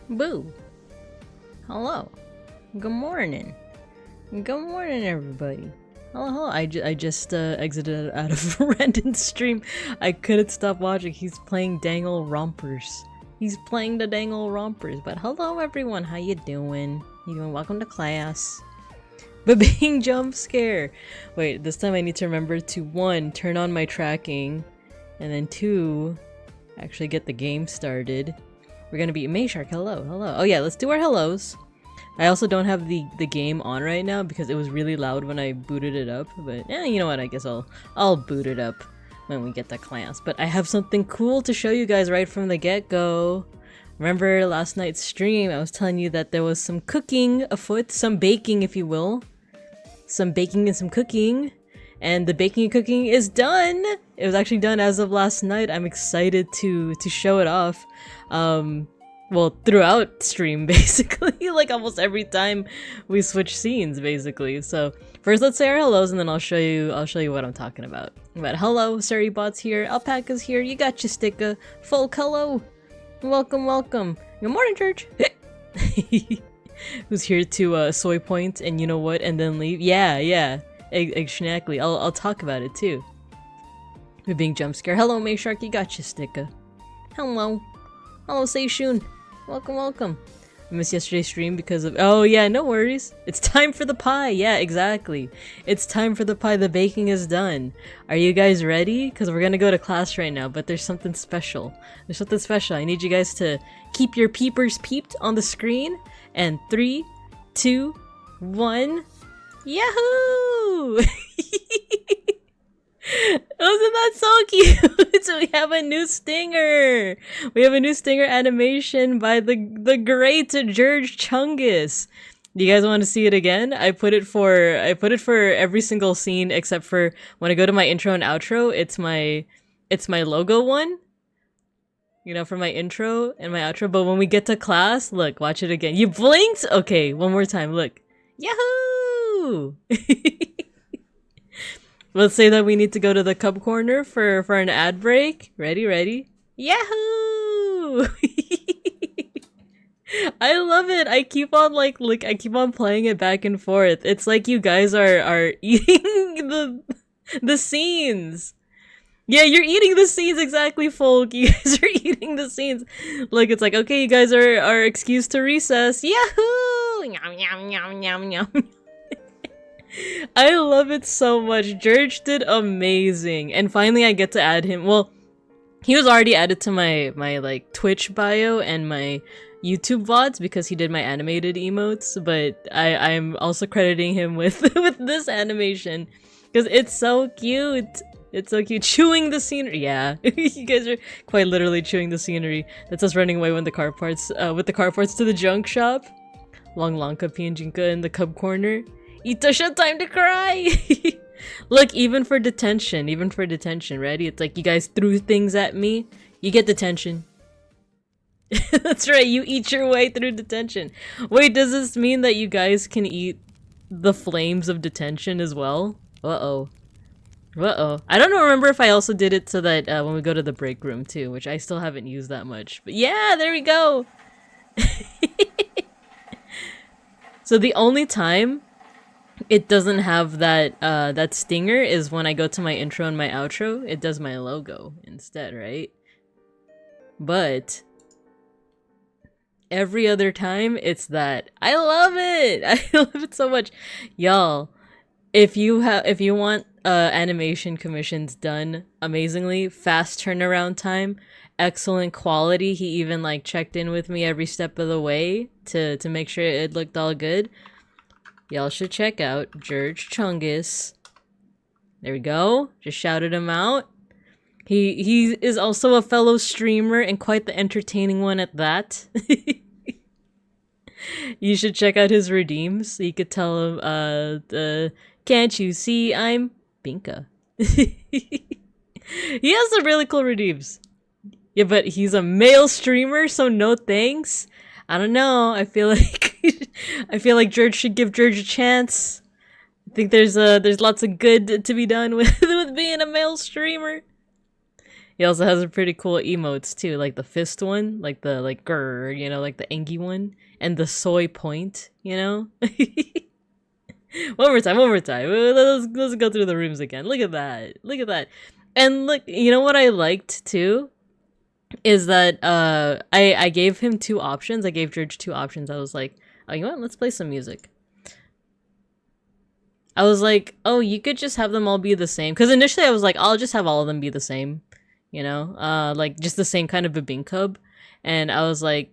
Boo! Hello. Good morning. Good morning, everybody. Hello. I just exited out of Randon's stream. I couldn't stop watching. He's playing Dangle Rompers. He's playing the Dangle Rompers. But hello, everyone. How you doing? You doing? Welcome to class. But being jump scare. Wait, this time I need to remember to 1, turn on my tracking, and then 2, actually get the game started. We're gonna be Mayshark. Hello. Oh yeah, let's do our hellos. I also don't have the game on right now because it was really loud when I booted it up. But yeah, you know what? I guess I'll boot it up when we get to class. But I have something cool to show you guys right from the get-go. Remember last night's stream? I was telling you that there was some cooking afoot, some baking, if you will, some baking and some cooking. And the baking and cooking is done! It was actually done as of last night. I'm excited to show it off. Well, throughout stream, basically. Like, almost every time we switch scenes, basically. So, first let's say our hellos, and then I'll show you what I'm talking about. But hello, Surreybots here, Alpaca's here, you got your sticker, Folk hello! Welcome. Good morning, church! who's here to soy point and you know what, and then leave. Yeah. Exactly. I'll talk about it too. We're being jump scared. Hello, May Sharky, gotcha sticker. Hello, Seishun. Welcome. I missed yesterday's stream because of— oh yeah, no worries. It's time for the pie. Yeah, exactly. It's time for the pie. The baking is done. Are you guys ready? Because we're gonna go to class right now, but there's something special. I need you guys to keep your peepers peeped on the screen. And 3, 2, 1. Yahoo! Wasn't that so cute? So we have a new stinger. We have a new stinger animation by the great George Chungus. Do you guys want to see it again? I put it for every single scene except for when I go to my intro and outro. It's my logo one. You know, for my intro and my outro. But when we get to class, look, watch it again. You blinked? Okay, one more time. Look. Yahoo! Let's say that we need to go to the cub corner for an ad break. Ready? Yahoo! I love it. I keep on I keep on playing it back and forth. It's like you guys are eating the scenes. Yeah, you're eating the scenes, exactly, folk. You guys are eating the scenes. Like, it's like, okay, you guys are excused to recess. Yahoo! Yum. I love it so much. George did amazing. And finally I get to add him. Well, he was already added to my like Twitch bio and my YouTube VODs because he did my animated emotes, but I'm also crediting him with this animation because it's so cute. It's so cute. Chewing the scenery. Yeah, you guys are quite literally chewing the scenery. That's us running away with the car parts to the junk shop. Long Lanka PNGTuber in the cub corner. Itasha, time to cry! Look, even for detention, ready? It's like you guys threw things at me, you get detention. That's right, you eat your way through detention. Wait, does this mean that you guys can eat the flames of detention as well? Uh-oh. I don't remember if I also did it so that when we go to the break room too, which I still haven't used that much. But yeah, there we go! So the only time it doesn't have that stinger is when I go to my intro and my outro. It does my logo instead, right? But every other time, it's that. I love it! I love it so much. Y'all, if you want animation commissions done amazingly, fast turnaround time, excellent quality, he even like checked in with me every step of the way to make sure it looked all good. Y'all should check out George Chungus. There we go. Just shouted him out. He is also a fellow streamer and quite the entertaining one at that. You should check out his redeems. You could tell him, can't you see I'm Binka? He has some really cool redeems. Yeah, but he's a male streamer, so no thanks. I don't know. I feel like George should give George a chance. I think there's lots of good to be done with being a male streamer. He also has a pretty cool emotes too, like the fist one, like the grr, you know, like the Engie one, and the soy point, you know. One more time. Let's go through the rooms again. Look at that. And look, you know what I liked too? Is that I gave him 2 options. I gave George 2 options. I was like, oh, you know what? Let's play some music. I was like, oh, you could just have them all be the same. Because initially I was like, I'll just have all of them be the same. You know? Like, just the same kind of Babinkub. And I was like,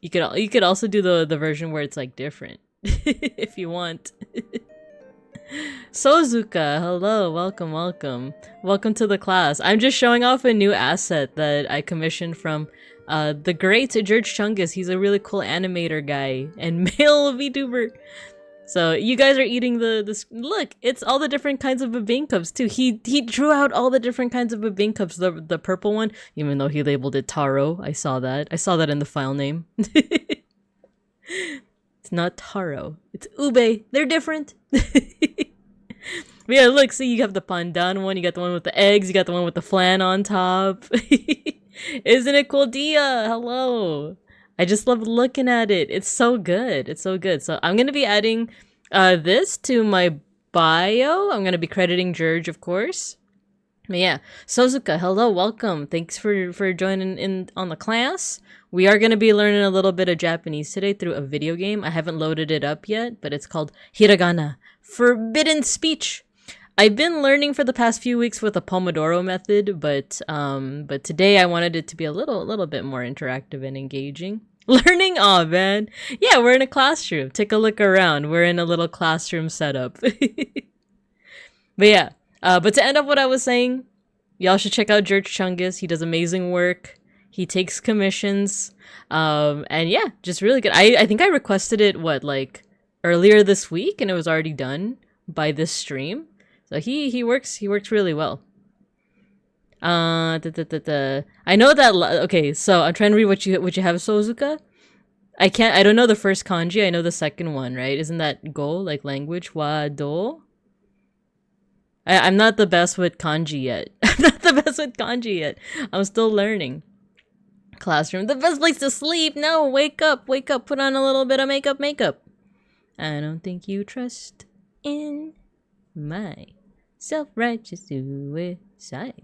you could also do the version where it's, like, different. If you want. Sozuka, hello, welcome. Welcome to the class. I'm just showing off a new asset that I commissioned from the great George Chungus. He's a really cool animator guy and male VTuber. So you guys are eating this. Look, it's all the different kinds of Babinkubs too. He drew out all the different kinds of Babinkubs. The purple one, even though he labeled it Taro. I saw that in the file name. It's not Taro. It's Ube. They're different. But yeah, look, see, you have the pandan one, you got the one with the eggs, you got the one with the flan on top. Isn't it cool, Dia? Hello. I just love looking at it. It's so good. It's so good. So I'm gonna be adding this to my bio. I'm gonna be crediting George, of course. But yeah, Sozuka, hello, welcome. Thanks for joining in on the class. We are gonna be learning a little bit of Japanese today through a video game. I haven't loaded it up yet, but it's called Hiragana Forbidden Speech. I've been learning for the past few weeks with the Pomodoro method, but today I wanted it to be a little bit more interactive and engaging. Learning, oh man, yeah, we're in a classroom. Take a look around. We're in a little classroom setup. But yeah, but to end up what I was saying, y'all should check out George Chungus. He does amazing work. He takes commissions, and yeah, just really good. I think I requested it like earlier this week, and it was already done by this stream. So he works really well. I know that. Okay, so I'm trying to read what you have, Sozuka. I don't know the first kanji. I know the second one, right? Isn't that go, like language? Wa do. I'm not the best with kanji yet. I'm still learning. Classroom, the best place to sleep. No, wake up. Put on a little bit of makeup. I don't think you trust in my self-righteous suicide.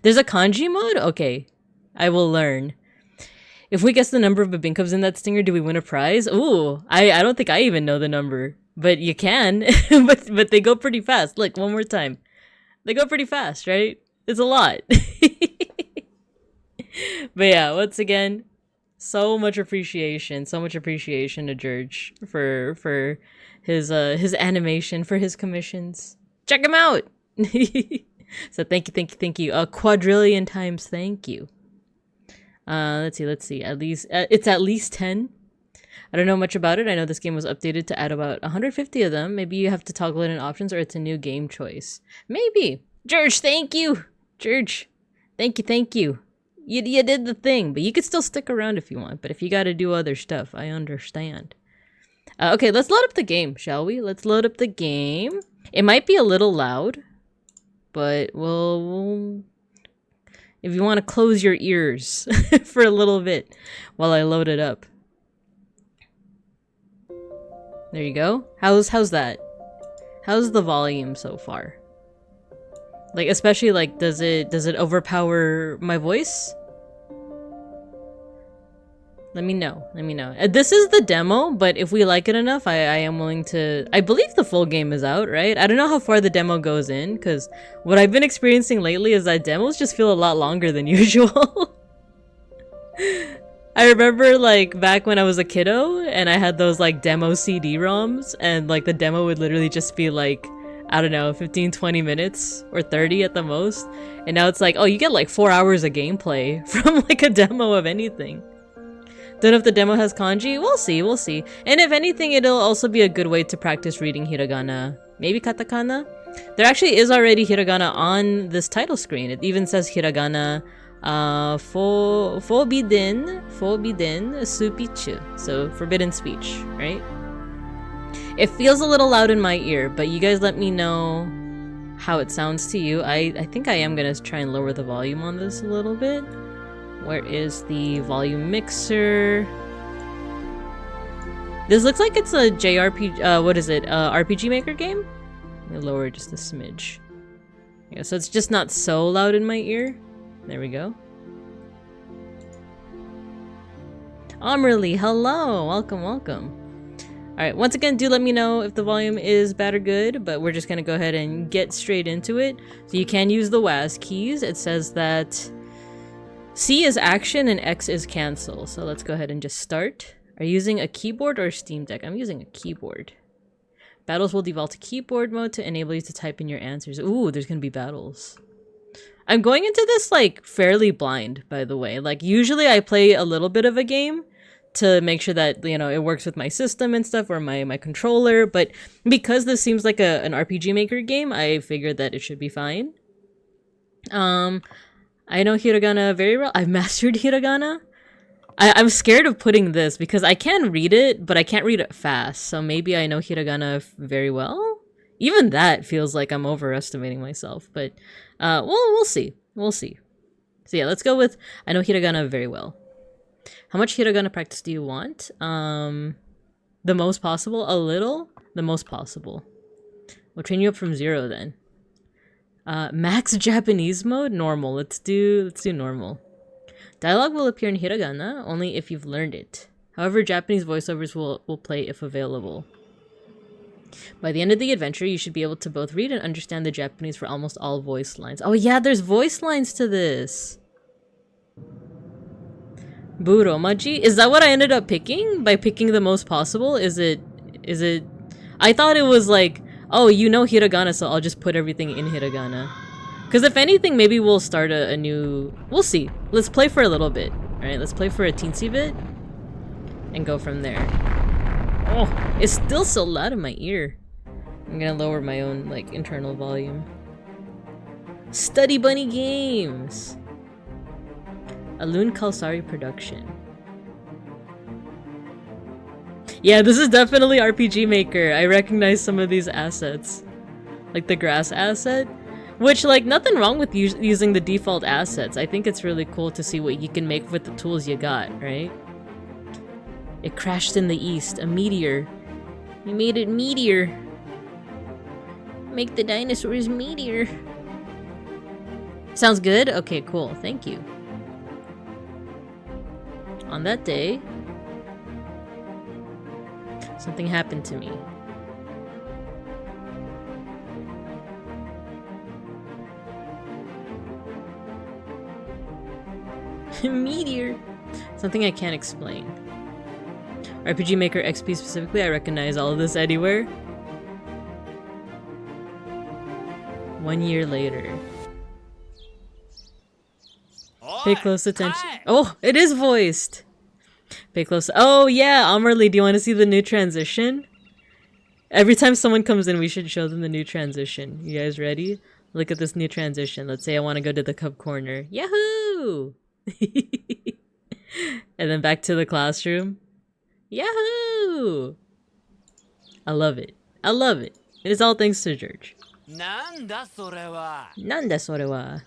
There's a kanji mode? Okay, I will learn. If we guess the number of babinkubs in that stinger, do we win a prize? Ooh, I don't think I even know the number. But you can. but they go pretty fast. Look, one more time. They go pretty fast, right? It's a lot. But yeah, once again, so much appreciation to George for his animation, for his commissions. Check him out. So thank you. A quadrillion times thank you. Let's see. At least it's at least 10. I don't know much about it. I know this game was updated to add about 150 of them. Maybe you have to toggle it in options, or it's a new game choice. Maybe. George, thank you. George, thank you. You did the thing, but you could still stick around if you want. But if you got to do other stuff, I understand. Okay, let's load up the game, shall we? Let's load up the game. It might be a little loud, but we'll if you want to close your ears for a little bit while I load it up. There you go. How's that? How's the volume so far? Like, especially like, does it overpower my voice? Let me know. This is the demo, but if we like it enough, I am willing to... I believe the full game is out, right? I don't know how far the demo goes in, because what I've been experiencing lately is that demos just feel a lot longer than usual. I remember like back when I was a kiddo and I had those like demo CD-ROMs, and like the demo would literally just be like, I don't know, 15-20 minutes or 30 at the most. And now it's like, oh, you get like 4 hours of gameplay from like a demo of anything. Don't know if the demo has kanji. We'll see. And if anything, it'll also be a good way to practice reading hiragana. Maybe katakana? There actually is already hiragana on this title screen. It even says hiragana forbidden speech. So forbidden speech, right? It feels a little loud in my ear, but you guys let me know how it sounds to you. I think I am gonna try and lower the volume on this a little bit. Where is the volume mixer? This looks like it's a JRPG, what is it? RPG Maker game? Let me lower it just a smidge. Yeah, so it's just not so loud in my ear. There we go. Amberly, hello! Welcome. Alright, once again, do let me know if the volume is bad or good, but we're just gonna go ahead and get straight into it. So you can use the WASD keys. It says that C is action and X is cancel. So let's go ahead and just start. Are you using a keyboard or a Steam Deck? I'm using a keyboard. Battles will default to keyboard mode to enable you to type in your answers. Ooh, there's gonna be battles. I'm going into this like fairly blind, by the way. Like usually I play a little bit of a game to make sure that, you know, it works with my system and stuff, or my controller, but because this seems like an RPG Maker game, I figured that it should be fine. I know hiragana very well. I've mastered hiragana. I'm scared of putting this because I can read it, but I can't read it fast, so maybe I know hiragana very well? Even that feels like I'm overestimating myself, but we'll see. So yeah, let's go with I know hiragana very well. How much hiragana practice do you want? The most possible? A little? The most possible. We'll train you up from 0 then. Max Japanese mode? Normal. Let's do normal. Dialogue will appear in hiragana only if you've learned it. However, Japanese voiceovers will play if available. By the end of the adventure, you should be able to both read and understand the Japanese for almost all voice lines. Oh yeah, there's voice lines to this! Buromaji? Is that what I ended up picking? By picking the most possible? Is it... I thought it was like, oh, you know hiragana, so I'll just put everything in hiragana. Because if anything, maybe we'll start a new... We'll see. Let's play for a little bit. Alright, let's play for a teensy bit. And go from there. Oh, it's still so loud in my ear. I'm gonna lower my own, like, internal volume. Study Bunny Games! Alun Kalsari production. Yeah, this is definitely RPG Maker. I recognize some of these assets. Like the grass asset. Which, like, nothing wrong with using the default assets. I think it's really cool to see what you can make with the tools you got, right? It crashed in the east. A meteor. You made it meteor. Make the dinosaurs meteor. Sounds good? Okay, cool. Thank you. On that day, something happened to me. Meteor. Something I can't explain. RPG Maker XP specifically, I recognize all of this anywhere. 1 year later. Pay close attention. Oh, it is voiced! Pay close. Oh yeah, Amarly, do you want to see the new transition? Every time someone comes in, we should show them the new transition. You guys ready? Look at this new transition. Let's say I want to go to the cub corner. Yahoo! And then back to the classroom. Yahoo! I love it. I love it. It is all thanks to George. Nanda sorewa.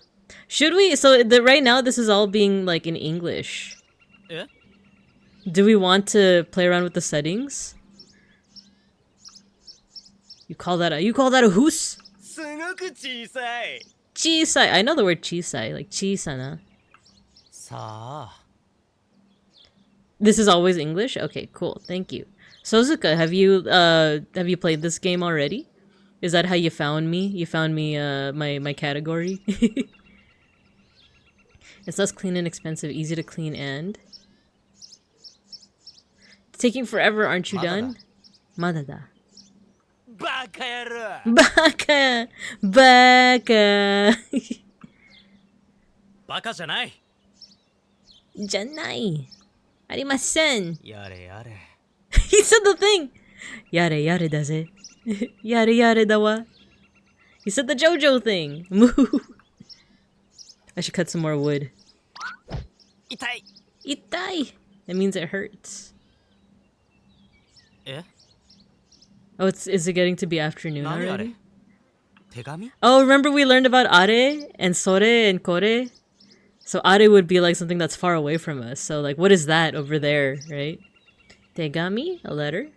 Should we? So right now this is all being like in English. Yeah. Do we want to play around with the settings? You call that a hoose? Chisai. I know the word chisai, like chisana. This is always English? Okay, cool. Thank you. Sozuka, have you played this game already? Is that how you found me? You found me my category? It's less clean and expensive, easy to clean and... It's taking forever, aren't you done? Madada. Baka! Baka! Baka! Baka janai! Janai! Arimasen! Yare yare. He said the thing! Yare yare daze. Yare yare dawa. He said the JoJo thing. Moo. I should cut some more wood. Itai! Itai! That means it hurts. Yeah? Oh, is it getting to be afternoon already? Oh, remember we learned about are and sore and kore? So are would be like something that's far away from us. So like, what is that over there, right? Tegami? A letter?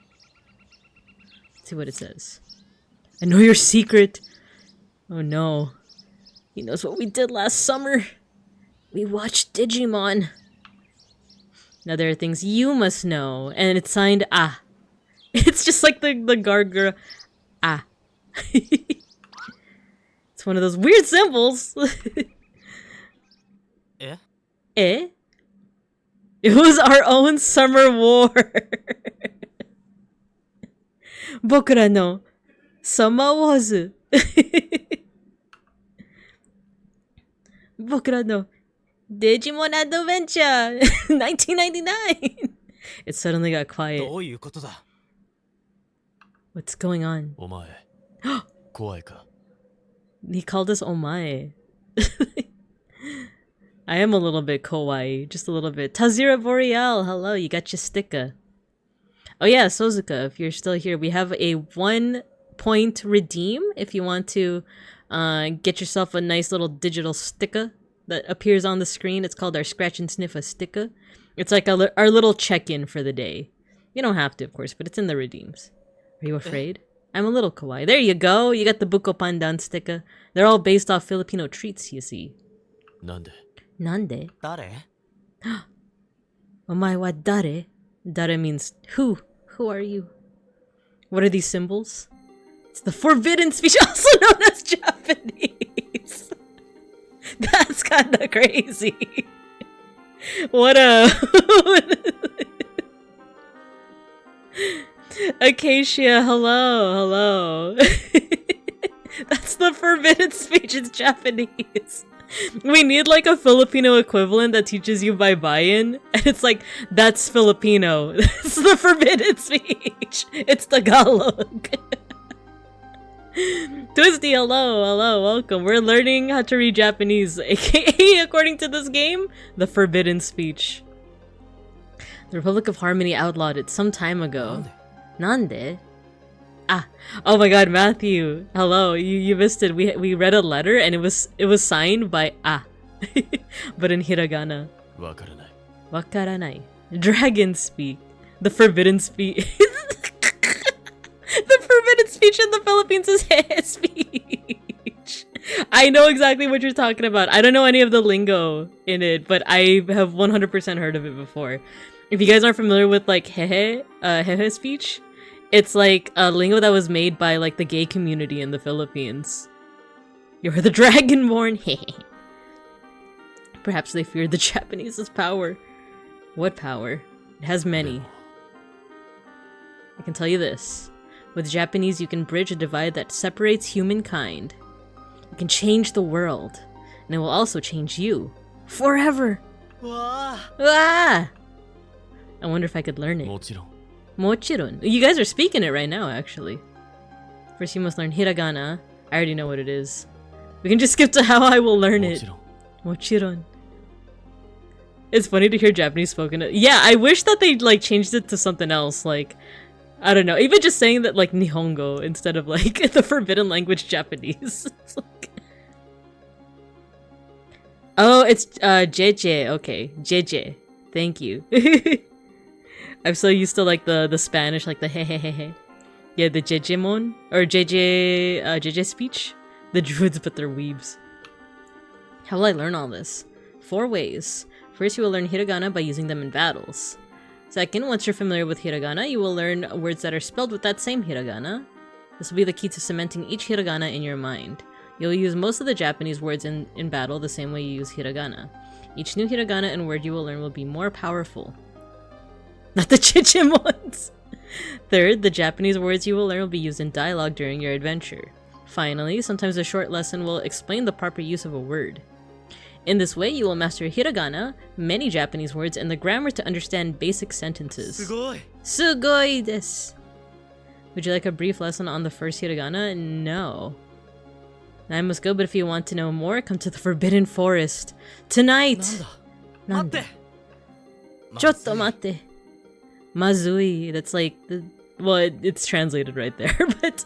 Let's see what it says. I know your secret! Oh no. He knows what we did last summer. We watched Digimon. Now there are things you must know. And it's signed Ah. It's just like the gargoyle. Ah. It's one of those weird symbols. Eh? Eh? It was our own summer war. Bokura no summer was. Bokura no Digimon Adventure 1999. It suddenly got quiet. What's going on? He called us omae. I am a little bit kawaii, just a little bit. Tazira Boreal, hello, you got your sticker. Oh yeah, Sozuka, if you're still here, we have a 1-point redeem if you want to get yourself a nice little digital sticker that appears on the screen. It's called our Scratch and Sniff a sticker. It's like our little check-in for the day. You don't have to, of course, but it's in the redeems. Are you afraid? I'm a little kawaii. There you go. You got the Buko Pandan sticker. They're all based off Filipino treats, you see. Nande? Nande? Dare? Omae wa dare? Dare means who? Who are you? What are these symbols? It's the forbidden speech, also known as Japanese. That's kinda crazy. What a... Acacia, hello. That's the forbidden speech in Japanese. We need like a Filipino equivalent that teaches you bye-bye-in, and it's like, that's Filipino. That's the forbidden speech. It's Tagalog. Twisty, hello, welcome. We're learning how to read Japanese, aka, according to this game, the forbidden speech. The Republic of Harmony outlawed it some time ago. Nande? Ah, oh my god, Matthew, hello, you missed it. We read a letter and it was signed by but in hiragana. Wakaranai. Wakaranai. Dragon speak. The forbidden speech. The forbidden speech in the Philippines is speech. I know exactly what you're talking about. I don't know any of the lingo in it, but I have 100% heard of it before. If you guys aren't familiar with like hehe speech, it's like a lingo that was made by like the gay community in the Philippines. You're the dragonborn. Perhaps they feared the Japanese's power. What power? It has many. I can tell you this. With Japanese, you can bridge a divide that separates humankind. You can change the world. And it will also change you. Forever! Ah! I wonder if I could learn it. Mochiron. You guys are speaking it right now, actually. First you must learn hiragana. I already know what it is. We can just skip to how I will learn it. Mochiron. It's funny to hear Japanese spoken. Yeah, I wish that they like changed it to something else, like I don't know, even just saying that like Nihongo instead of like the forbidden language Japanese. It's like... Oh, it's JJ. Okay, JJ. Thank you. I'm so used to like the Spanish, like the hehehehe. Yeah, the JJmon or JJ speech. The druids, but they're weebs. How will I learn all this? 4 ways. First, you will learn hiragana by using them in battles. Second, once you're familiar with hiragana, you will learn words that are spelled with that same hiragana. This will be the key to cementing each hiragana in your mind. You'll use most of the Japanese words in battle the same way you use hiragana. Each new hiragana and word you will learn will be more powerful. Not the chichim ones! Third, the Japanese words you will learn will be used in dialogue during your adventure. Finally, sometimes a short lesson will explain the proper use of a word. In this way, you will master hiragana, many Japanese words, and the grammar to understand basic sentences. Sugoi! Sugoi desu! Would you like a brief lesson on the first hiragana? No. I must go, but if you want to know more, come to the Forbidden Forest. Tonight! Nande? Chotto matte. Mazui. That's like, well, it's translated right there, but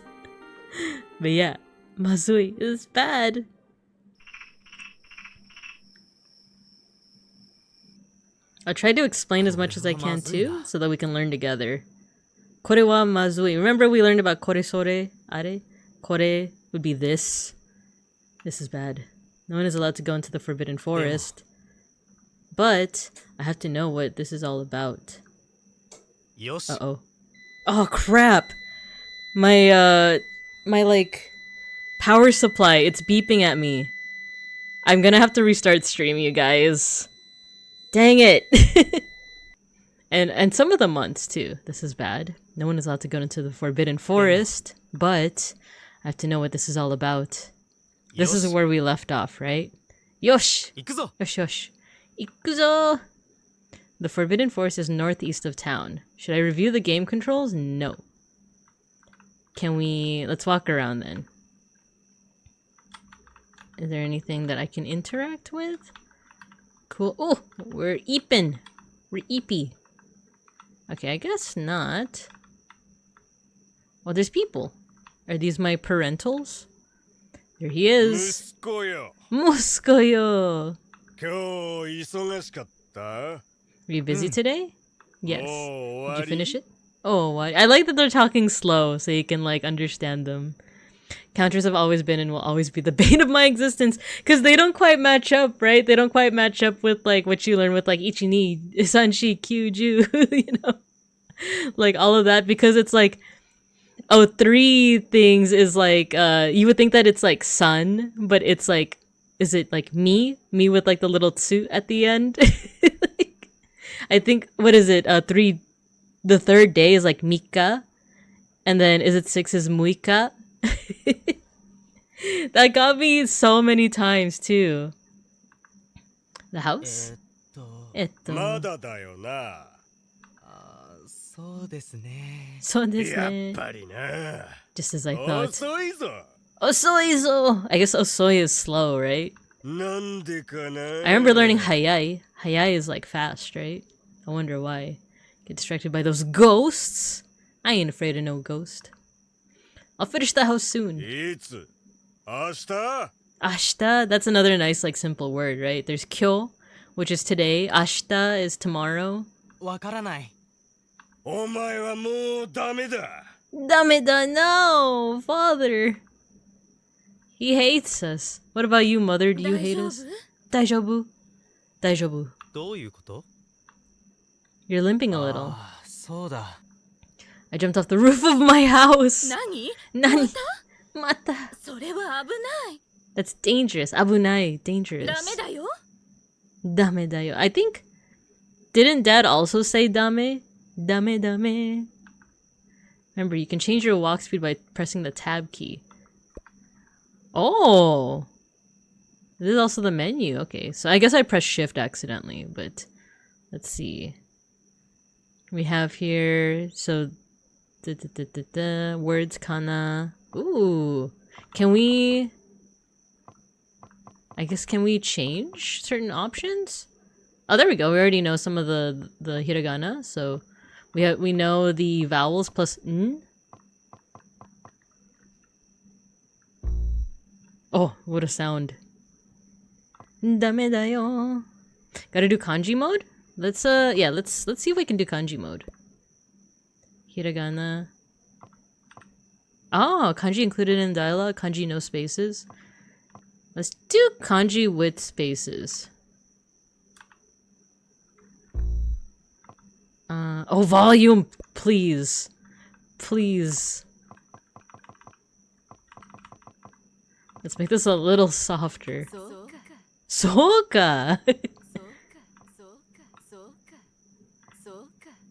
yeah. Mazui is bad. I'll try to explain as much as I can too, so that we can learn together. Kore wa mazui. Remember we learned about kore sore? Are? Kore would be this. This is bad. No one is allowed to go into the Forbidden Forest. But I have to know what this is all about. Uh-oh. Oh crap! My like power supply, it's beeping at me. I'm gonna have to restart stream, you guys. Dang it! and some of the months too. This is bad. No one is allowed to go into the Forbidden Forest, but I have to know what this is all about. This is where we left off, right? Yosh! Yosh yosh. Ikuzo! The Forbidden Forest is northeast of town. Should I review the game controls? No. Can we... Let's walk around then. Is there anything that I can interact with? Cool. Oh! We're eepin'. We're eepy. Okay, I guess not. Well, there's people. Are these my parentals? There he is. Muskoyo. Are you busy today? Yes. Did you finish it? Oh, what? I like that they're talking slow so you can like understand them. Counters have always been and will always be the bane of my existence because they don't quite match up, right? They don't quite match up with like what you learn with like ichi ni sanshi kyuju, you know, like all of that, because it's like, oh, 3 things is like you would think that it's like sun, but it's like, is it like me with like the little tsu at the end? Like, I think, what is it? 3. The 3rd day is like mika, and then is it 6 is muika? That got me so many times too. The house? そうですね。そうですね。やっぱりな。 Just as I thought. 遅いぞ。 Osoizo! I guess osoi is slow, right? なんでかな。 I remember learning hayai. Hayai is like fast, right? I wonder why. Get distracted by those ghosts? I ain't afraid of no ghost. I'll finish the house soon. いつ？明日？ Ashita, that's another nice like simple word, right? There's kyo, which is today. Ashita is tomorrow. わからない。お前はもうダメだ。 Dameda, no! Father! He hates us. What about you, mother? Do you hate us? Daijoubu? Daijoubu. どういうこと？ You're limping a little. ああ、そうだ。I jumped off the roof of my house. 何？ Nani? Mata. それは危ない。 That's dangerous. Abunai. Dangerous. ダメだよ。 Dame dayo. I think... Didn't dad also say dame? Dame dame. Remember, you can change your walk speed by pressing the tab key. Oh! This is also the menu. Okay, so I guess I pressed shift accidentally, but... Let's see. We have here... So... Words, kana... Ooh! Can we... I guess, can we change certain options? Oh, there we go. We already know some of the hiragana, so we know the vowels plus n. Oh, what a sound! Dame da yo. Gotta do kanji mode. Let's see if we can do kanji mode. Hiragana. Oh, kanji included in dialogue. Kanji no spaces. Let's do kanji with spaces. Oh, volume, please. Please. Let's make this a little softer. Soka!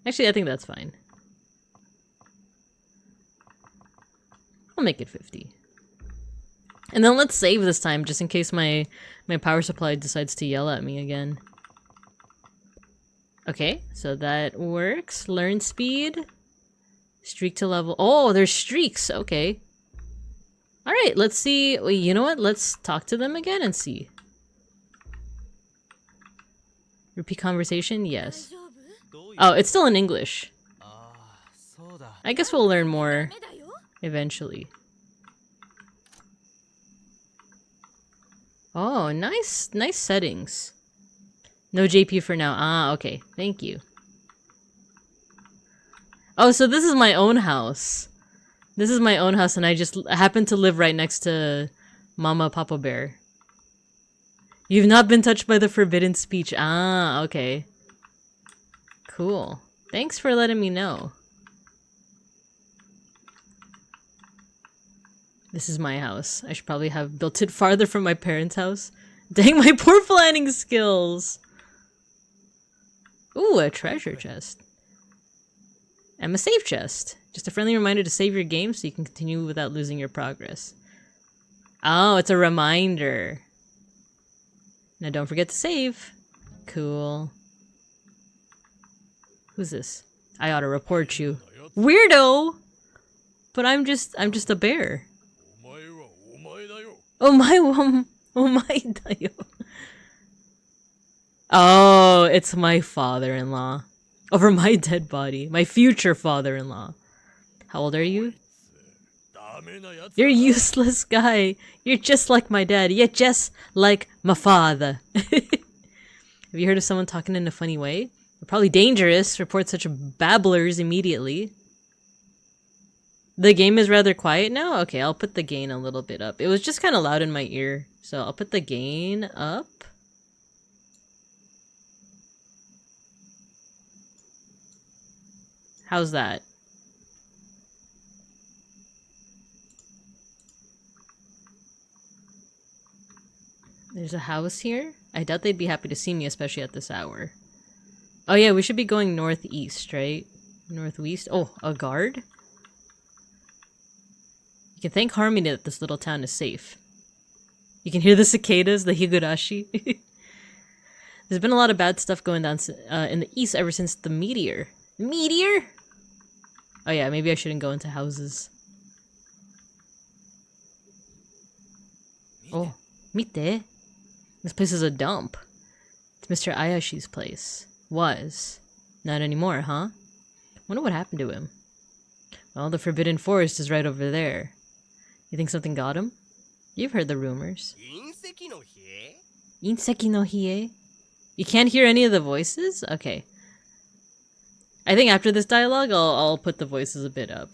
Actually, I think that's fine. I'll make it 50. And then let's save this time, just in case my power supply decides to yell at me again. Okay, so that works. Learn speed. Streak to level. Oh, there's streaks. Okay. Alright, let's see. Wait, you know what? Let's talk to them again and see. Repeat conversation? Yes. Oh, it's still in English. I guess we'll learn more eventually. Oh, nice settings. No JP for now. Ah, okay. Thank you. Oh, so this is my own house. This is my own house, and I just happen to live right next to Mama Papa Bear. You've not been touched by the forbidden speech. Ah, okay. Cool. Thanks for letting me know. This is my house. I should probably have built it farther from my parents' house. Dang, my poor planning skills! Ooh, a treasure chest. And a save chest. Just a friendly reminder to save your game so you can continue without losing your progress. Oh, it's a reminder. Now don't forget to save. Cool. Who's this? I ought to report you. Weirdo! But I'm just a bear. Oh my dayo. Oh, it's my father-in-law. Over my dead body. My future father-in-law. How old are you? You're a useless guy. You're just like my dad. You're just like my father. Have you heard of someone talking in a funny way? Probably dangerous. Report such babblers immediately. The game is rather quiet now? Okay, I'll put the gain a little bit up. It was just kind of loud in my ear, so I'll put the gain up. How's that? There's a house here. I doubt they'd be happy to see me, especially at this hour. Oh yeah, we should be going northeast, right? Northwest. Oh, a guard? You can thank Harmony that this little town is safe. You can hear the cicadas, the higurashi. There's been a lot of bad stuff going down in the east ever since the meteor. Meteor? Oh yeah, maybe I shouldn't go into houses. Oh, mite. This place is a dump. It's Mr. Ayashi's place. Was. Not anymore, huh? Wonder what happened to him. Well, the Forbidden Forest is right over there. You think something got him? You've heard the rumors. Inseki no hie? You can't hear any of the voices? Okay. I think after this dialogue, I'll put the voices a bit up.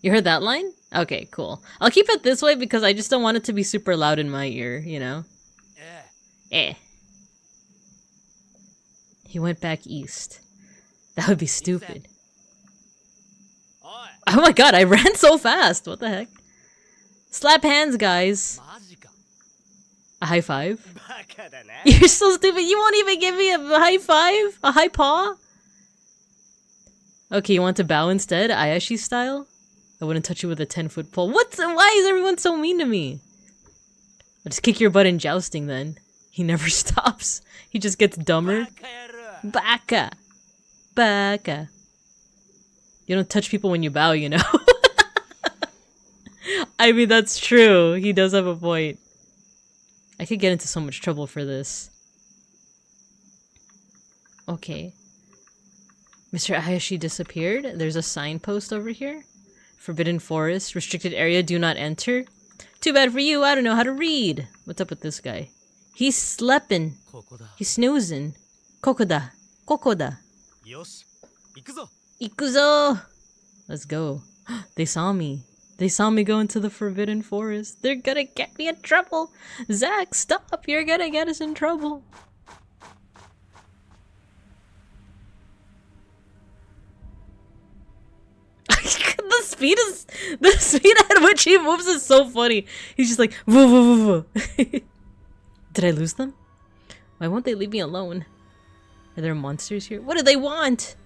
You heard that line? Okay, cool. I'll keep it this way because I just don't want it to be super loud in my ear, you know? He went back east. That would be stupid. Oh my god, I ran so fast! What the heck? Slap hands, guys! A high five? You're so stupid, you won't even give me a high five? A high paw? Okay, you want to bow instead? Ayashi style? I wouldn't touch you with a 10-foot pole. Why is everyone so mean to me? I'll just kick your butt in jousting then. He never stops. He just gets dumber. Baka! Baka. You don't touch people when you bow, you know? I mean, that's true. He does have a point. I could get into so much trouble for this. Okay. Mr. Ayashi disappeared. There's a signpost over here. Forbidden Forest. Restricted area. Do not enter. Too bad for you. I don't know how to read. What's up with this guy? He's sleeping. He's snoozing. Kokoda. Kokoda. Ikuzo! Let's go. They saw me. They saw me go into the Forbidden Forest. They're gonna get me in trouble. Zach, stop. You're gonna get us in trouble. The speed at which he moves is so funny. He's just like, woo, woo, woo, woo. Did I lose them? Why won't they leave me alone? Are there monsters here? What do they want?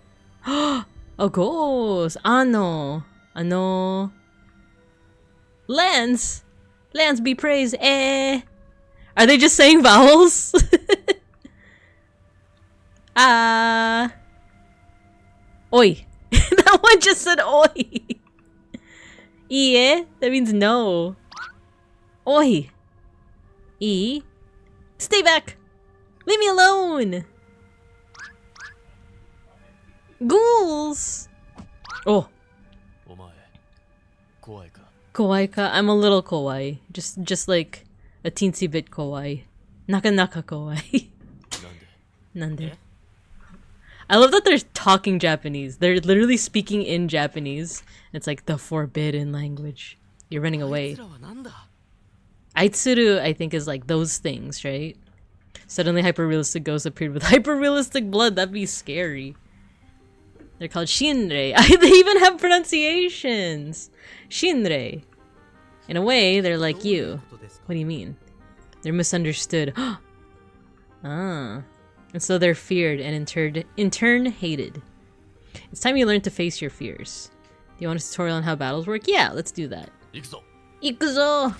A ghost. Ano. Lance. Lance be praised. Are they just saying vowels? Oi. That one just said oi. Ie? That means no. Oi. E. Stay back. Leave me alone. Ghouls. Oh. Kawaii ka? I'm a little kawaii. Just like a teensy bit kawaii. Naka kawaii. Nande. I love that they're talking Japanese. They're literally speaking in Japanese. It's like the forbidden language. You're running away. Aitsuru, I think, is like those things, right? Suddenly hyper-realistic ghosts appeared with hyper-realistic blood. That'd be scary. They're called Shinrei. They even have pronunciations. Shinrei. In a way, they're like you. What do you mean? They're misunderstood. Ah. And so they're feared and in turn hated. It's time you learn to face your fears. Do you want a tutorial on how battles work? Yeah, let's do that. Ikuzo!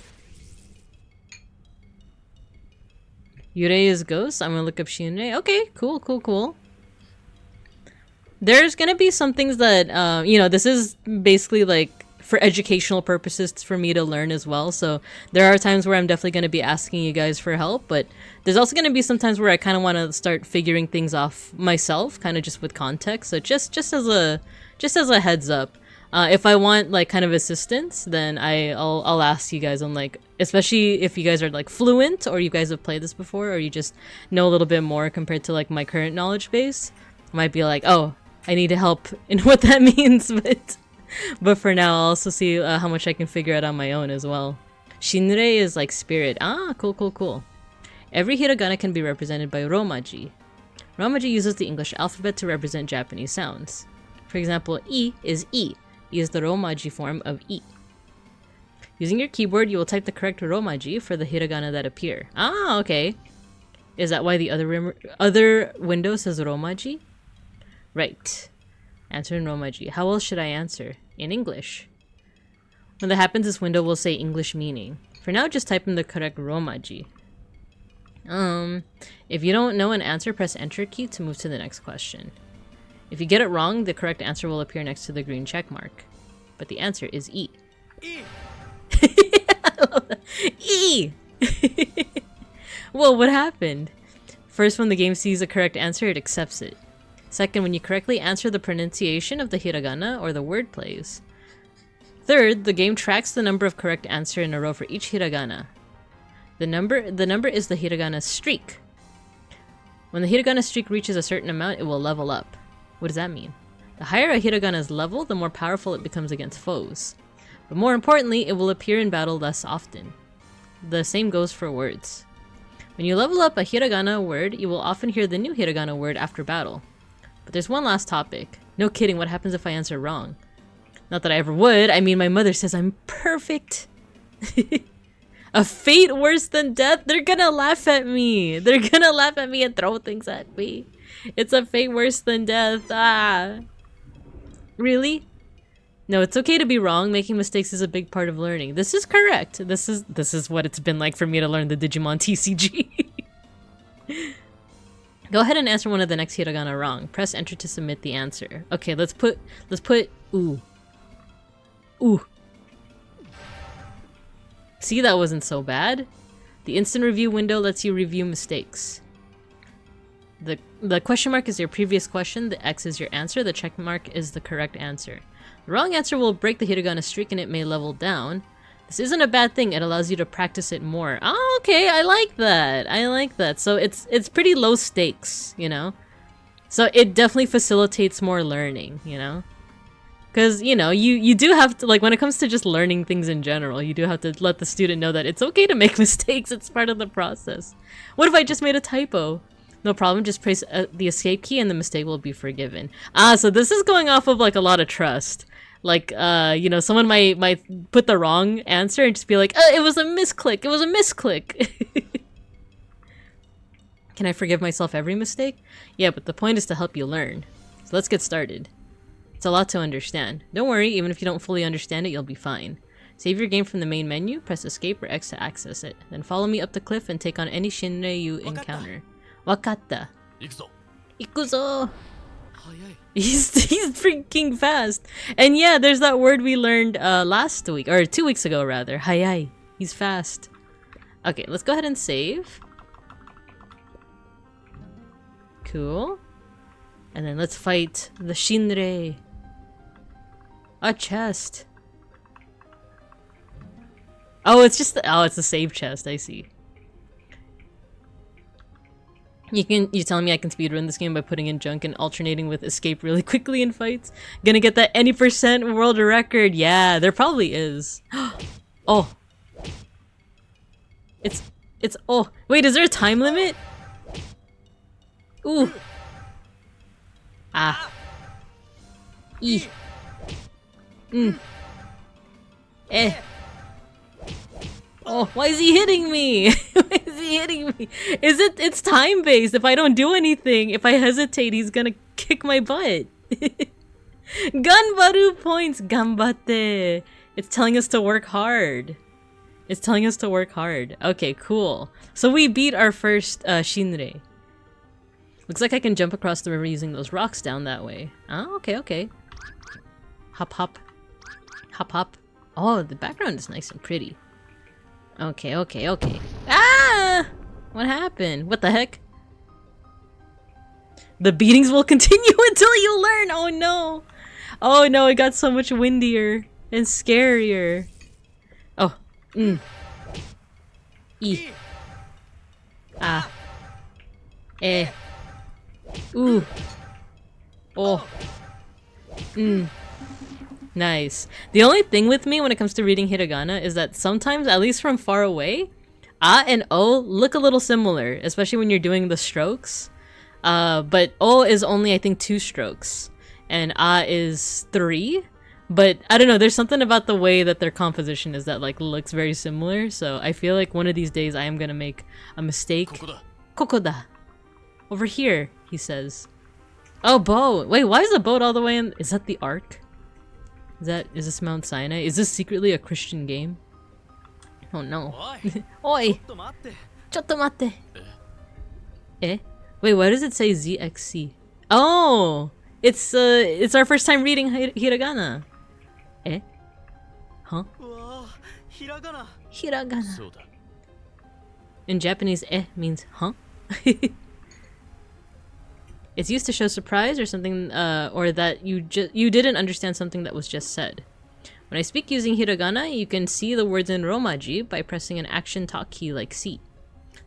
Yurei is ghost. I'm gonna look up Shinrei. Okay, cool. There's gonna be some things that, you know, this is basically like for educational purposes for me to learn as well. So there are times where I'm definitely going to be asking you guys for help, but there's also going to be some times where I kind of want to start figuring things off myself, kind of just with context. So just as a heads up. If I want like kind of assistance, then I'll ask you guys on like, especially if you guys are like fluent or you guys have played this before or you just know a little bit more compared to like my current knowledge base. I might be like, oh, I need help in what that means, but for now I'll also see how much I can figure out on my own as well. Shinrei is like spirit. Ah, cool. Every hiragana can be represented by romaji. Romaji uses the English alphabet to represent Japanese sounds. For example, I is I. I is the romaji form of I. Using your keyboard, you will type the correct romaji for the hiragana that appear. Ah, okay. Is that why the other window says romaji? Right. Answer in romaji. How else should I answer? In English. When that happens, this window will say English meaning. For now, just type in the correct romaji. If you don't know an answer, press Enter key to move to the next question. If you get it wrong, the correct answer will appear next to the green check mark. But the answer is E. I love that. E! Well, what happened? First, when the game sees a correct answer, it accepts it. Second, when you correctly answer the pronunciation of the hiragana or the word plays. Third, the game tracks the number of correct answers in a row for each hiragana. The number is the hiragana streak. When the hiragana streak reaches a certain amount, it will level up. What does that mean? The higher a hiragana's level, the more powerful it becomes against foes. But more importantly, it will appear in battle less often. The same goes for words. When you level up a hiragana word, you will often hear the new hiragana word after battle. But there's one last topic. No kidding, what happens if I answer wrong? Not that I ever would. I mean, my mother says I'm perfect. A fate worse than death? They're gonna laugh at me. They're gonna laugh at me and throw things at me. It's a fate worse than death. Ah. Really? No, it's okay to be wrong. Making mistakes is a big part of learning. This is correct. This is what it's been like for me to learn the Digimon TCG. Go ahead and answer one of the next hiragana wrong. Press enter to submit the answer. Okay, let's put ooh. Ooh. See, that wasn't so bad. The instant review window lets you review mistakes. The question mark is your previous question, the X is your answer, the check mark is the correct answer. The wrong answer will break the hiragana streak and it may level down. This isn't a bad thing, it allows you to practice it more. Oh, okay, I like that. I like that. So it's pretty low stakes, you know? So it definitely facilitates more learning, you know? Because, you know, you do have to, like, when it comes to just learning things in general, you do have to let the student know that it's okay to make mistakes, it's part of the process. What if I just made a typo? No problem, just press the escape key and the mistake will be forgiven. Ah, so this is going off of, like, a lot of trust. Like, you know, someone might put the wrong answer and just be like, it was a misclick, it was a misclick. Can I forgive myself every mistake? Yeah, but the point is to help you learn. So let's get started. It's a lot to understand. Don't worry, even if you don't fully understand it, you'll be fine. Save your game from the main menu, press escape or X to access it. Then follow me up the cliff and take on any Shinrei you encounter. Wakatta. Ikuzo! He's freaking fast! And yeah, there's that word we learned last week, or 2 weeks ago rather. Hayai. He's fast. Okay, let's go ahead and save. Cool. And then let's fight the Shinrei. A chest. Oh, it's just it's a save chest, I see. You're telling me I can speedrun this game by putting in junk and alternating with escape really quickly in fights? Gonna get that any % world record. Yeah, there probably is. Oh. It's oh, wait, is there a time limit? Ooh. Ah. E. Eh. Oh, why is he hitting me? Why is he hitting me? It's time-based. If I don't do anything, if I hesitate, he's gonna kick my butt. Ganbaru points, ganbatte. It's telling us to work hard. It's telling us to work hard. Okay, cool. So we beat our first Shinrei. Looks like I can jump across the river using those rocks down that way. Oh, okay, okay. Hop, hop. Hop, hop. Oh, the background is nice and pretty. Okay, okay, okay. Ah! What happened? What the heck? The beatings will continue until you learn! Oh no! Oh no, it got so much windier and scarier. Oh, E. Ah. Eh. Ooh. Oh. Nice. The only thing with me when it comes to reading hiragana is that sometimes, at least from far away, A and O look a little similar, especially when you're doing the strokes. But O is only, I think, 2 strokes, and A is 3. But I don't know, there's something about the way that their composition is that like looks very similar, so I feel like one of these days I am gonna make a mistake. Kokoda. Over here, he says. Oh, boat. Wait, why is the boat all the way in? Is that the Ark? Is this Mount Sinai? Is this secretly a Christian game? Oh no. Oi! Chotto matte. Eh? Wait, why does it say ZXC? Oh! It's our first time reading hiragana. Eh? Huh? Hiragana. In Japanese, means huh? It's used to show surprise or something, or that you didn't understand something that was just said. When I speak using hiragana, you can see the words in romaji by pressing an action talk key like C.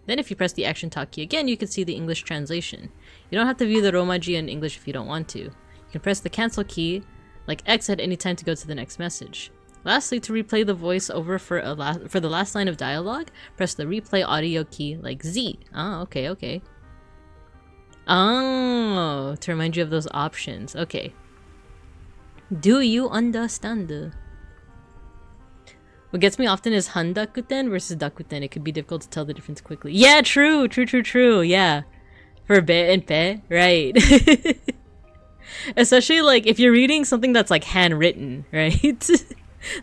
Then if you press the action talk key again, you can see the English translation. You don't have to view the romaji in English if you don't want to. You can press the cancel key like X at any time to go to the next message. Lastly, to replay the voice over for the last line of dialogue, press the replay audio key like Z. Ah, okay. Oh, to remind you of those options. Okay. Do you understand? What gets me often is handakuten versus dakuten. It could be difficult to tell the difference quickly. Yeah, true. Yeah. For be and pe, right. Especially like if you're reading something that's like handwritten, right?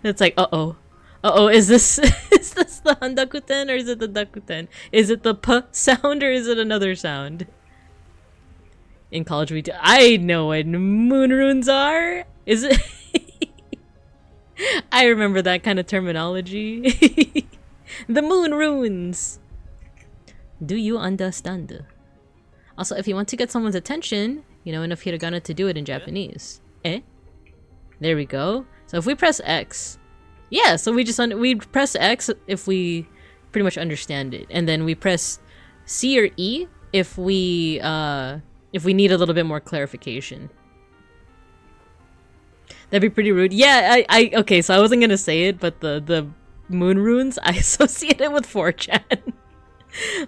That's like, uh-oh, is this the handakuten or is it the dakuten? Is it the p sound or is it another sound? In college I know what moon runes are. Is it? I remember that kind of terminology. The moon runes. Do you understand? Also, if you want to get someone's attention, you know enough hiragana to do it in Japanese. Eh? There we go. So if we press X, yeah, so we press X if we pretty much understand it, and then we press C or E if we need a little bit more clarification. That'd be pretty rude. Yeah, okay, so I wasn't gonna say it, but the moon runes, I associate it with 4chan.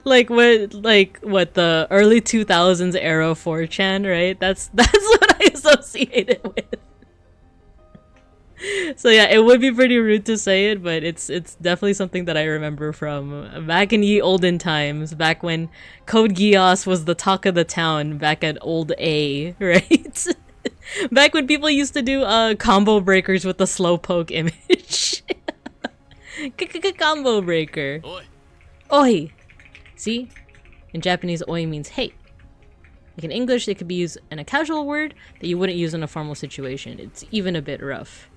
like what the early 2000s era 4chan, right? That's what I associate it with. So yeah, it would be pretty rude to say it, but it's definitely something that I remember from back in ye olden times, back when Code Geass was the talk of the town back at old A, right? Back when people used to do combo breakers with the slowpoke image. Combo breaker. Oi. See? In Japanese, oi means hey. Like in English, it could be used in a casual word that you wouldn't use in a formal situation. It's even a bit rough.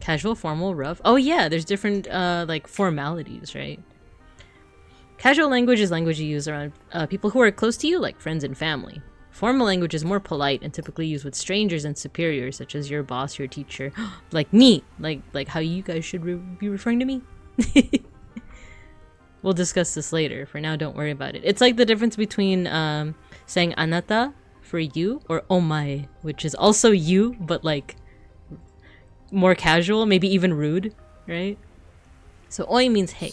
Casual, formal, rough. Oh yeah, there's different like formalities, right? Casual language is language you use around people who are close to you, like friends and family. Formal language is more polite and typically used with strangers and superiors, such as your boss, your teacher, like me, like how you guys should be referring to me. We'll discuss this later. For now, don't worry about it. It's like the difference between saying anata for you or omae, which is also you, but like more casual, maybe even rude, right? So oi means hey.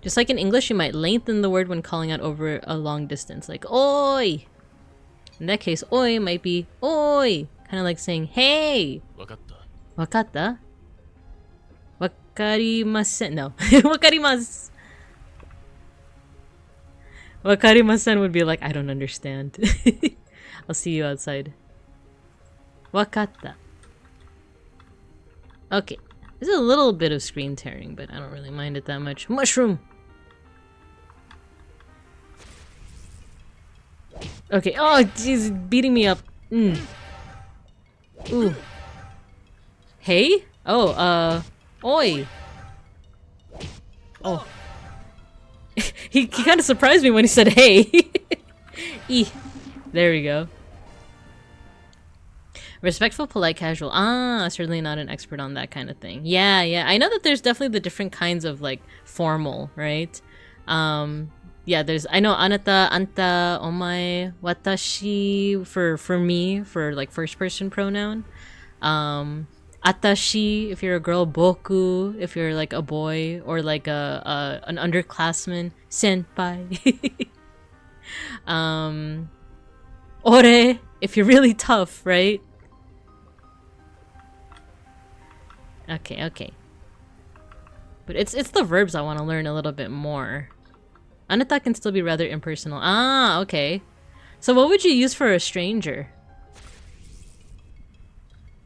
Just like in English, you might lengthen the word when calling out over a long distance, like oi. In that case, oi might be oi, kind of like saying hey. Wakatta? Wakarimasen. No. Wakarimasu. Wakarimasen would be like, I don't understand. I'll see you outside. Wakatta. Okay. There's a little bit of screen tearing, but I don't really mind it that much. Mushroom! Okay. Oh, jeez, beating me up. Ooh. Hey? Oh, oi. Oh. he kind of surprised me when he said hey. E. There we go. Respectful, polite, casual. Ah, certainly not an expert on that kind of thing. Yeah, yeah. I know that there's definitely the different kinds of like formal, right? Yeah, there's I know anata, anta, omae, watashi for me for like first person pronoun. Atashi if you're a girl, boku if you're like a boy or like an underclassman, senpai. Ore if you're really tough, right? Okay, okay. But it's the verbs I want to learn a little bit more. Anata can still be rather impersonal. Ah, okay. So what would you use for a stranger?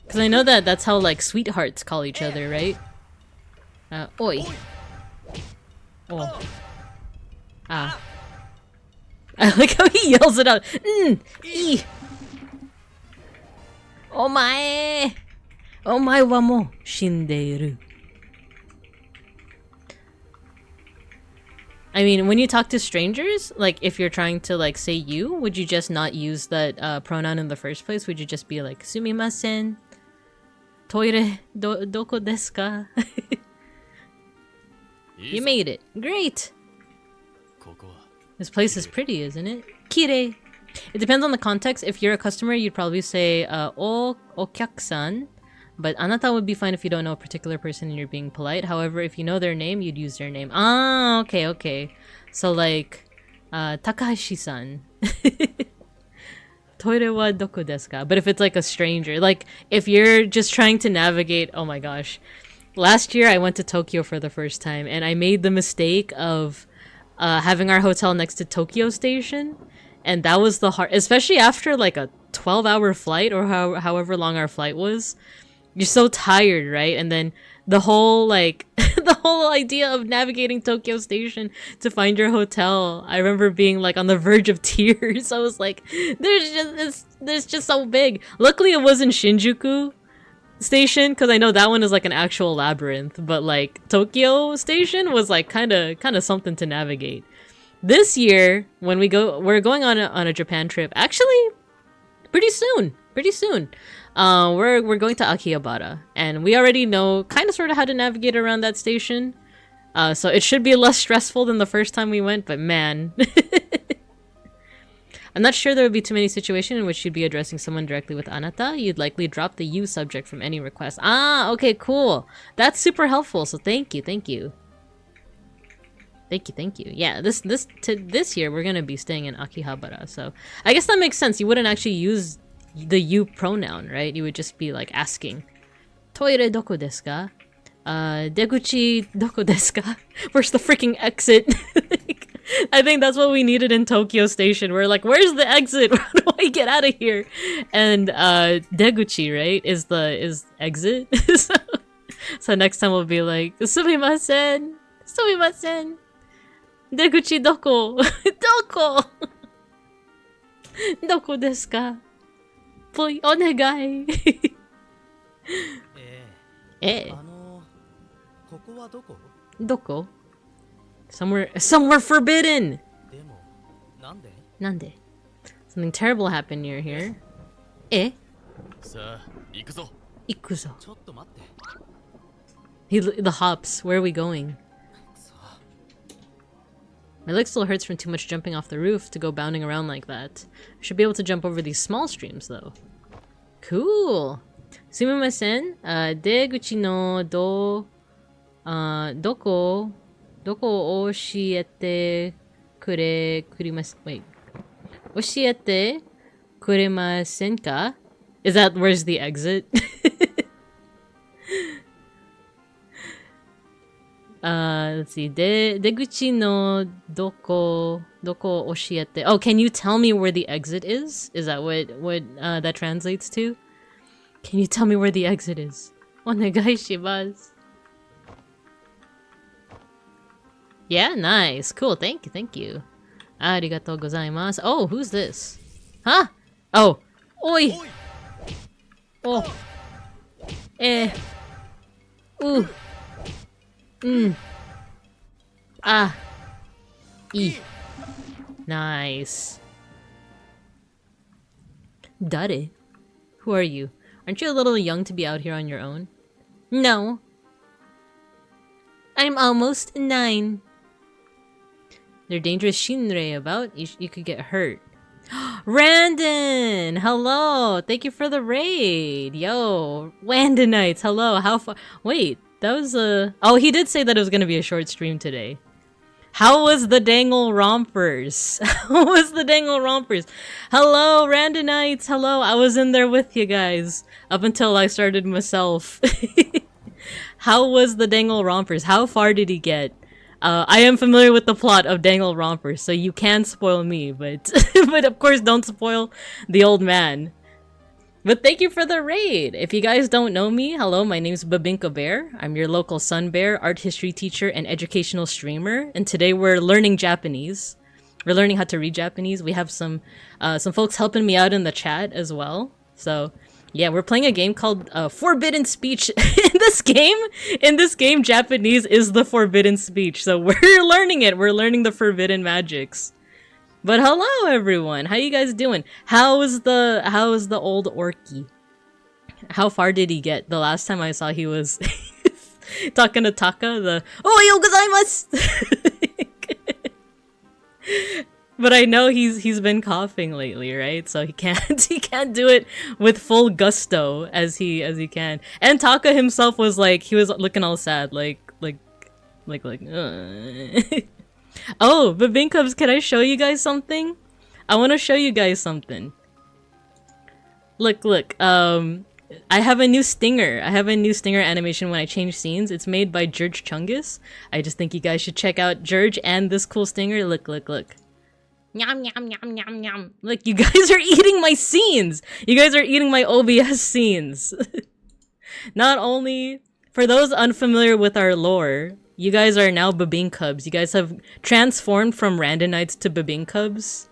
Because I know that that's how like sweethearts call each other, right? Oi. Oh. Ah. I like how he yells it out. E. Omae. Omae wa mo shindeiru. I mean, when you talk to strangers, like if you're trying to like say you, would you just not use that pronoun in the first place? Would you just be like sumimasen? Toire doko desu ka? You made it. Great. This place is pretty, isn't it? Kirei. It depends on the context. If you're a customer, you'd probably say o okyaku-san. But anata would be fine if you don't know a particular person and you're being polite. However, if you know their name, you'd use their name. Ah, okay, okay. So like, Takahashi-san. Toire wa doko desu ka? But if it's like a stranger, like if you're just trying to navigate, oh my gosh. Last year I went to Tokyo for the first time and I made the mistake of having our hotel next to Tokyo Station. And that was the hard, especially after like a 12-hour flight or however long our flight was. You're so tired, right? And then the whole like the whole idea of navigating Tokyo Station to find your hotel, I remember being like on the verge of tears. I was like, there's just so big. Luckily it wasn't Shinjuku Station because I know that one is like an actual labyrinth, but like Tokyo Station was like kind of something to navigate. This year when we're going on a Japan trip, actually pretty soon. We're going to Akihabara, and we already know kind of sort of how to navigate around that station. So it should be less stressful than the first time we went, but man. I'm not sure there would be too many situations in which you'd be addressing someone directly with anata. You'd likely drop the you subject from any request. Ah, okay, cool. That's super helpful, so thank you. Thank you. Yeah, this year we're gonna be staying in Akihabara, so I guess that makes sense. You wouldn't actually use the you pronoun, right? You would just be like asking, Toire doko desu ka? Deguchi doko desu ka? Where's the freaking exit? I think that's what we needed in Tokyo Station. We're like, where's the exit? How do I get out of here? And deguchi, right, is exit. So next time we'll be like, sumimasen. Deguchi doko? Doko? Doko desu ka? Poi onegai. Doko? Somewhere forbidden. Nande? Something terrible happened near here. Ikuzo. The hops. Where are we going? My leg still hurts from too much jumping off the roof to go bounding around like that. I should be able to jump over these small streams, though. Cool! Sumimasen, deguchi no doko oshiete oshiete kuremasen ka? Is that where's the exit? Let's see. Deguchi no doko oshiete. Oh, can you tell me where the exit is? Is that what that translates to? Can you tell me where the exit is? Onegai shimasu. Yeah, nice. Cool. Thank you. Arigatou gozaimasu. Oh, who's this? Huh? Oh. Oi. Oh. Ooh. Ah. E. Nice. Dare. Who are you? Aren't you a little young to be out here on your own? No. I'm almost 9. There are dangerous shinrei about. You could get hurt. Randon! Hello! Thank you for the raid! Yo! Wandonites, hello! How far? Wait, that was a... Oh, he did say that it was gonna be a short stream today. How was the Dangle Rompers? How was the Dangle Rompers? Hello, Randonites! Hello! I was in there with you guys. Up until I started myself. How was the Dangle Rompers? How far did he get? I am familiar with the plot of Dangle Rompers, so you can spoil me, but but of course don't spoil the old man. But thank you for the raid! If you guys don't know me, hello, my name's Babinka Bear. I'm your local sun bear, art history teacher, and educational streamer, and today we're learning Japanese. We're learning how to read Japanese. We have some folks helping me out in the chat as well. So yeah, we're playing a game called Forbidden Speech. In this game, Japanese is the forbidden speech. So we're learning it. We're learning the forbidden magics. But hello, everyone. How you guys doing? How's the old Orky? How far did he get? The last time I saw he was talking to Taka, the "Ohayou gozaimasu!" But I know he's been coughing lately, right? So he can't do it with full gusto as he can. And Taka himself was like, he was looking all sad, like. Oh, but Binkubs, can I show you guys something? I want to show you guys something. Look. I have a new stinger. I have a new stinger animation when I change scenes. It's made by George Chungus. I just think you guys should check out George and this cool stinger. Look. Nyam, nyam, nyam, nyam, nyam. Look, you guys are eating my scenes! You guys are eating my OBS scenes! Not only, for those unfamiliar with our lore, you guys are now Babinkubs. You guys have transformed from Randonites to Babinkubs.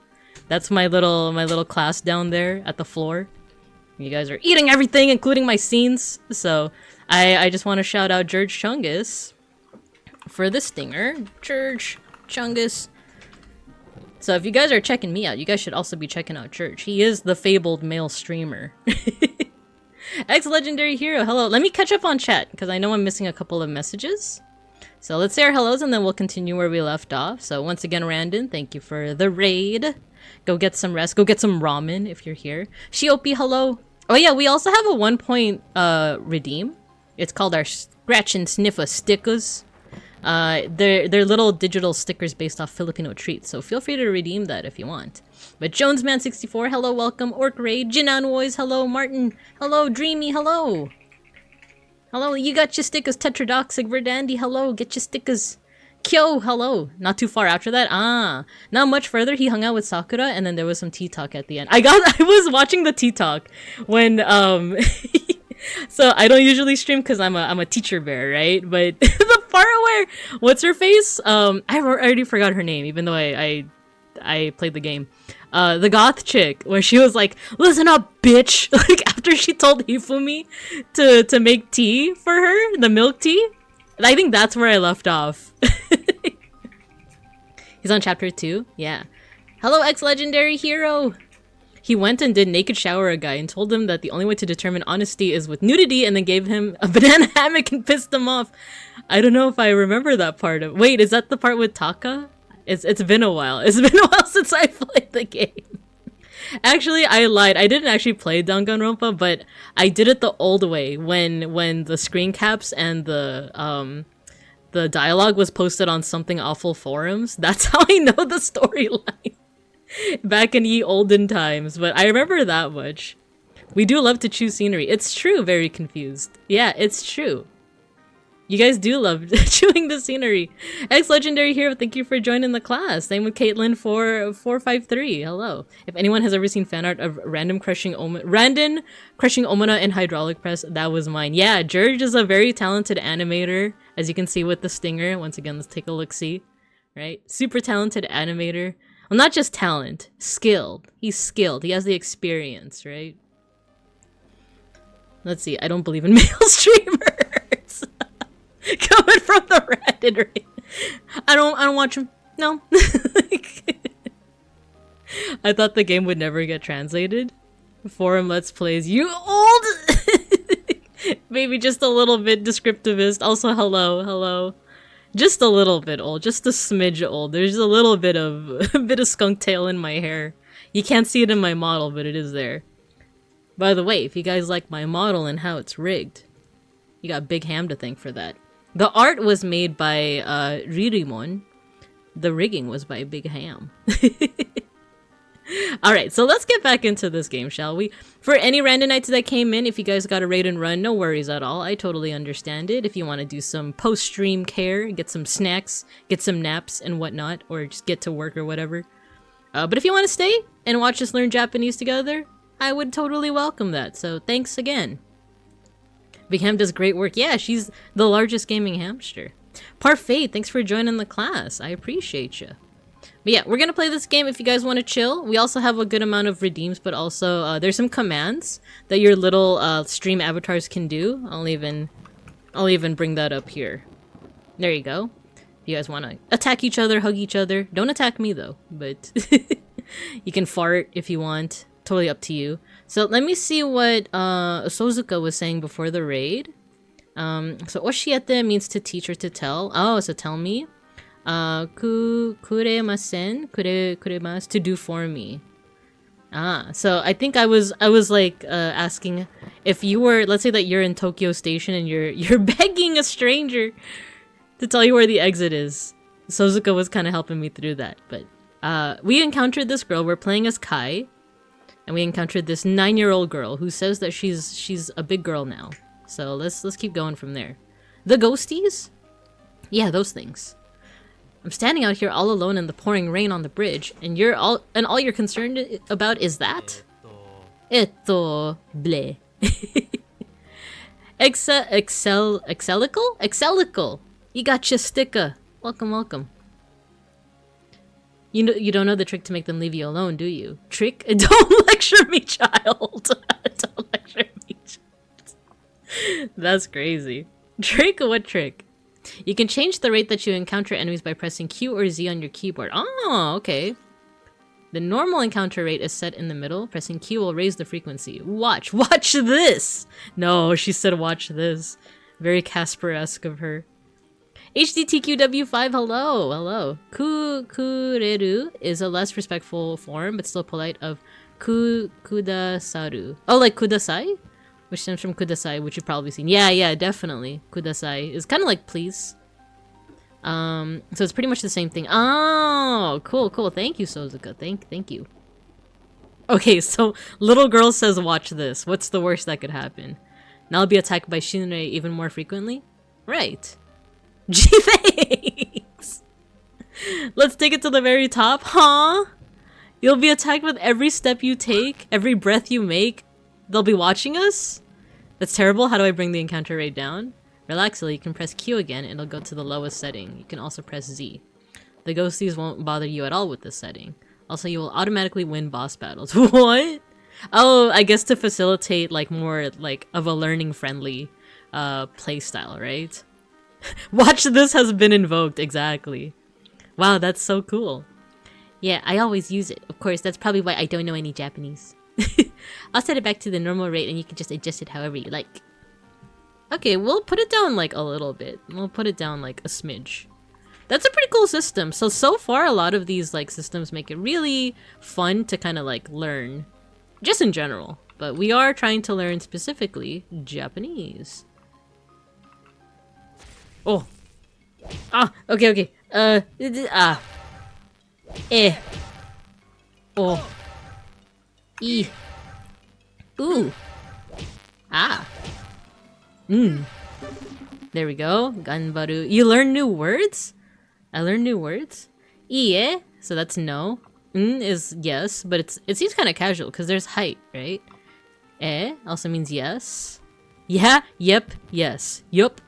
That's my little class down there at the floor. You guys are eating everything, including my scenes. So, I just want to shout out George Chungus for the stinger. George Chungus. So if you guys are checking me out, you guys should also be checking out Church. He is the fabled male streamer. Ex-legendary hero, hello. Let me catch up on chat, because I know I'm missing a couple of messages. So let's say our hellos, and then we'll continue where we left off. So once again, Randon, thank you for the raid. Go get some rest. Go get some ramen if you're here. Shiopi, hello. Oh yeah, we also have a 1-point redeem. It's called our Scratch and Sniffer stickers. They're little digital stickers based off Filipino treats, so feel free to redeem that if you want. But Jonesman64, hello, welcome. Orc Raid, Jinanwoys, hello. Martin, hello. Dreamy, hello. Hello, you got your stickers. Tetradoxic, Verdandi, hello. Get your stickers. Kyo, hello. Not too far after that. Not much further. He hung out with Sakura, and then there was some tea talk at the end. I was watching the tea talk when so I don't usually stream because I'm a teacher bear, right? But the part where what's her face? I already forgot her name, even though I played the game. The goth chick, where she was like, "Listen up, bitch!" Like after she told Hifumi to make tea for her, the milk tea. I think that's where I left off. He's on chapter 2. Yeah. Hello, ex-legendary hero. He went and did naked shower a guy and told him that the only way to determine honesty is with nudity, and then gave him a banana hammock and pissed him off. I don't know if I remember that part of. Wait, is that the part with Taka? It's been a while. It's been a while since I played the game. Actually, I lied. I didn't actually play Danganronpa, but I did it the old way when the screen caps and the dialogue was posted on Something Awful forums. That's how I know the storyline. Back in ye olden times, but I remember that much. We do love to choose scenery. It's true, very confused. Yeah, it's true. You guys do love chewing the scenery. Ex-legendary hero, thank you for joining the class. Same with Caitlin 453. Hello. If anyone has ever seen fan art of Randon crushing Omona in hydraulic press, that was mine. Yeah, George is a very talented animator, as you can see with the stinger. Once again, let's take a look-see. Right? Super talented animator. Well, not just talent, skilled. He's skilled. He has the experience, right? Let's see. I don't believe in male streamers. Coming from the Reddit, right? I don't watch him. No. I thought the game would never get translated. Forum Let's Plays. You old Maybe just a little bit descriptivist. Also, hello. Just a little bit old, just a smidge old. There's a little bit of a bit of skunk tail in my hair. You can't see it in my model, but it is there. By the way, if you guys like my model and how it's rigged, you got Big Ham to thank for that. The art was made by Ririmon. The rigging was by Big Ham. Alright, so let's get back into this game, shall we? For any randonites that came in, if you guys got a raid and run, no worries at all. I totally understand it. If you want to do some post-stream care, get some snacks, get some naps and whatnot, or just get to work or whatever. But if you want to stay and watch us learn Japanese together, I would totally welcome that. So thanks again. Big Ham does great work. Yeah, she's the largest gaming hamster. Parfait, thanks for joining the class. I appreciate you. But yeah, we're gonna play this game if you guys want to chill. We also have a good amount of redeems, but also there's some commands that your little stream avatars can do. I'll even bring that up here. There you go. If you guys want to attack each other, hug each other. Don't attack me though, but you can fart if you want. Totally up to you. So let me see what Sozuka was saying before the raid. So oshiete means to teach or to tell. Oh, so tell me. Kuremasen, kuremasu, to do for me. Ah, so I think I was like asking if you were, let's say that you're in Tokyo Station and you're begging a stranger to tell you where the exit is. Sozuka was kind of helping me through that, but we encountered this girl. We're playing as Kai, and we encountered this 9-year-old girl who says that she's a big girl now. So let's keep going from there. The ghosties? Yeah, those things. I'm standing out here all alone in the pouring rain on the bridge, and all you're concerned about is that? Ble. Excelical? You got your sticker. Welcome. You don't know the trick to make them leave you alone, do you? Trick? Don't lecture me, child. Don't lecture me, child. That's crazy. Trick? What trick? You can change the rate that you encounter enemies by pressing Q or Z on your keyboard. Oh, okay. The normal encounter rate is set in the middle. Pressing Q will raise the frequency. Watch this! No, she said watch this. Very Casper-esque of her. HDTQW5, hello. Kureru is a less respectful form, but still polite, of kudasaru. Oh, like kudasai? Which stems from kudasai, which you've probably seen. Yeah, definitely. Kudasai is kind of like please. So it's pretty much the same thing. Oh, cool. Thank you, Sozuka. Thank you. Okay, so little girl says watch this. What's the worst that could happen? Now I'll be attacked by Shinrei even more frequently? Right. G-Thanks! Let's take it to the very top, huh? You'll be attacked with every step you take, every breath you make. They'll be watching us? That's terrible. How do I bring the encounter rate down? Relax, you can press Q again and it'll go to the lowest setting. You can also press Z. The ghosties won't bother you at all with this setting. Also, you will automatically win boss battles. What? Oh, I guess to facilitate like more like of a learning friendly playstyle, right? Watch this has been invoked, exactly. Wow, that's so cool. Yeah, I always use it. Of course, that's probably why I don't know any Japanese. I'll set it back to the normal rate and you can just adjust it however you like. Okay, we'll put it down like a little bit. We'll put it down like a smidge. That's a pretty cool system. So far a lot of these like systems make it really fun to kind of like learn. Just in general. But we are trying to learn specifically Japanese. Oh. Ah, okay. Oh. E. Ooh. Ah. There we go. Ganbaru. You learn new words? I learned new words. Ie, so that's no. Is yes, but it seems kind of casual because there's height, right? Also means yes. Yeah, yep, yes. Yup.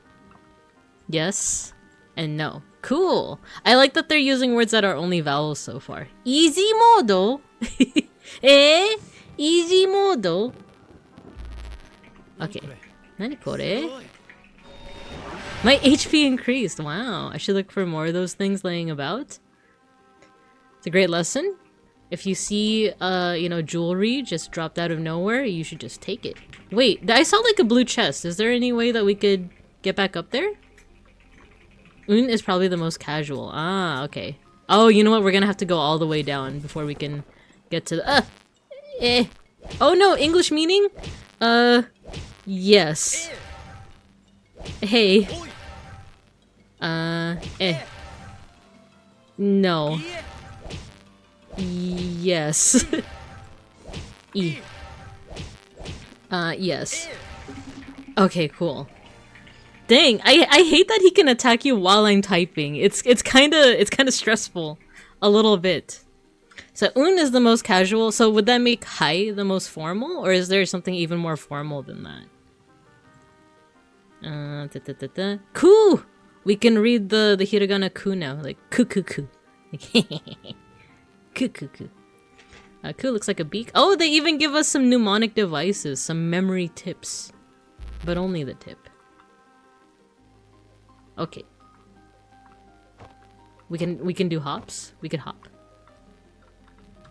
Yes. And no. Cool. I like that they're using words that are only vowels so far. Easy mode. Easy mode. Okay. Nani kore? My HP increased. Wow. I should look for more of those things laying about. It's a great lesson. If you see, jewelry just dropped out of nowhere, you should just take it. Wait, I saw like a blue chest. Is there any way that we could get back up there? Un is probably the most casual. Ah, okay. Oh, you know what? We're gonna have to go all the way down before we can get to the... Oh no, English meaning? Yes. Hey. No. Yes. Yes. Okay, cool. Dang, I hate that he can attack you while I'm typing. It's kinda stressful. A little bit. So Un is the most casual, so would that make Hai the most formal? Or is there something even more formal than that? Ku! We can read the hiragana ku now, like ku. Ku. Ku looks like a beak. Oh, they even give us some mnemonic devices, some memory tips. But only the tip. Okay. We can do hops. We could hop.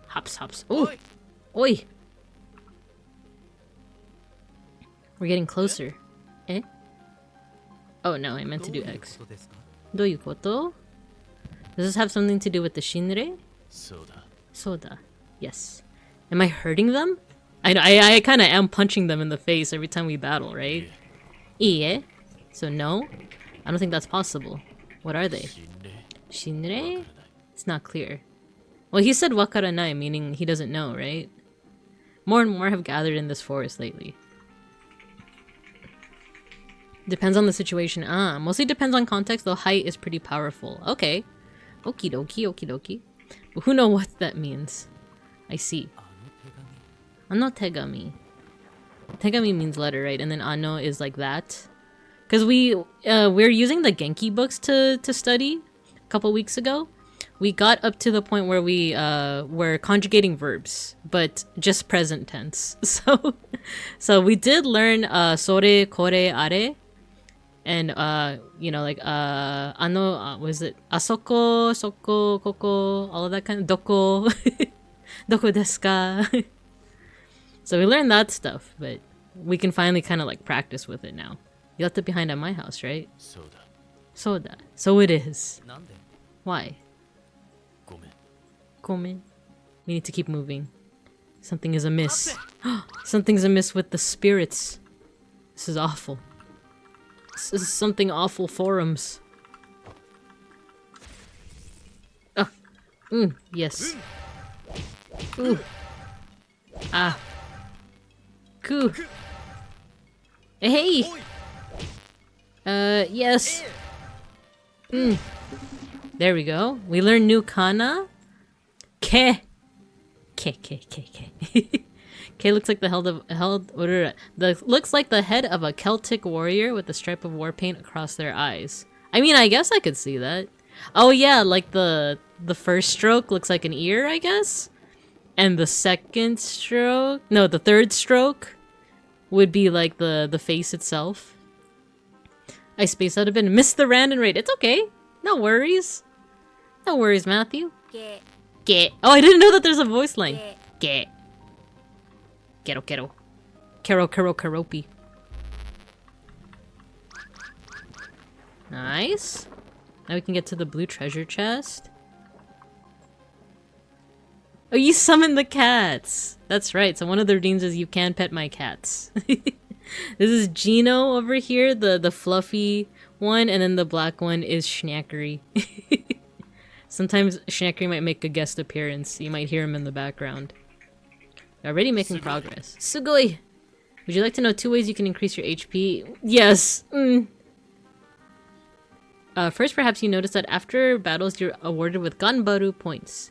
Hops. Oh! Oi! We're getting closer. Eh? Oh no, I meant to do X. どういうこと? Does this have something to do with the Shinrei? Soda. Yes. Am I hurting them? I kind of am punching them in the face every time we battle, right? Ie? So no? I don't think that's possible. What are they? Shinrei? It's not clear. Well, he said wakaranai, meaning he doesn't know, right? More and more have gathered in this forest lately. Depends on the situation. Ah, mostly depends on context, though height is pretty powerful. Okay. Okie dokie. But who knows what that means? I see. Ano tegami. Tegami means letter, right? And then ano is like that. Because we're using the Genki books to study a couple weeks ago. We got up to the point where we were conjugating verbs, but just present tense. So we did learn sore, kore, are, and was it asoko, soko, koko, all of that kind of doko, doko desu ka. So we learned that stuff, but we can finally kind of like practice with it now. You left it behind at my house, right? Soda. So it is. Why? Gomen. We need to keep moving. Something is amiss. Something's amiss with the spirits. This is awful. This is something awful forums. Yes. Ooh. Ah. Ku. Hey! Yes. There we go. We learned new kana. Ke looks like looks like the head of a Celtic warrior with a stripe of war paint across their eyes. I mean, I guess I could see that. Oh yeah, like the first stroke looks like an ear, I guess. And the second stroke, no, the third stroke would be like the face itself. I spaced out a bit and missed the random rate. It's okay. No worries. No worries, Matthew. Get. Oh, I didn't know that there's a voice line. Get. Kero. Karopi. Nice. Now we can get to the blue treasure chest. Oh, you summoned the cats! That's right, so one of the redeems is you can pet my cats. This is Gino over here, the fluffy one, and then the black one is Schnackery. Sometimes Schnackery might make a guest appearance. You might hear him in the background. Already making progress. Sugoi! Would you like to know 2 ways you can increase your HP? Yes! First, perhaps you notice that after battles, you're awarded with Ganbaru points.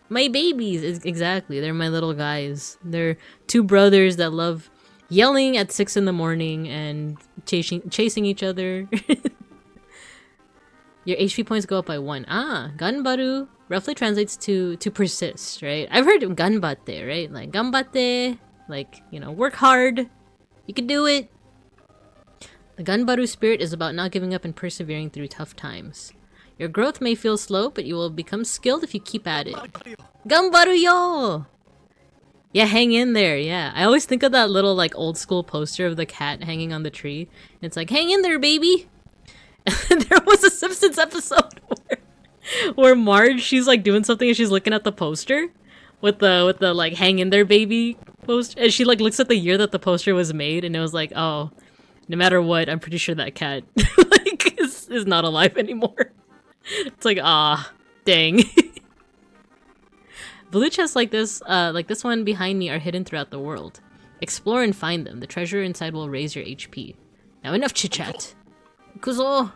My babies! Exactly, they're my little guys. They're 2 brothers that love yelling at 6 in the morning and chasing each other. Your HP points go up by 1. Ah, Ganbaru roughly translates to persist, right? I've heard ganbatte, right? Like, ganbatte, like, you know, work hard. You can do it. The Ganbaru spirit is about not giving up and persevering through tough times. Your growth may feel slow, but you will become skilled if you keep at it. Gambaru yo! Yeah, hang in there, yeah. I always think of that little, like, old school poster of the cat hanging on the tree. It's like, hang in there, baby! And there was a Simpsons episode where Marge, she's, like, doing something and she's looking at the poster with the, like, hang in there, baby poster. And she, like, looks at the year that the poster was made and it was like, oh, no matter what, I'm pretty sure that cat, like, is not alive anymore. It's like, ah, dang. Blue chests like this one behind me are hidden throughout the world. Explore and find them. The treasure inside will raise your HP. Now enough chit-chat. Kuzo!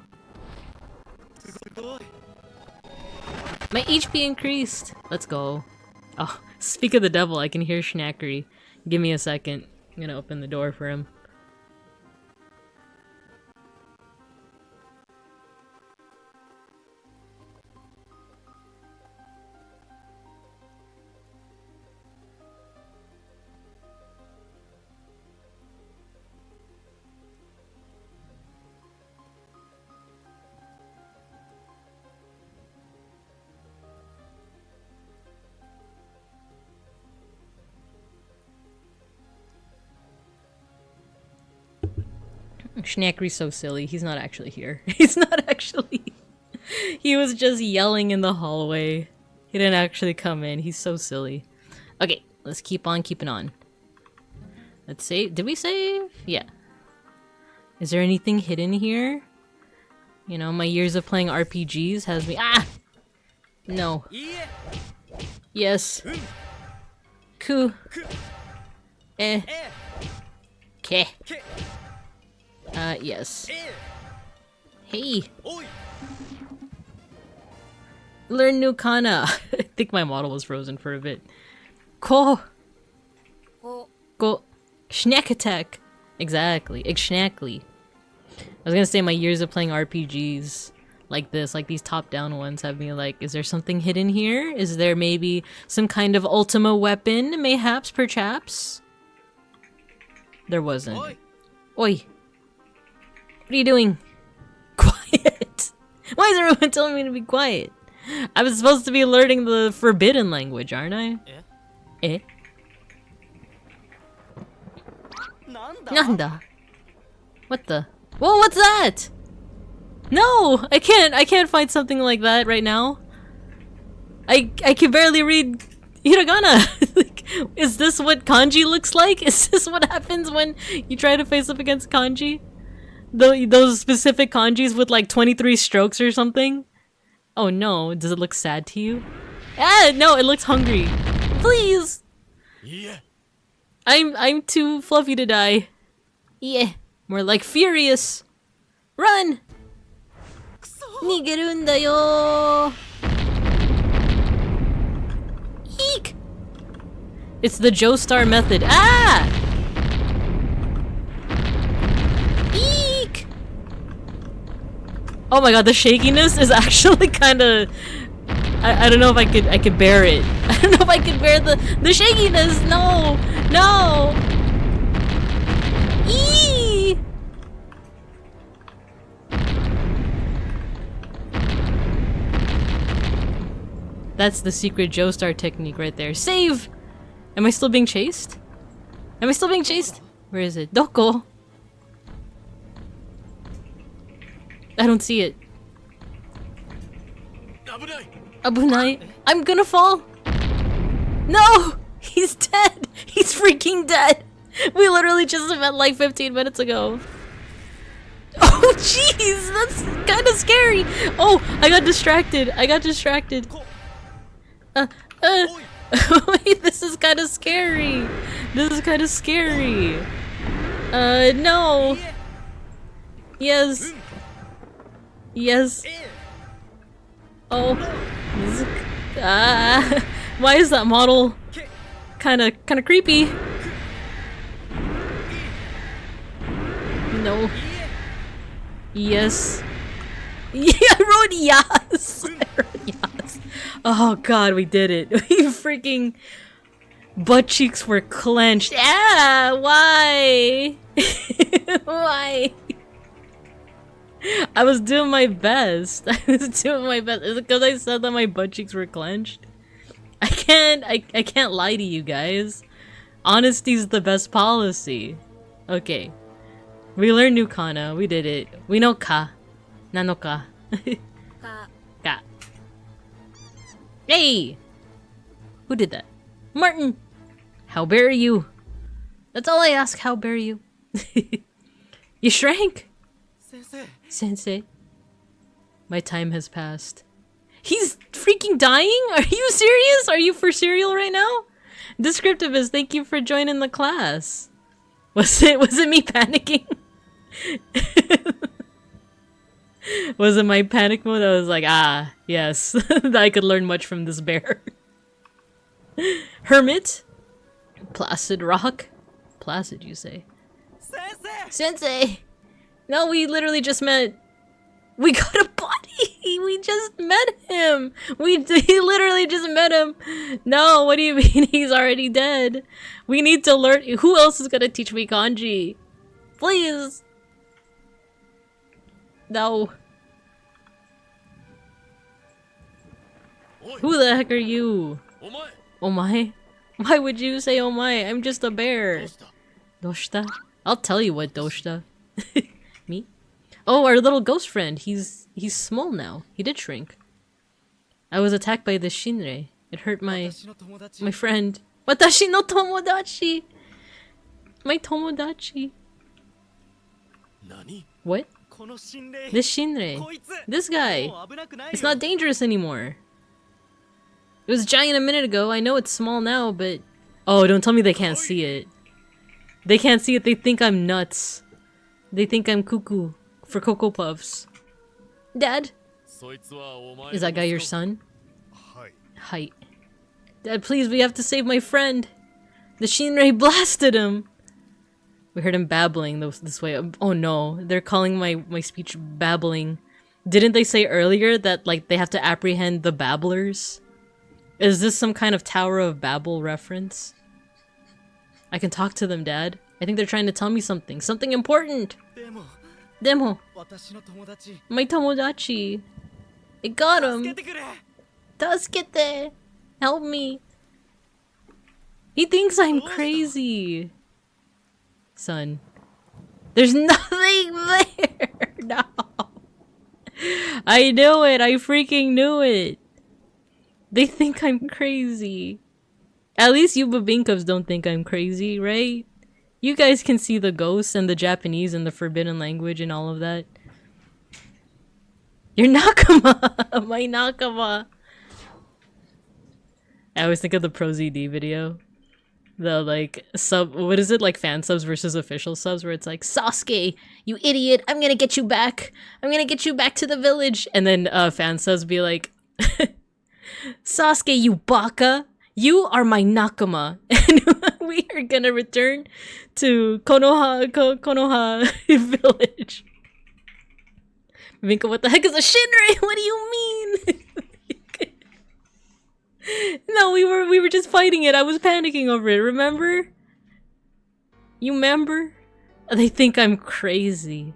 My HP increased! Let's go. Oh, speak of the devil, I can hear Schnackery. Give me a second. I'm gonna open the door for him. Schnackery's so silly. He's not actually here. He's not actually... He was just yelling in the hallway. He didn't actually come in. He's so silly. Okay, let's keep on keeping on. Let's save. Did we save? Yeah. Is there anything hidden here? You know, my years of playing RPGs has me... Ah! No. Yes. Ku. Eh. Ke. Yes. Hey! Learn new kana! I think my model was frozen for a bit. Ko! Go! Schnack attack! Exactly. Exactly. I was gonna say my years of playing RPGs like this, like these top-down ones, have me like, is there something hidden here? Is there maybe some kind of ultima weapon? Mayhaps, perchaps? There wasn't. Oi! What are you doing? Quiet! Why is everyone telling me to be quiet? I was supposed to be learning the forbidden language, aren't I? Eh? Nanda? What the? Whoa, what's that? No! I can't find something like that right now. I can barely read hiragana! Like, is this what kanji looks like? Is this what happens when you try to face up against kanji? Those specific kanjis with like 23 strokes or something? Oh no, does it look sad to you? Ah, no, it looks hungry. Please! Yeah. I'm too fluffy to die. Yeah, more like furious. Run! Nigeru nda yo! Eek! It's the Joestar method. Ah! Eek! Oh my god, the shakiness is actually kind of... I don't know if I could bear it. I don't know if I could bear the shakiness. No! No! Eee! That's the secret Joestar technique right there. Save! Am I still being chased? Am I still being chased? Where is it? Doko? I don't see it. Abunai. I'm gonna fall! No! He's dead! He's freaking dead! We literally just met like 15 minutes ago. Oh jeez! That's kinda scary! Oh! I got distracted! I got distracted! Wait, this is kinda scary! This is kinda scary! No! Yes! Yes! Oh, this is, why is that model kind of creepy? No. Yes. Yeah, I wrote yes. I wrote yes. Oh god, we did it. We freaking butt cheeks were clenched. Yeah, why? Why? I was doing my best. I was doing my best. Is it because I said that my butt cheeks were clenched? I can't lie to you guys. Honesty's the best policy. Okay. We learned new kana. We did it. We know ka. Nano ka. Ka. Hey! Who did that? Martin! How bare you? That's all I ask. How bare you? You shrank? Sensei. My time has passed. He's freaking dying? Are you serious? Are you for cereal right now? Descriptivist, thank you for joining the class. Was it me panicking? Was it my panic mode? I was like, ah, yes. I could learn much from this bear. Hermit? Placid rock? Placid, you say? Sensei! No, we literally just met. We got a buddy! We just met him! He literally just met him! No, what do you mean he's already dead? We need to learn. Who else is gonna teach me kanji? Please! No. Who the heck are you? Omae? Why would you say omae? I'm just a bear. Doshita? I'll tell you what, Doshita. Me? Oh, our little ghost friend. He's small now. He did shrink. I was attacked by the Shinrei. It hurt my friend. Watashi no tomodachi! My tomodachi. What? This Shinrei. This guy. It's not dangerous anymore. It was giant a minute ago. I know it's small now, but... Oh, don't tell me they can't see it. They can't see it. They think I'm nuts. They think I'm cuckoo for Cocoa Puffs. Dad? Is that guy your son? Hi. Dad, please, we have to save my friend. The Shinrei blasted him. We heard him babbling this way. Oh no, they're calling my speech babbling. Didn't they say earlier that like they have to apprehend the babblers? Is this some kind of Tower of Babel reference? I can talk to them, Dad. I think they're trying to tell me something. Something important! Demo. My tomodachi. It got him. Tasukete. Help me. He thinks I'm crazy. Son. There's nothing there! No. I knew it. I freaking knew it. They think I'm crazy. At least you babinkas don't think I'm crazy, right? You guys can see the ghosts and the Japanese and the forbidden language and all of that. Your nakama! My nakama! I always think of the ProZD video. The like sub, what is it, like fan subs versus official subs, where it's like, Sasuke, you idiot, I'm gonna get you back. I'm gonna get you back to the village. And then fan subs be like, Sasuke, you baka, you are my nakama. And we are gonna return to Konoha village. Minka, what the heck is a Shinrei? What do you mean? No, we were just fighting it. I was panicking over it, remember? You remember? They think I'm crazy.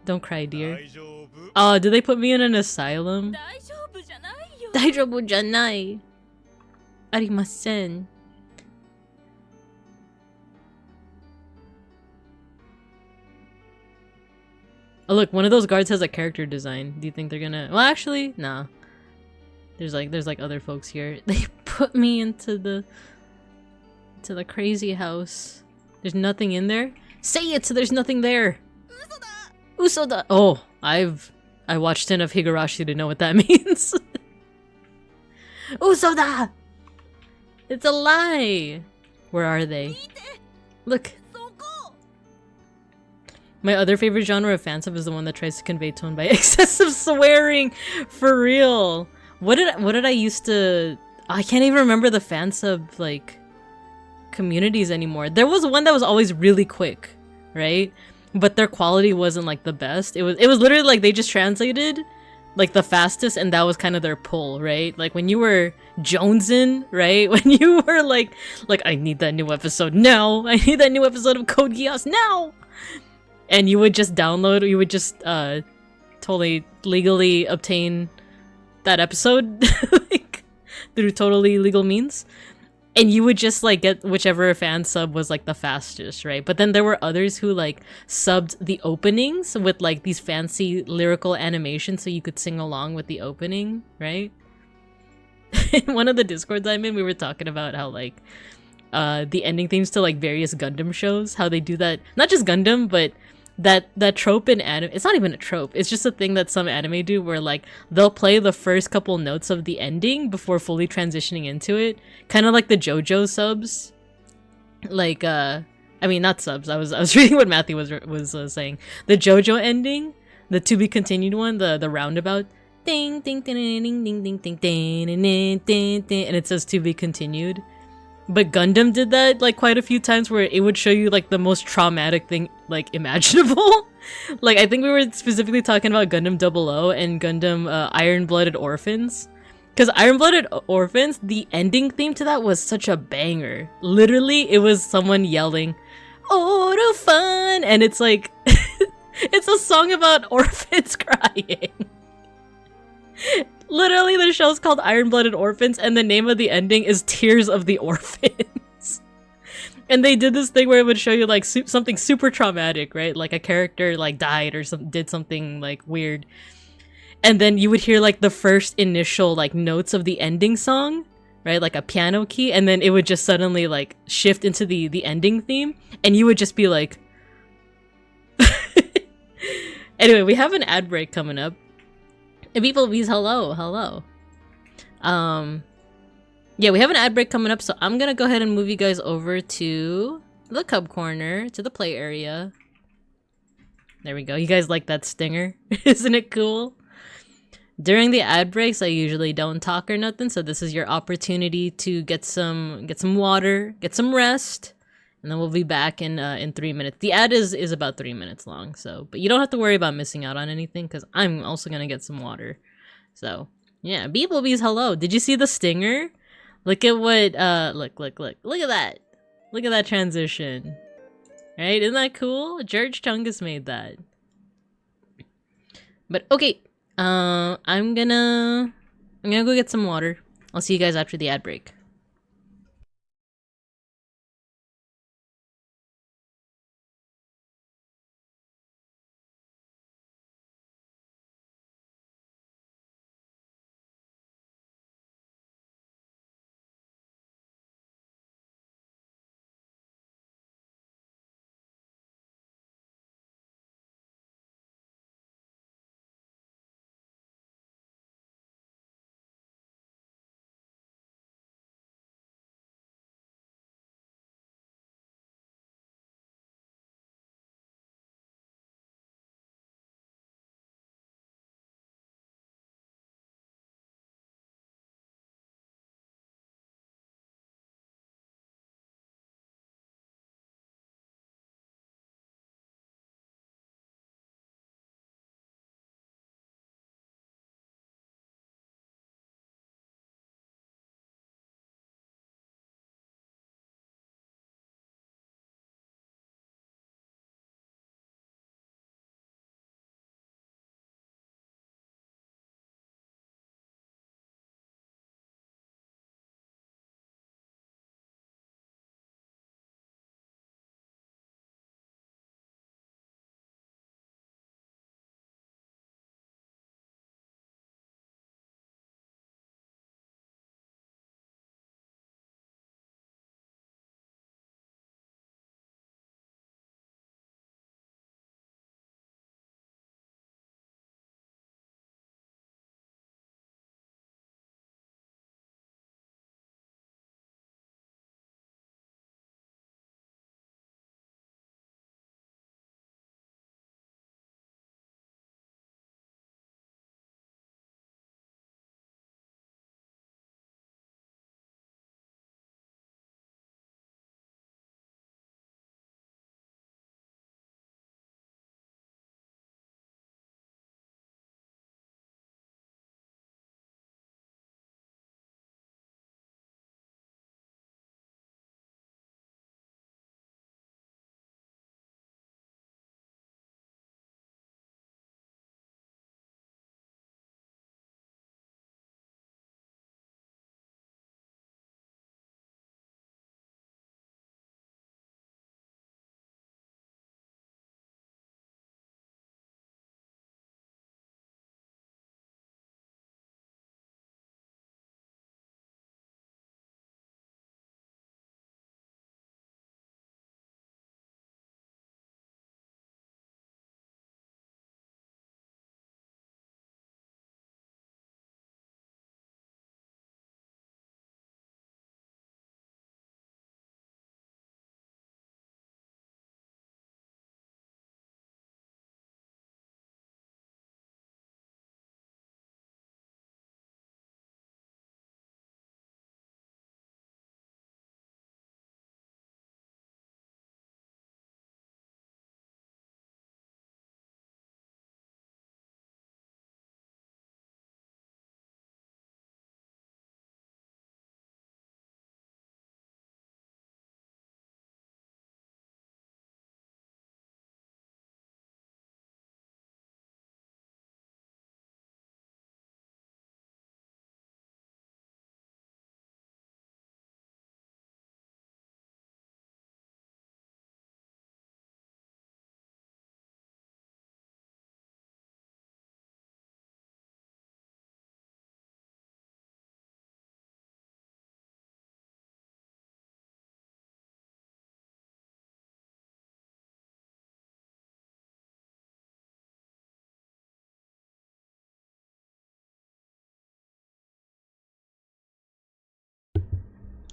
Don't cry, dear. Oh, did they put me in an asylum? Daijoubu janai. Arimasen. Oh look, one of those guards has a character design. Do you think they're gonna... Well, actually, nah. There's like other folks here. They put me into the crazy house. There's nothing in there? Say it so there's nothing there! Usoda! Oh, I watched enough Higurashi to know what that means. Usoda! It's a lie! Where are they? Look. My other favorite genre of fansub is the one that tries to convey tone by excessive swearing. For real. What did I used to... I can't even remember the fansub, like, communities anymore. There was one that was always really quick, right? But their quality wasn't, like, the best. It was literally, like, they just translated, like, the fastest, and that was kind of their pull, right? Like, when you were jonesing, right? When you were, like, I need that new episode now! I need that new episode of Code Geass now! And you would just download, you would just, totally legally obtain that episode like through totally legal means. And you would just like get whichever fan sub was like the fastest, right? But then there were others who like subbed the openings with like these fancy lyrical animations so you could sing along with the opening, right? In one of the Discords I'm in, we were talking about how like the ending themes to like various Gundam shows, how they do that, not just Gundam, but that trope in anime. It's not even a trope, it's just a thing that some anime do where like they'll play the first couple notes of the ending before fully transitioning into it, kind of like the JoJo subs. Like I mean, not subs, I was reading what Matthew was saying. The JoJo ending, the to be continued one, the roundabout ding ding ding ding ding ding ding ding ding ding ding, and it says to be continued. But Gundam did that like quite a few times where it would show you like the most traumatic thing like imaginable. Like I think we were specifically talking about Gundam 00 and Gundam Iron-Blooded Orphans. Because Iron-Blooded Orphans, the ending theme to that was such a banger. Literally, it was someone yelling, "Oh, fun!" And it's like, it's a song about orphans crying. Literally, the show's called Iron-Blooded Orphans, and the name of the ending is Tears of the Orphans. And they did this thing where it would show you like something super traumatic, right? Like a character like died or did something like weird. And then you would hear like the first initial like notes of the ending song, right? Like a piano key, and then it would just suddenly like shift into the ending theme, and you would just be like... Anyway, we have an ad break coming up. beeplebees, hello. Yeah, we have an ad break coming up, so I'm gonna go ahead and move you guys over to the cub corner, to the play area. There we go. You guys like that stinger? Isn't it cool? During the ad breaks, I usually don't talk or nothing, so this is your opportunity to get some water, get some rest, and then we'll be back in 3 minutes. The ad is about 3 minutes long, so but you don't have to worry about missing out on anything because I'm also gonna get some water. So yeah, beeplebees, hello. Did you see the stinger? Look at what look at that. Look at that transition. Right? Isn't that cool? George Chungus made that. But okay, I'm gonna go get some water. I'll see you guys after the ad break.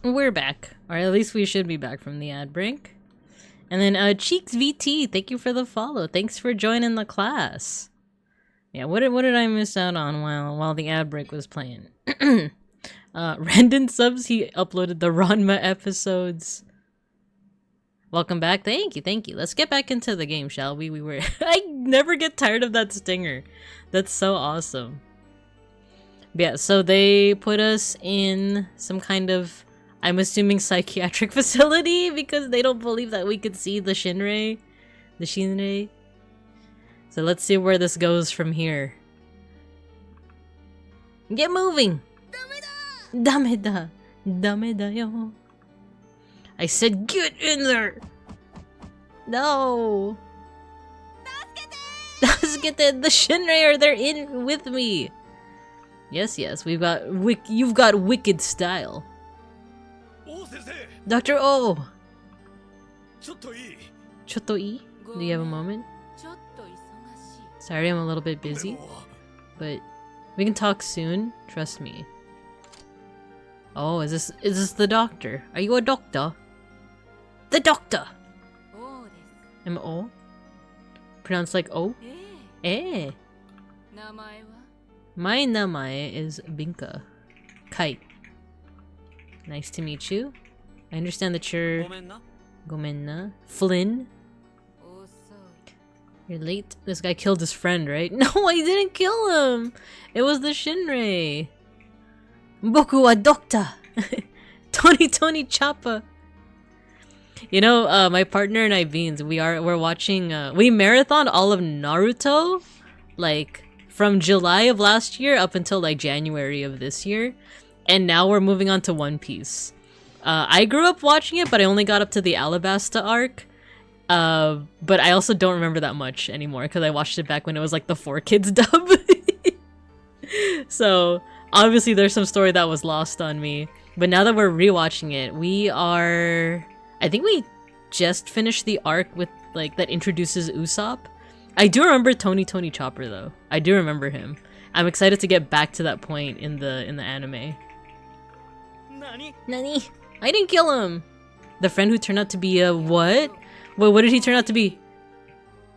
We're back. Or at least we should be back from the ad break. And then Cheeks VT, thank you for the follow. Thanks for joining the class. Yeah, what did I miss out on while the ad break was playing? Randon subs, he uploaded the Ranma episodes. Welcome back. Thank you. Let's get back into the game, shall we? I never get tired of that stinger. That's so awesome. But yeah, so they put us in some kind of, I'm assuming, psychiatric facility because they don't believe that we could see the Shinrei. The Shinrei. So let's see where this goes from here. Get moving! Dameda! Dameda yo. I said get in there! No! Nasukete! The Shinrei are there in with me! Yes, you've got wicked style. Dr. O! Chotto ii? Do you have a moment? Sorry, I'm a little bit busy. But we can talk soon, trust me. Oh, is this the doctor? Are you a doctor? The doctor! M-O? Pronounced like O? Eh. My namae is Binka. Kite. Nice to meet you. I understand that you're... Gomenna. Flynn? You're late. This guy killed his friend, right? No, I didn't kill him! It was the Shinrei. Boku wa doctor! Tony Choppa! You know, my partner and I, Beans, we're watching, we marathoned all of Naruto, like, from July of last year up until, like, January of this year. And now we're moving on to One Piece. I grew up watching it, but I only got up to the Alabasta arc. But I also don't remember that much anymore, because I watched it back when it was, like, the 4Kids dub. So, obviously there's some story that was lost on me. But now that we're rewatching it, we are... I think we just finished the arc with, like, that introduces Usopp. I do remember Tony Chopper, though. I do remember him. I'm excited to get back to that point in the anime. Nani? I didn't kill him! The friend who turned out to be a what? Wait, what did he turn out to be?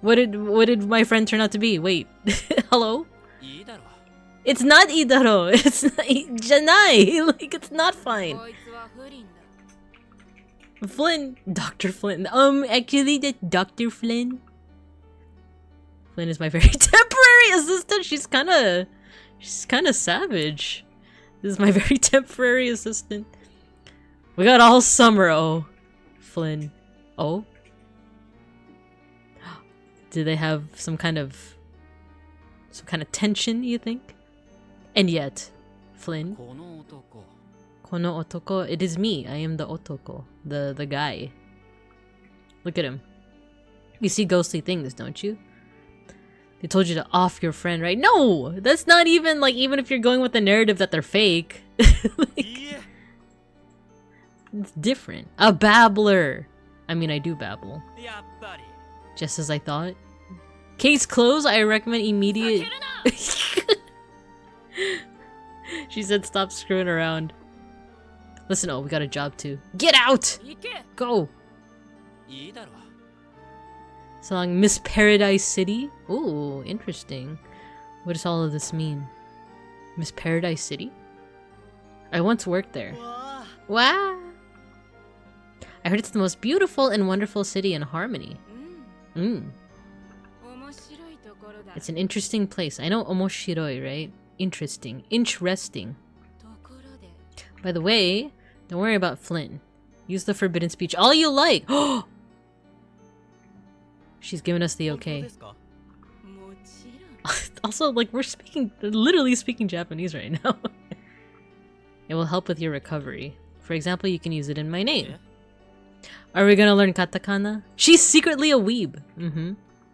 What did my friend turn out to be? Wait. Hello? It's not Idaro! It's not Janai! Like, it's not fine! Flynn! Dr. Flynn. Actually, that's Dr. Flynn. Flynn is my very temporary assistant! She's kinda savage. This is my very temporary assistant. We got all summer, oh. Flynn. Oh? Do they have some kind of tension, you think? And yet, Flynn. Kono otoko. It is me. I am the otoko. The guy. Look at him. You see ghostly things, don't you? They told you to off your friend, right? No! That's not even, like, even if you're going with the narrative that they're fake. Like, it's different. A babbler! I mean, I do babble. Just as I thought. Case closed, I recommend immediate... She said stop screwing around. Listen, oh, we got a job too. Get out! Go! So long, Miss Paradise City? Ooh, interesting. What does all of this mean? Miss Paradise City? I once worked there. Wow! I heard it's the most beautiful and wonderful city in Harmony. It's an interesting place. I know omoshiroi, right? Interesting. By the way, don't worry about Flynn. Use the forbidden speech all you like! She's giving us the okay. Also, like, we're literally speaking Japanese right now. It will help with your recovery. For example, you can use it in my name. Are we gonna learn katakana? She's secretly a weeb.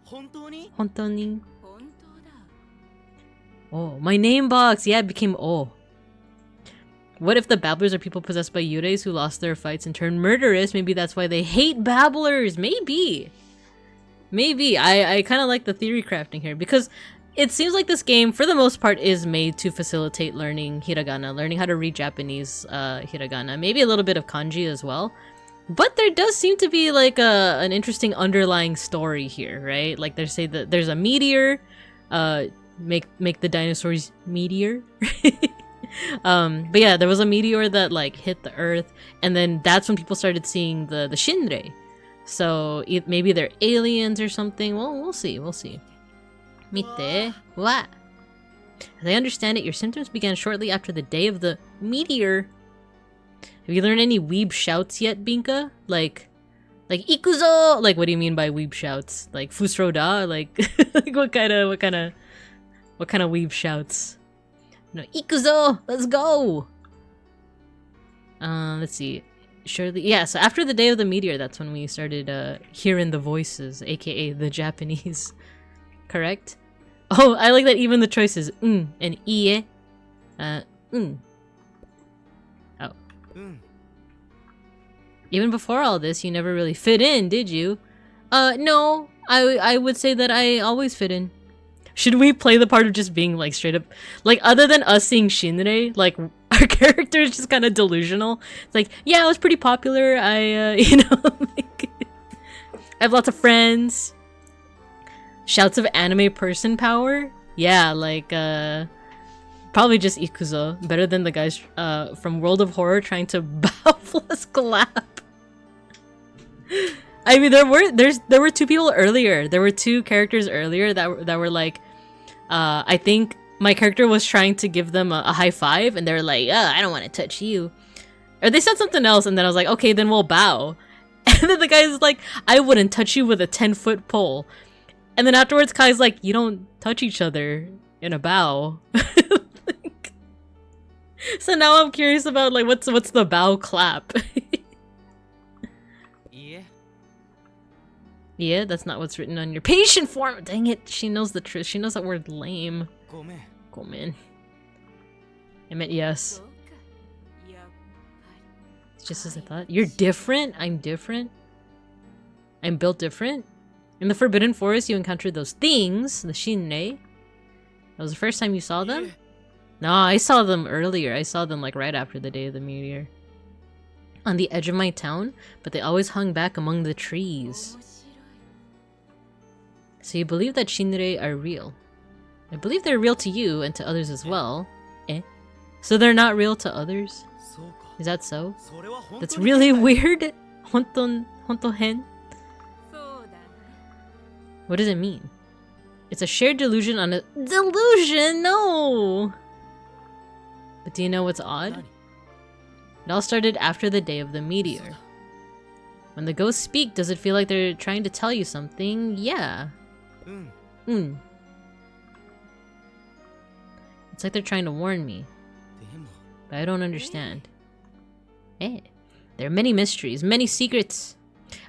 Hontoni? Oh, my name box! Yeah, it became O. What if the babblers are people possessed by yureis who lost their fights and turned murderous? Maybe that's why they hate babblers! Maybe! Maybe. I kind of like the theory crafting here, because it seems like this game, for the most part, is made to facilitate learning hiragana, learning how to read Japanese hiragana, maybe a little bit of kanji as well. But there does seem to be like an interesting underlying story here, right? Like they say that there's a meteor, make the dinosaurs meteor. But yeah, there was a meteor that like hit the earth, and then that's when people started seeing the Shinrei. So maybe they're aliens or something. Well, we'll see. Mite. What? As I understand it, your symptoms began shortly after the day of the meteor. Have you learned any weeb shouts yet, Binka? Like ikuzo. Like, what do you mean by weeb shouts? Like fusroda? Like, like what kind of weeb shouts? No, ikuzo. Let's go. Let's see. Surely, yeah. So after the day of the meteor, that's when we started hearing the voices, aka the Japanese. Correct? Oh, I like that even the choices and ie. Oh. Even before all this, you never really fit in, did you? No. I would say that I always fit in. Should we play the part of just being like straight up, like other than us seeing Shinrei, like our character is just kind of delusional. It's like, yeah, I was pretty popular. I, you know, like, I have lots of friends. Shouts of anime person power. Yeah, like probably just Ikuzo. Better than the guys from World of Horror trying to Bowfless clap. I mean, there were two people earlier. There were two characters earlier that were like, I think my character was trying to give them a high five, and they were like, I don't want to touch you. Or they said something else, and then I was like, okay, then we'll bow. And then the guy's like, I wouldn't touch you with a 10-foot pole. And then afterwards, Kai's like, you don't touch each other in a bow. Like, so now I'm curious about like what's the bow clap? Yeah, that's not what's written on your patient form. Dang it, she knows the truth. She knows that word lame. Gomen. I meant yes. It's just as I thought. You're different? I'm different? I'm built different? In the Forbidden Forest, you encountered those things, the Shinrei. That was the first time you saw them? No, I saw them earlier. I saw them like right after the day of the meteor. On the edge of my town, but they always hung back among the trees. So you believe that Shinrei are real. I believe they're real to you and to others as well. Eh? So they're not real to others? Is that so? That's really weird. Honto hen? What does it mean? It's a shared delusion on a delusion? No! But do you know what's odd? It all started after the day of the meteor. When the ghosts speak, does it feel like they're trying to tell you something? Yeah. It's like they're trying to warn me. But I don't understand. Eh. There are many mysteries, many secrets.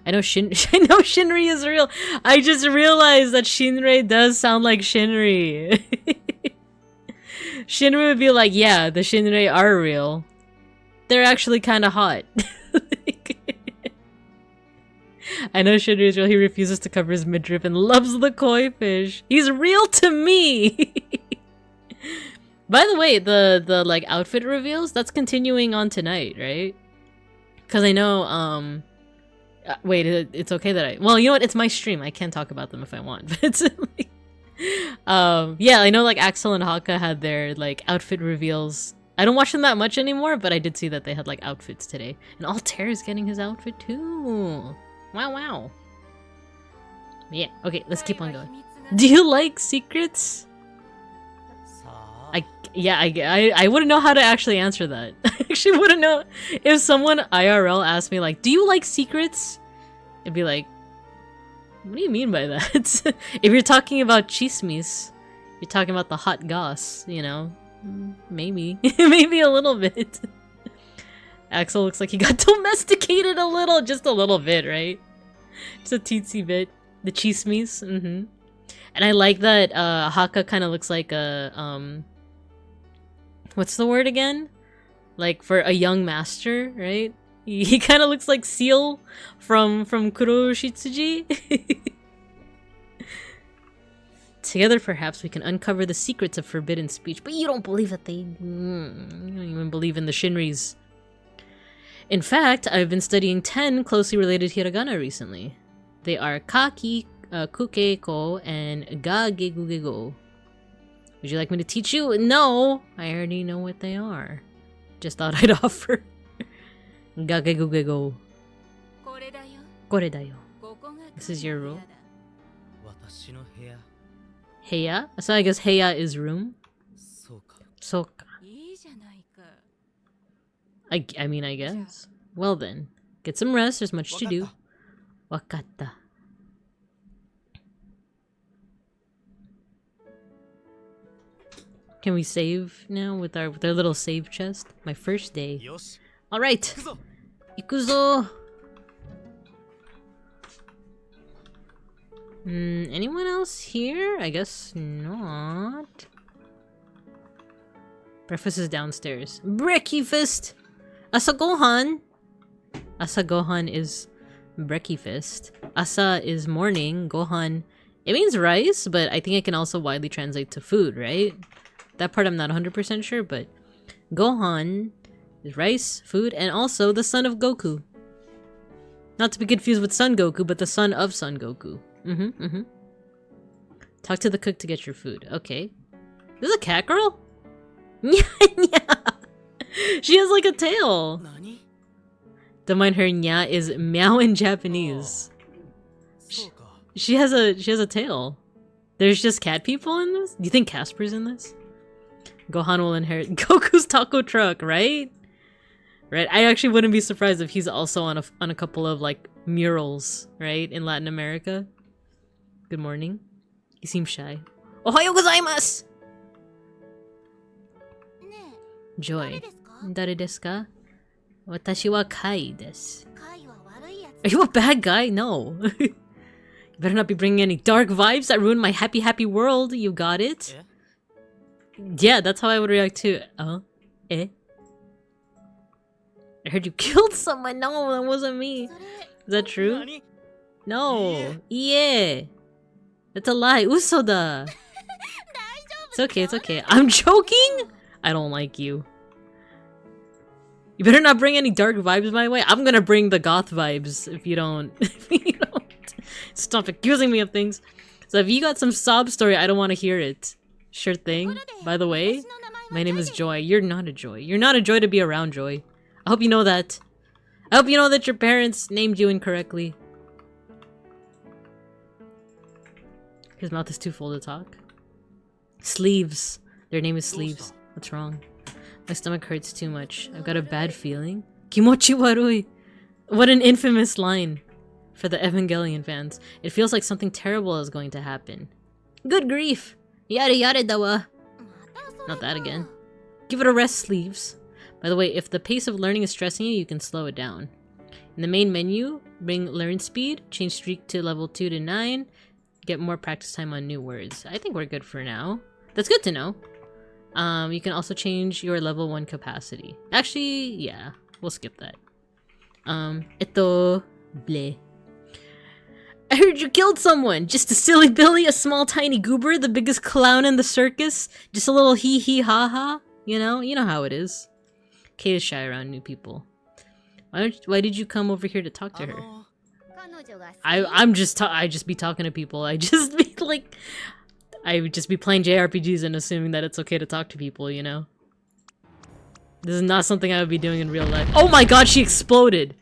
I know Shinrei is real. I just realized that Shinrei does sound like Shinrei. Shinrei would be like, yeah, the Shinrei are real. They're actually kind of hot. I know Shinrei is real. He refuses to cover his midriff and loves the koi fish. He's real to me. By the way, the like outfit reveals, that's continuing on tonight, right? Because I know wait, it's okay that well, you know what? It's my stream. I can talk about them if I want. But it's like, yeah, I know like Axel and Haka had their like outfit reveals. I don't watch them that much anymore, but I did see that they had like outfits today. And Altair is getting his outfit too. Wow. Yeah, okay, let's keep on going. Do you like secrets? I wouldn't know how to actually answer that. I actually wouldn't know. If someone IRL asked me like, do you like secrets? I'd be like, what do you mean by that? If you're talking about chismes, you're talking about the hot goss, you know? Maybe. Maybe a little bit. Axel looks like he got domesticated a little. Just a little bit, right? Just a teensy bit. The chismes. And I like that Haka kind of looks like a what's the word again? Like for a young master, right? He kind of looks like Seal from Kuroshitsuji. Together, perhaps, we can uncover the secrets of forbidden speech. But you don't believe that they... you don't even believe in the Shinris. In fact, I've been studying 10 closely related hiragana recently. They are Kaki, Kuke-ko, and Ga-ge-gu-ge-go. Would you like me to teach you? No! I already know what they are. Just thought I'd offer. Ga-ge-gu-ge-go. Kore da yo. This is your room. Heya? So I guess Heya is room. Soka. I mean, I guess. Well then. Get some rest, there's much to do. Wakatta. Can we save now with our little save chest? My first day. Alright! Ikuzo! Anyone else here? I guess not. Breakfast is downstairs. Breakfast! Asa gohan! Asa gohan is breakfast. Asa is morning. Gohan, it means rice, but I think it can also widely translate to food, right? That part I'm not 100% sure, but Gohan is rice, food, and also the son of Goku. Not to be confused with Son Goku, but the son of Son Goku. Talk to the cook to get your food. Okay. This is a cat girl? Nya. She has like a tail. Don't mind her, nya is meow in Japanese. She has a tail. There's just cat people in this? Do you think Casper's in this? Gohan will inherit Goku's taco truck, right? Right. I actually wouldn't be surprised if he's also on a couple of like murals, right, in Latin America. Good morning. You seem shy. Ohayo gozaimasu. Joy. Dare desu ka? Watashi wa Kai desu. Are you a bad guy? No. You better not be bringing any dark vibes that ruin my happy world. You got it? Yeah, that's how I would react to eh? I heard you killed someone. No, that wasn't me. Is that true? No. Yeah. That's a lie. Uso da. It's okay, it's okay. I'm joking? I don't like you. You better not bring any dark vibes my way. I'm gonna bring the goth vibes if you don't. If you don't. Stop accusing me of things. So if you got some sob story, I don't want to hear it. Sure thing. By the way, my name is Joy. You're not a Joy. You're not a joy to be around, Joy. I hope you know that. I hope you know that your parents named you incorrectly. His mouth is too full to talk. Sleeves. Their name is Sleeves. What's wrong? My stomach hurts too much. I've got a bad feeling. Kimochi warui. What an infamous line for the Evangelion fans. It feels like something terrible is going to happen. Good grief. Yare yare dawa. Not that again. Give it a rest, Sleeves. By the way, if the pace of learning is stressing you, you can slow it down. In the main menu, bring learn speed, change streak to level 2 to 9, get more practice time on new words. I think we're good for now. That's good to know. You can also change your level 1 capacity. Actually, yeah, we'll skip that. Bleh. I heard you killed someone! Just a silly Billy, a small tiny goober, the biggest clown in the circus? Just a little hee hee ha ha? You know how it is. Kate is shy around new people. Why did you come over here to talk to her? I just be talking to people. I just be like... I would just be playing JRPGs and assuming that it's okay to talk to people, you know? This is not something I would be doing in real life. Oh my god, she exploded!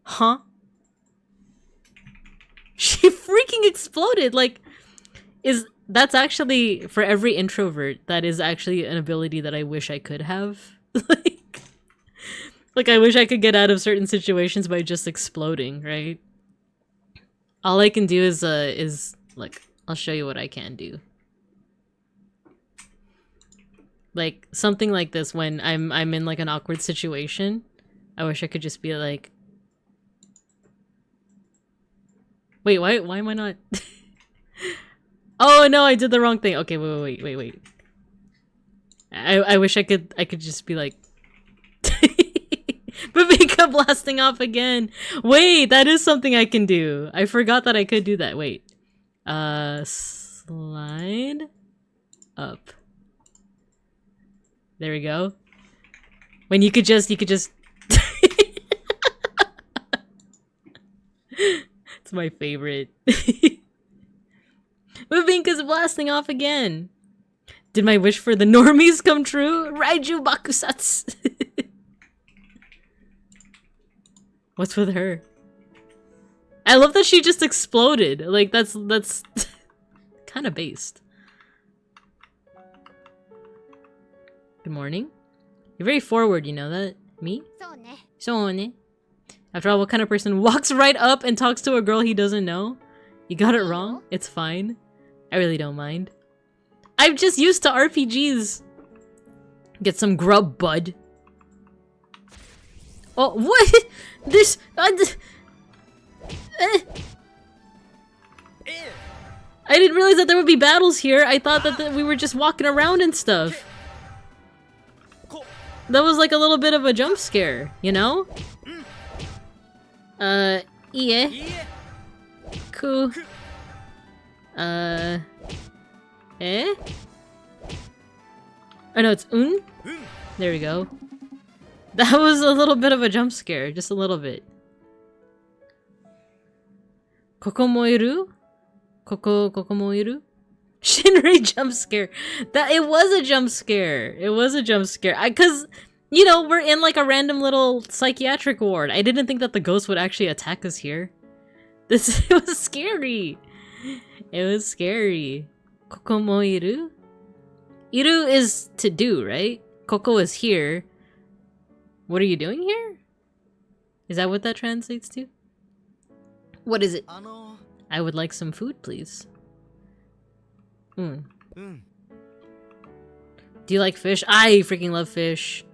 Huh? She freaking exploded! Like, that's actually, for every introvert, that is actually an ability that I wish I could have. Like, I wish I could get out of certain situations by just exploding, right? All I can do is like, I'll show you what I can do. Like, something like this when I'm in like an awkward situation. I wish I could just be like... Wait, why am I not... Oh no, I did the wrong thing. Okay, wait. I wish I could just be like... Babika blasting off again! Wait, that is something I can do. I forgot that I could do that. Wait. Slide up. There we go. When you could just it's my favorite. Bubinka's blasting off again. Did my wish for the normies come true? Raiju Bakusatsu. What's with her? I love that she just exploded. Like that's kind of based. Good morning. You're very forward, you know that? Me? So ne. After all, what kind of person walks right up and talks to a girl he doesn't know? You got it wrong. It's fine. I really don't mind. I'm just used to RPGs. Get some grub, bud. Oh, what? This... I didn't realize that there would be battles here. I thought that we were just walking around and stuff. That was like a little bit of a jump scare, you know? Yeah. Cool. Eh? Oh no, it's un? There we go. That was a little bit of a jump scare, just a little bit. Koko mo iru? Koko mo iru? Shinrei jump scare. That it was a jump scare. It was a jump scare. Cause you know, we're in like a random little psychiatric ward. I didn't think that the ghost would actually attack us here. It was scary. It was scary. Koko mo iru? Iru is to do, right? Koko is here. What are you doing here? Is that what that translates to? What is it? I would like some food, please. Do you like fish? I freaking love fish.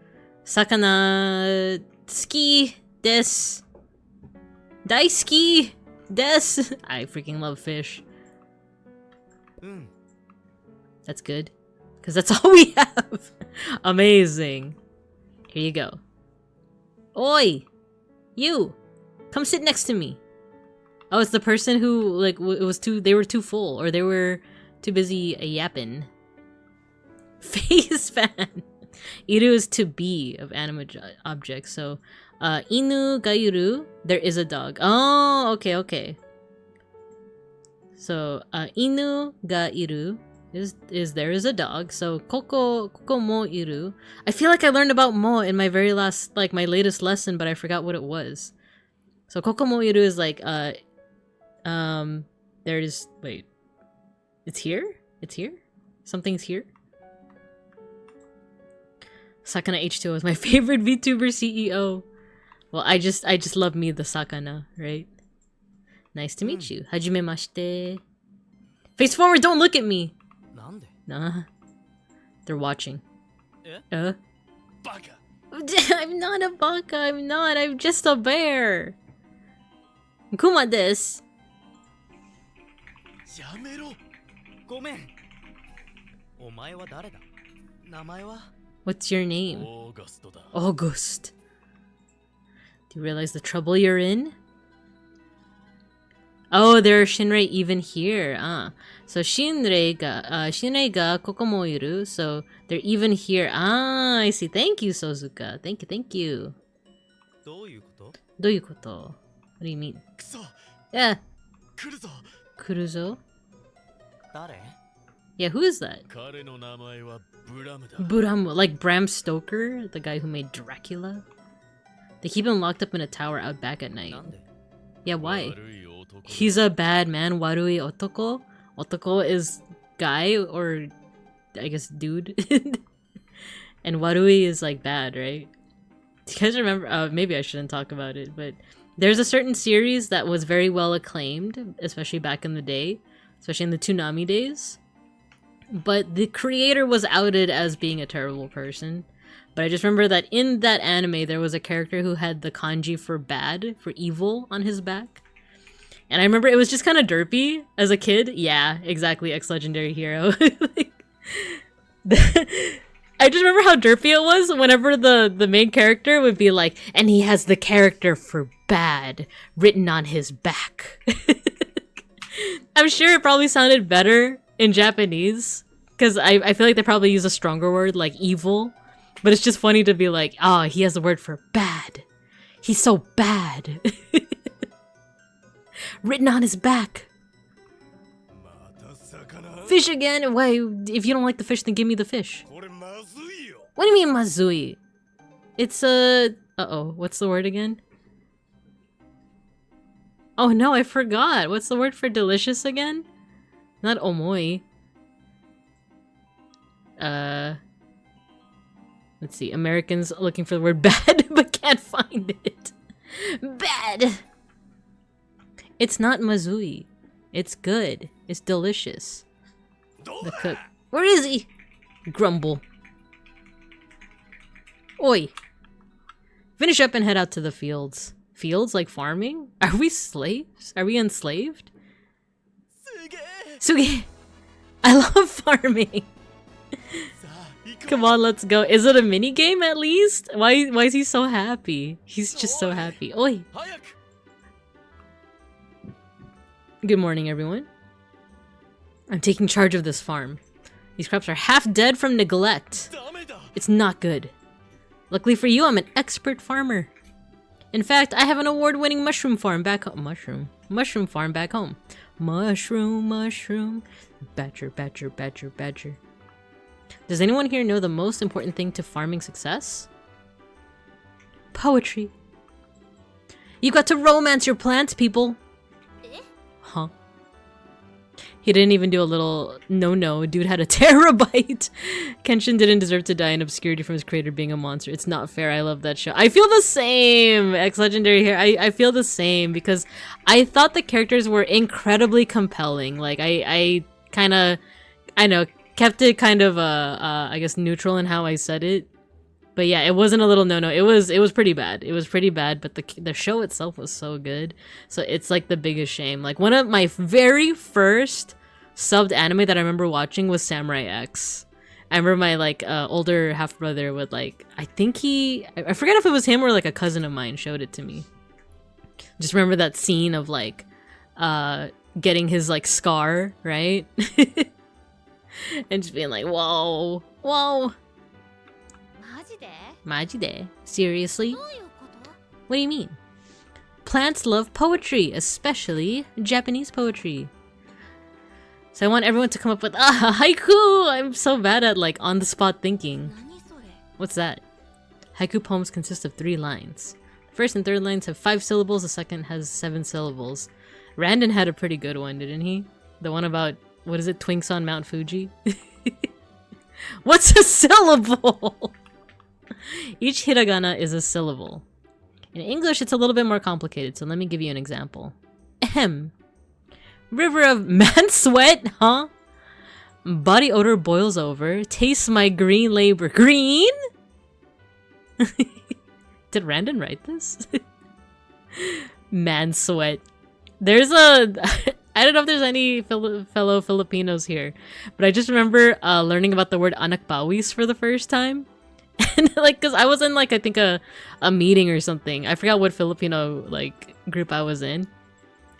Sakana ski desu. Daisuki desu. I freaking love fish. That's good. Because that's all we have. Amazing. Here you go. Oi! You! Come sit next to me. Oh, it's the person who, like, they were too full, or they were too busy yapping. Face fan! Iru is to be of animate objects, so, inu ga iru, there is a dog. Oh, okay, okay. So, inu ga iru is there is a dog, so koko mo iru. I feel like I learned about mo in my very last, like, my latest lesson, but I forgot what it was. So, koko mo iru is like, there's, wait. It's here? It's here? Something's here? Sakana H2O is my favorite VTuber CEO. Well, I just love me the Sakana, right? Nice to meet you. Hajimemashite. Face forward, don't look at me! Nah. They're watching. Baka. I'm not a baka, I'm not. I'm just a bear. Kuma desu. What's your name? August. Do you realize the trouble you're in? Oh, there are Shinrei even here. So Shinrei ga koko mo iru. So they're even here. I see. Thank you, Sozuka. Thank you, thank you. どういうこと? どういうこと? What do you mean? Yeah. Kuruzo? 誰? Yeah, who is that? Bram, like Bram Stoker, the guy who made Dracula. They keep him locked up in a tower out back at night. Yeah, why? He's a bad man. Warui otoko. Otoko is guy, or I guess dude. And warui is like bad, right? Do you guys remember? Maybe I shouldn't talk about it, but there's a certain series that was very well acclaimed, especially back in the day, especially in the Toonami days. But the creator was outed as being a terrible person. But I just remember that in that anime, there was a character who had the kanji for bad, for evil, on his back. And I remember it was just kind of derpy as a kid. Yeah, exactly, ex-legendary hero. I just remember how derpy it was whenever the main character would be like, and he has the character for bad written on his back. I'm sure it probably sounded better in Japanese, because I feel like they probably use a stronger word like evil, but it's just funny to be like, oh, he has a word for bad. He's so bad. Written on his back. Fish again? Why? If you don't like the fish, then give me the fish. What do you mean, mazui? It's a... Uh-oh, what's the word again? Oh no, I forgot. What's the word for delicious again? Not omoi. Let's see. Americans looking for the word bad, but can't find it. Bad! It's not mazui. It's good. It's delicious. The cook. Where is he? Grumble. Oi. Finish up and head out to the fields. Fields like farming? Are we slaves? Are we enslaved? Suge! I love farming! Come on, let's go. Is it a mini game at least? Why is he so happy? He's just so happy. Oi! Good morning, everyone. I'm taking charge of this farm. These crops are half dead from neglect. It's not good. Luckily for you, I'm an expert farmer. In fact, I have an award-winning mushroom farm back home. Mushroom farm back home. Mushroom. Badger. Does anyone here know the most important thing to farming success? Poetry. You got to romance your plants, people. Huh? He didn't even do a little no. Dude had a terabyte. Kenshin didn't deserve to die in obscurity from his creator being a monster. It's not fair. I love that show. I feel the same. Ex-Legendary here. I feel the same because I thought the characters were incredibly compelling. Like I know, kept it kind of I guess neutral in how I said it. But yeah, it wasn't a little no. It was pretty bad. It was pretty bad, but the show itself was so good. So it's like the biggest shame. Like one of my very first subbed anime that I remember watching was Samurai X. I remember my like older half brother would like, I think I forget if it was him or like a cousin of mine showed it to me. Just remember that scene of like getting his like scar, right? And just being like, whoa. Majide? Seriously? What do you mean? Plants love poetry, especially Japanese poetry. So I want everyone to come up with haiku! I'm so bad at like on-the-spot thinking. What's that? Haiku poems consist of 3 lines. First and third lines have 5 syllables, the second has 7 syllables. Randon had a pretty good one, didn't he? The one about, what is it, Twinks on Mount Fuji? What's a syllable? Each hiragana is a syllable. In English, it's a little bit more complicated, so let me give you an example. Ahem. River of man sweat, huh? Body odor boils over. Taste my green labor. Green? Did Randon write this? Man sweat. There's a... I don't know if there's any fellow Filipinos here, but I just remember learning about the word anak bawis for the first time. And like, cause I was in like, I think a meeting or something. I forgot what Filipino like group I was in,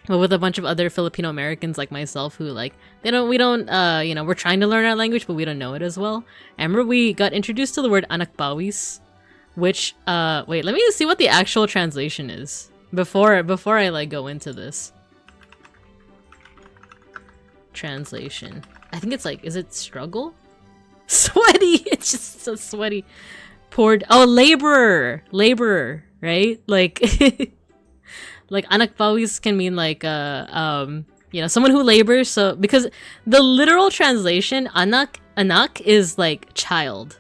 but with a bunch of other Filipino Americans like myself who like, we don't, you know, we're trying to learn our language, but we don't know it as well. I remember we got introduced to the word anak bawis, which, wait, let me see what the actual translation is before I like go into this. Translation. I think it's like, is it struggle? Sweaty! It's just so sweaty. Poured. Oh, laborer, right? Like, like anak bawis can mean like you know, someone who labors. So because the literal translation anak is like child,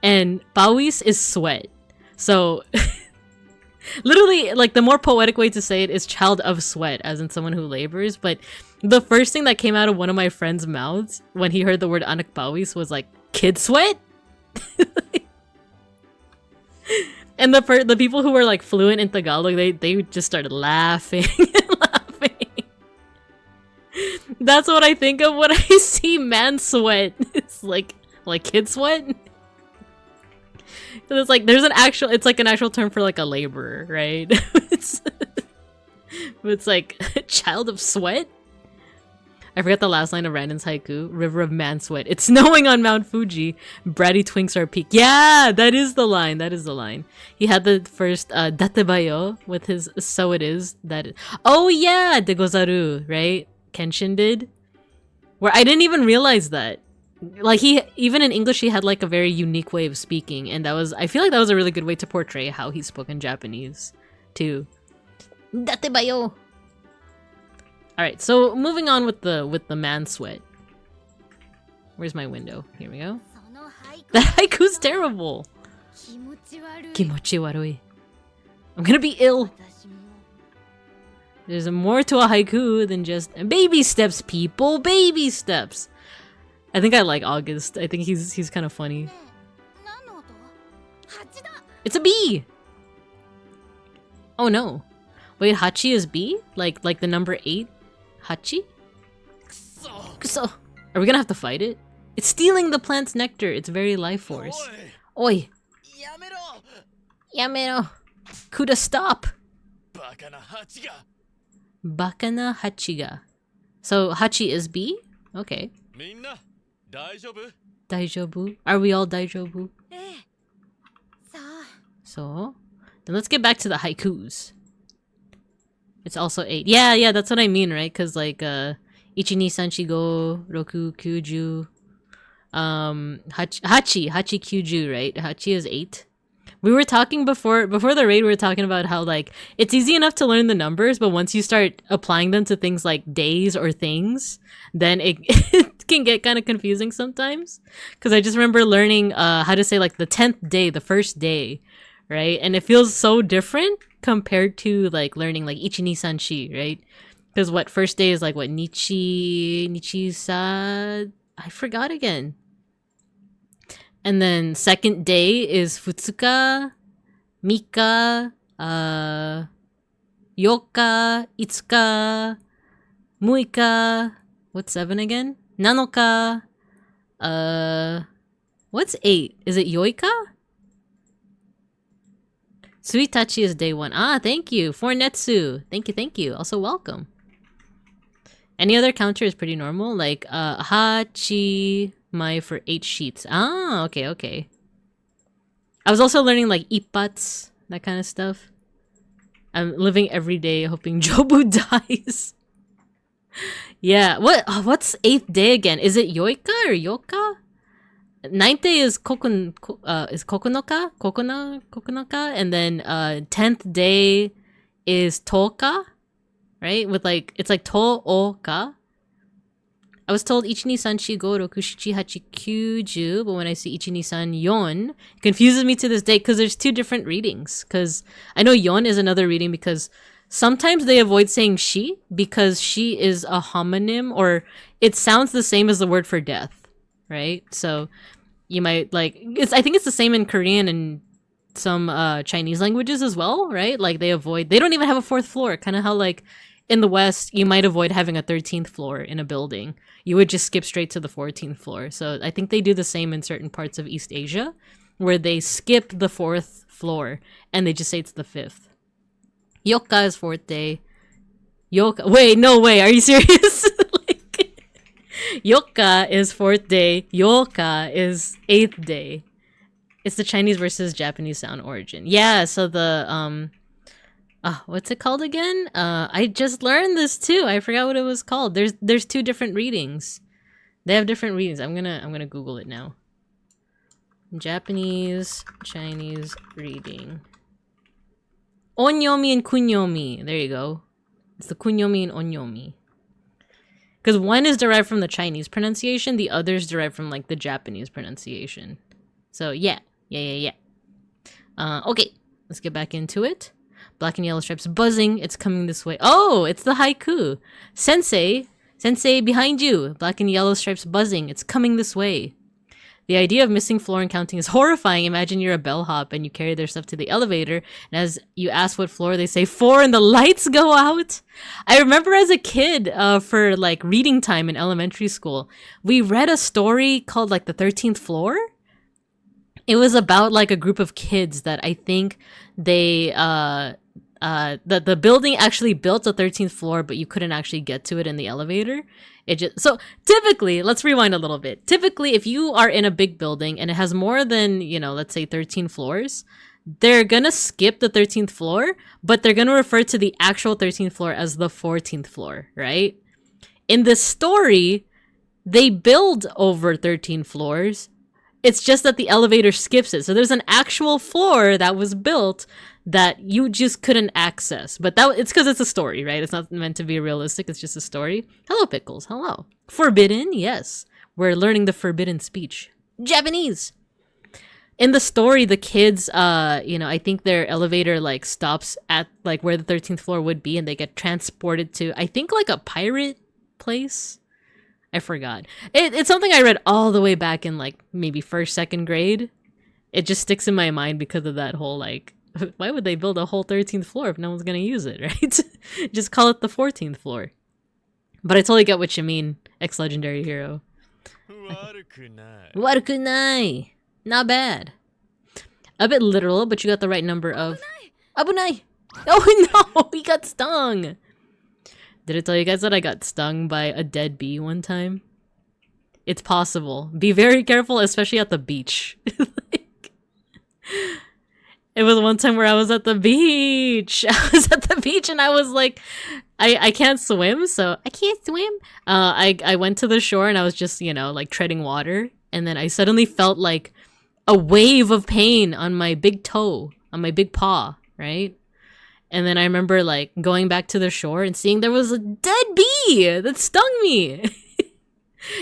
and bawis is sweat. So literally, like the more poetic way to say it is child of sweat, as in someone who labors. But the first thing that came out of one of my friends' mouths when he heard the word anak bawis was like, kid sweat? And the people who were like fluent in Tagalog, they just started laughing and laughing. That's what I think of when I see man sweat. It's like kid sweat? So it's like there's an actual term for like a laborer, right? It's like child of sweat? I forgot the last line of Randon's haiku. River of man sweat. It's snowing on Mount Fuji. Bratty twinks are peak. Yeah, that is the line. That is the line. He had the first datebayo with his so it is. Oh yeah, de gozaru, right? Kenshin did. Where I didn't even realize that. Like he, even in English, he had like a very unique way of speaking. And that was, I feel like that was a really good way to portray how he spoke in Japanese too. Datebayo. Alright, so moving on with the man sweat. Where's my window? Here we go. That haiku's terrible. Kimochi warui. I'm gonna be ill. There's more to a haiku than just baby steps, people. Baby steps. I think I like August. I think he's kind of funny. It's a bee. Oh no. Wait, Hachi is B? Like the number 8? Hachi? Kuso. Are we gonna have to fight it? It's stealing the plant's nectar. It's very life force. Oi. Yamero. Kuda, stop. Bakana Hachiga. So Hachi is B? Okay. Daijobu? Are we all daijobu? So, then let's get back to the haikus. It's also 8. Yeah, that's what I mean, right? Because like, 1, 2, 3, 4, 5, 6, 9, 10. Hachi Kyuju, right? Hachi is 8. We were talking before the raid, we were talking about how like, it's easy enough to learn the numbers, but once you start applying them to things like days or things, then it, it can get kind of confusing sometimes. Because I just remember learning how to say like the 10th day, the first day, right? And it feels so different compared to like learning like ichi sanshi, right? Because what first day is like what nichi sa, I forgot again. And then second day is futsuka, mika, yoka, itsuka, muika. What's 7 again? Nanoka. What's 8? Is it yoika? Suitachi is day 1. Ah, thank you. For Netsu. Thank you. Also welcome. Any other counter is pretty normal. Like, hachi mai for 8 sheets. Ah, okay. I was also learning like ippats, that kind of stuff. I'm living every day hoping Jobu dies. Yeah, what's 8th day again? Is it yoika or yoka? 9th day is kokunoka, and then 10th day is toka, right? With like, it's like to-oka. I was told 1, 2, 3, 4, 5, 6, 7, 8, 9, but when I see 1, 2, 3, 4, it confuses me to this day because there's 2 different readings. Because I know yon is another reading because sometimes they avoid saying she because she is a homonym or it sounds the same as the word for death, right? So you might like, I think it's the same in Korean and some Chinese languages as well, right? Like they don't even have a 4th floor. Kind of how like in the West, you might avoid having a 13th floor in a building. You would just skip straight to the 14th floor. So I think they do the same in certain parts of East Asia where they skip the 4th floor and they just say it's the 5th. Yoka is 4th day. Yoka. Wait, no way. Are you serious? Like, Yoka is 4th day. Yoka is 8th day. It's the Chinese versus Japanese sound origin. Yeah, so the what's it called again? I just learned this too. I forgot what it was called. There's 2 different readings. They have different readings. I'm gonna Google it now. Japanese, Chinese reading. Onyomi and kunyomi. There you go. It's the kunyomi and onyomi. Because one is derived from the Chinese pronunciation, the other is derived from like the Japanese pronunciation. So yeah. Okay, let's get back into it. Black and yellow stripes buzzing. It's coming this way. Oh, it's the haiku. Sensei behind you. Black and yellow stripes buzzing. It's coming this way. The idea of missing floor and counting is horrifying. Imagine you're a bellhop and you carry their stuff to the elevator, and as you ask what floor, they say 4 and the lights go out. I remember as a kid, for like reading time in elementary school, we read a story called like the 13th floor. It was about like a group of kids that I think they the building actually built a 13th floor, but you couldn't actually get to it in the elevator. It just so typically, let's rewind a little bit. Typically, if you are in a big building and it has more than, you know, let's say 13 floors, they're gonna skip the 13th floor, but they're gonna refer to the actual 13th floor as the 14th floor, right? In this story, they build over 13 floors. It's just that the elevator skips it. So there's an actual floor that was built that you just couldn't access. But it's because it's a story, right? It's not meant to be realistic. It's just a story. Hello, Pickles. Hello. Forbidden? Yes. We're learning the forbidden speech. Japanese. In the story, the kids, you know, I think their elevator, like, stops at, like, where the 13th floor would be, and they get transported to, I think, like, a pirate place? I forgot. It's something I read all the way back in, like, maybe first, second grade. It just sticks in my mind because of that whole, like, why would they build a whole 13th floor if no one's gonna use it, right? Just call it the 14th floor. But I totally get what you mean, ex-legendary hero. Warukunai! Not bad. A bit literal, but you got the right number of... Abunai! Oh no! He got stung! Did I tell you guys that I got stung by a dead bee one time? It's possible. Be very careful, especially at the beach. Like, it was one time where I was at the beach! I was at the beach and I was like... I can't swim, so... I can't swim! I went to the shore and I was just, you know, like treading water. And then I suddenly felt like a wave of pain on my big toe, on my big paw, right? And then I remember like going back to the shore and seeing there was a dead bee that stung me.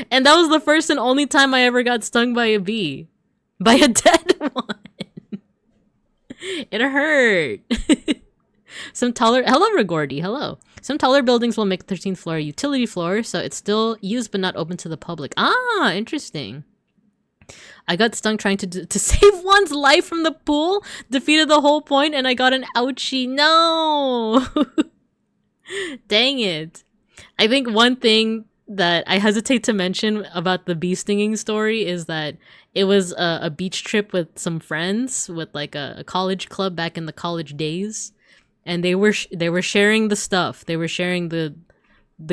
And that was the first and only time I ever got stung by a bee. By a dead one. It hurt. Hello, Rigordy, hello. Some taller buildings will make the 13th floor a utility floor, so it's still used but not open to the public. Ah, interesting. I got stung trying to save one's life from the pool, defeated the whole point, and I got an ouchie. No! Dang it. I think one thing that I hesitate to mention about the bee stinging story is that it was a beach trip with some friends, with like a college club back in the college days. And they were sharing the stuff. They were sharing the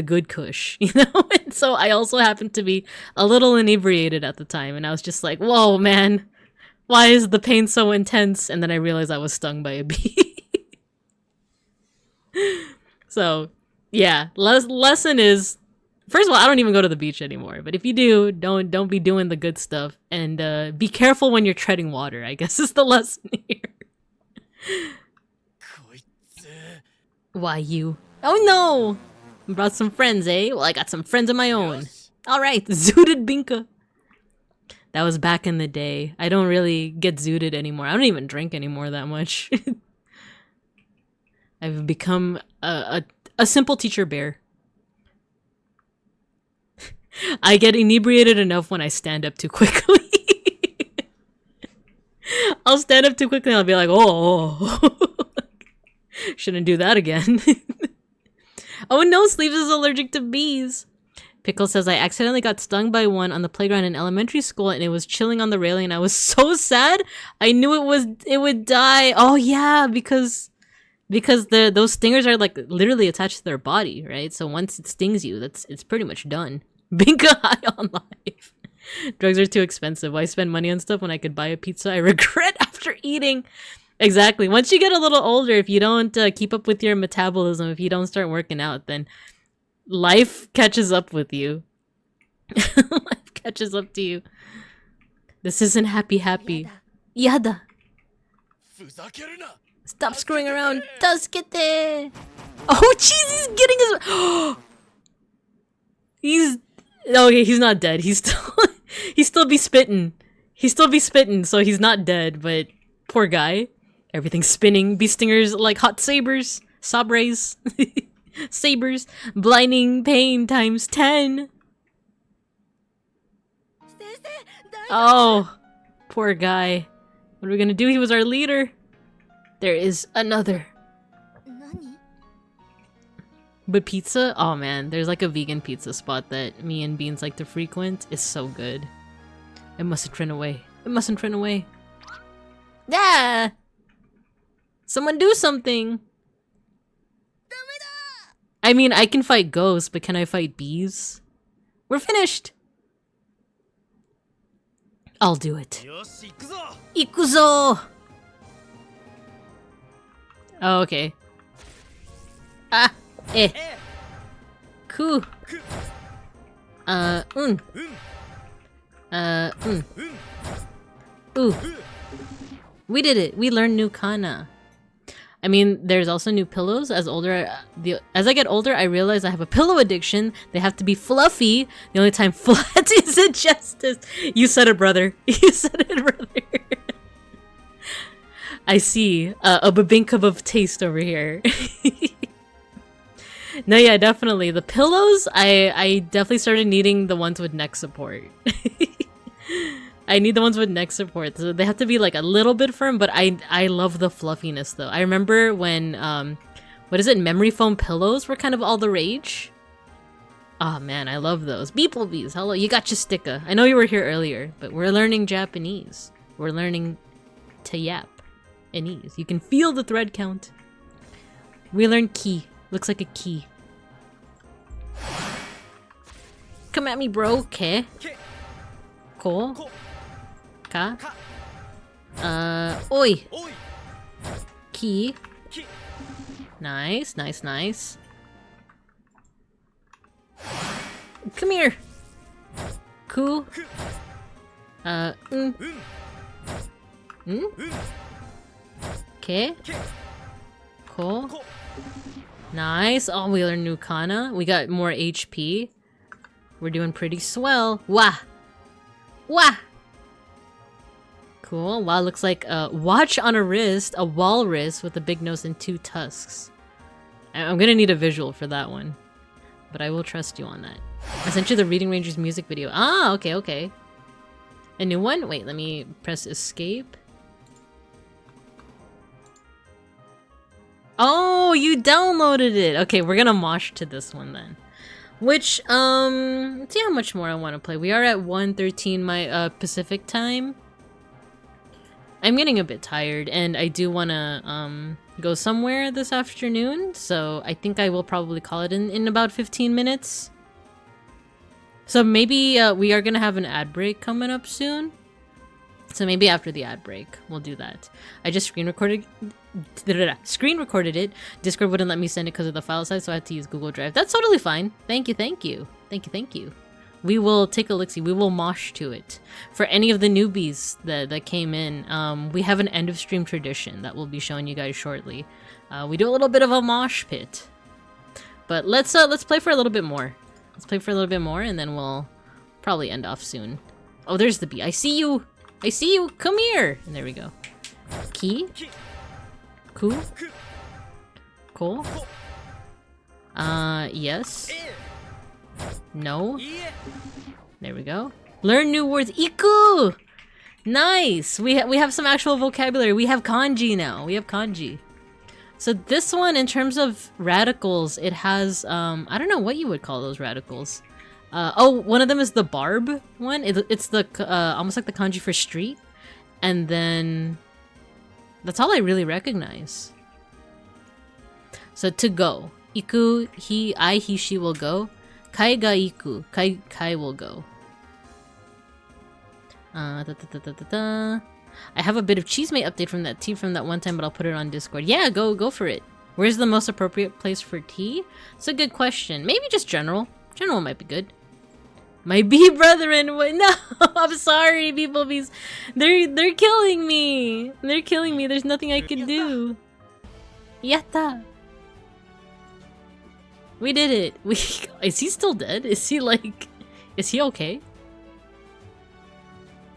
good kush, you know? And so I also happened to be a little inebriated at the time, and I was just like, whoa, man, why is the pain so intense? And then I realized I was stung by a bee. So, yeah, lesson is, first of all, I don't even go to the beach anymore, but if you do, don't be doing the good stuff, and be careful when you're treading water, I guess is the lesson here. Why you? Oh no! Brought some friends, eh? Well, I got some friends of my own. Alright, zooted Binka. That was back in the day. I don't really get zooted anymore. I don't even drink anymore that much. I've become a simple teacher bear. I get inebriated enough when I stand up too quickly. I'll stand up too quickly and I'll be like, oh. Shouldn't do that again. Oh no, Sleeves is allergic to bees. Pickle says, I accidentally got stung by one on the playground in elementary school and it was chilling on the railing and I was so sad. I knew it would die. Oh yeah, because those stingers are like literally attached to their body, right? So once it stings you, it's pretty much done. Binka high on life. Drugs are too expensive. Why spend money on stuff when I could buy a pizza I regret after eating? Exactly. Once you get a little older, if you don't keep up with your metabolism, if you don't start working out, then life catches up with you. Life catches up to you. This isn't happy. Yada. Stop screwing around. Tasukete. Oh, jeez, he's getting his... Okay, he's not dead. He's still be spitting. So he's not dead, but poor guy. Everything's spinning. Bee stingers like hot sabers. Sabres. Sabers. Blinding pain times 10. Oh, poor guy. What are we gonna do? He was our leader. There is another. But pizza? Oh man, there's like a vegan pizza spot that me and Beans like to frequent. It's so good. It mustn't run away. It mustn't run away. Yeah! Someone do something! I mean, I can fight ghosts, but can I fight bees? We're finished! I'll do it. よし行くぞ Ikuzo! Oh, okay. Ah! Eh. え Ku. く Un. うん Un. うん Ooh. う We did it. We learned new kana. I mean, there's also new pillows. As I get older, I realize I have a pillow addiction. They have to be fluffy. The only time flat is injustice. You said it, brother. You said it, brother. I see a babinkub of taste over here. No, yeah, definitely. The pillows, I definitely started needing the ones with neck support. I need the ones with neck support. So they have to be like a little bit firm, but I love the fluffiness though. I remember when, what is it? Memory foam pillows were kind of all the rage. Oh man, I love those. Beeplebees, hello, you got your sticker. I know you were here earlier, but we're learning Japanese. We're learning to yap in ease. You can feel the thread count. We learned key. Looks like a key. Come at me, bro. Okay. け Cool. こ Ka. か Oi. おい Key. き Nice, nice, nice. Come here. Cool. く Mm. うん Mm? うん Okay. け Cool. こ Nice. Oh, we learned new kana. We got more HP. We're doing pretty swell. Wah. Wah. Cool. Wow, looks like a watch on a wrist, a walrus with a big nose and 2 tusks. I'm gonna need a visual for that one, but I will trust you on that. I sent you the Reading Rangers music video. Ah, okay, okay. A new one? Wait, let me press escape. Oh, you downloaded it! Okay, we're gonna mosh to this one then. Which, let's see how much more I want to play. We are at 1:13 my, Pacific time. I'm getting a bit tired, and I do want to, go somewhere this afternoon, so I think I will probably call it in about 15 minutes. So maybe, we are gonna have an ad break coming up soon. So maybe after the ad break, we'll do that. I just screen recorded it. Discord wouldn't let me send it because of the file size, so I had to use Google Drive. That's totally fine. Thank you, thank you. Thank you, thank you. We will take a look-see. We will mosh to it. For any of the newbies that came in, we have an end-of-stream tradition that we'll be showing you guys shortly. We do a little bit of a mosh pit. But let's play for a little bit more. Let's play for a little bit more, and then we'll probably end off soon. Oh, there's the bee. I see you! I see you! Come here! And there we go. Key? き Cool? く Cool? こ Yes. え No. いえ There we go. Learn new words. Iku! Nice! We have some actual vocabulary. We have kanji now. We have kanji. So this one, in terms of radicals, it has, I don't know what you would call those radicals. Oh, one of them is the barb one. It's the, almost like the kanji for street. And then, that's all I really recognize. So to go. Iku, he, she will go. Kai ga iku. Kai will go. I have a bit of cheesemate update from that tea from that one time, but I'll put it on Discord. Yeah, go for it. Where's the most appropriate place for tea? It's a good question. Maybe just general. General might be good. My bee brethren, what? No, I'm sorry, beeplebees. They're killing me. They're killing me. There's nothing I can do. Yatta. We did it. Is he still dead? Is he okay?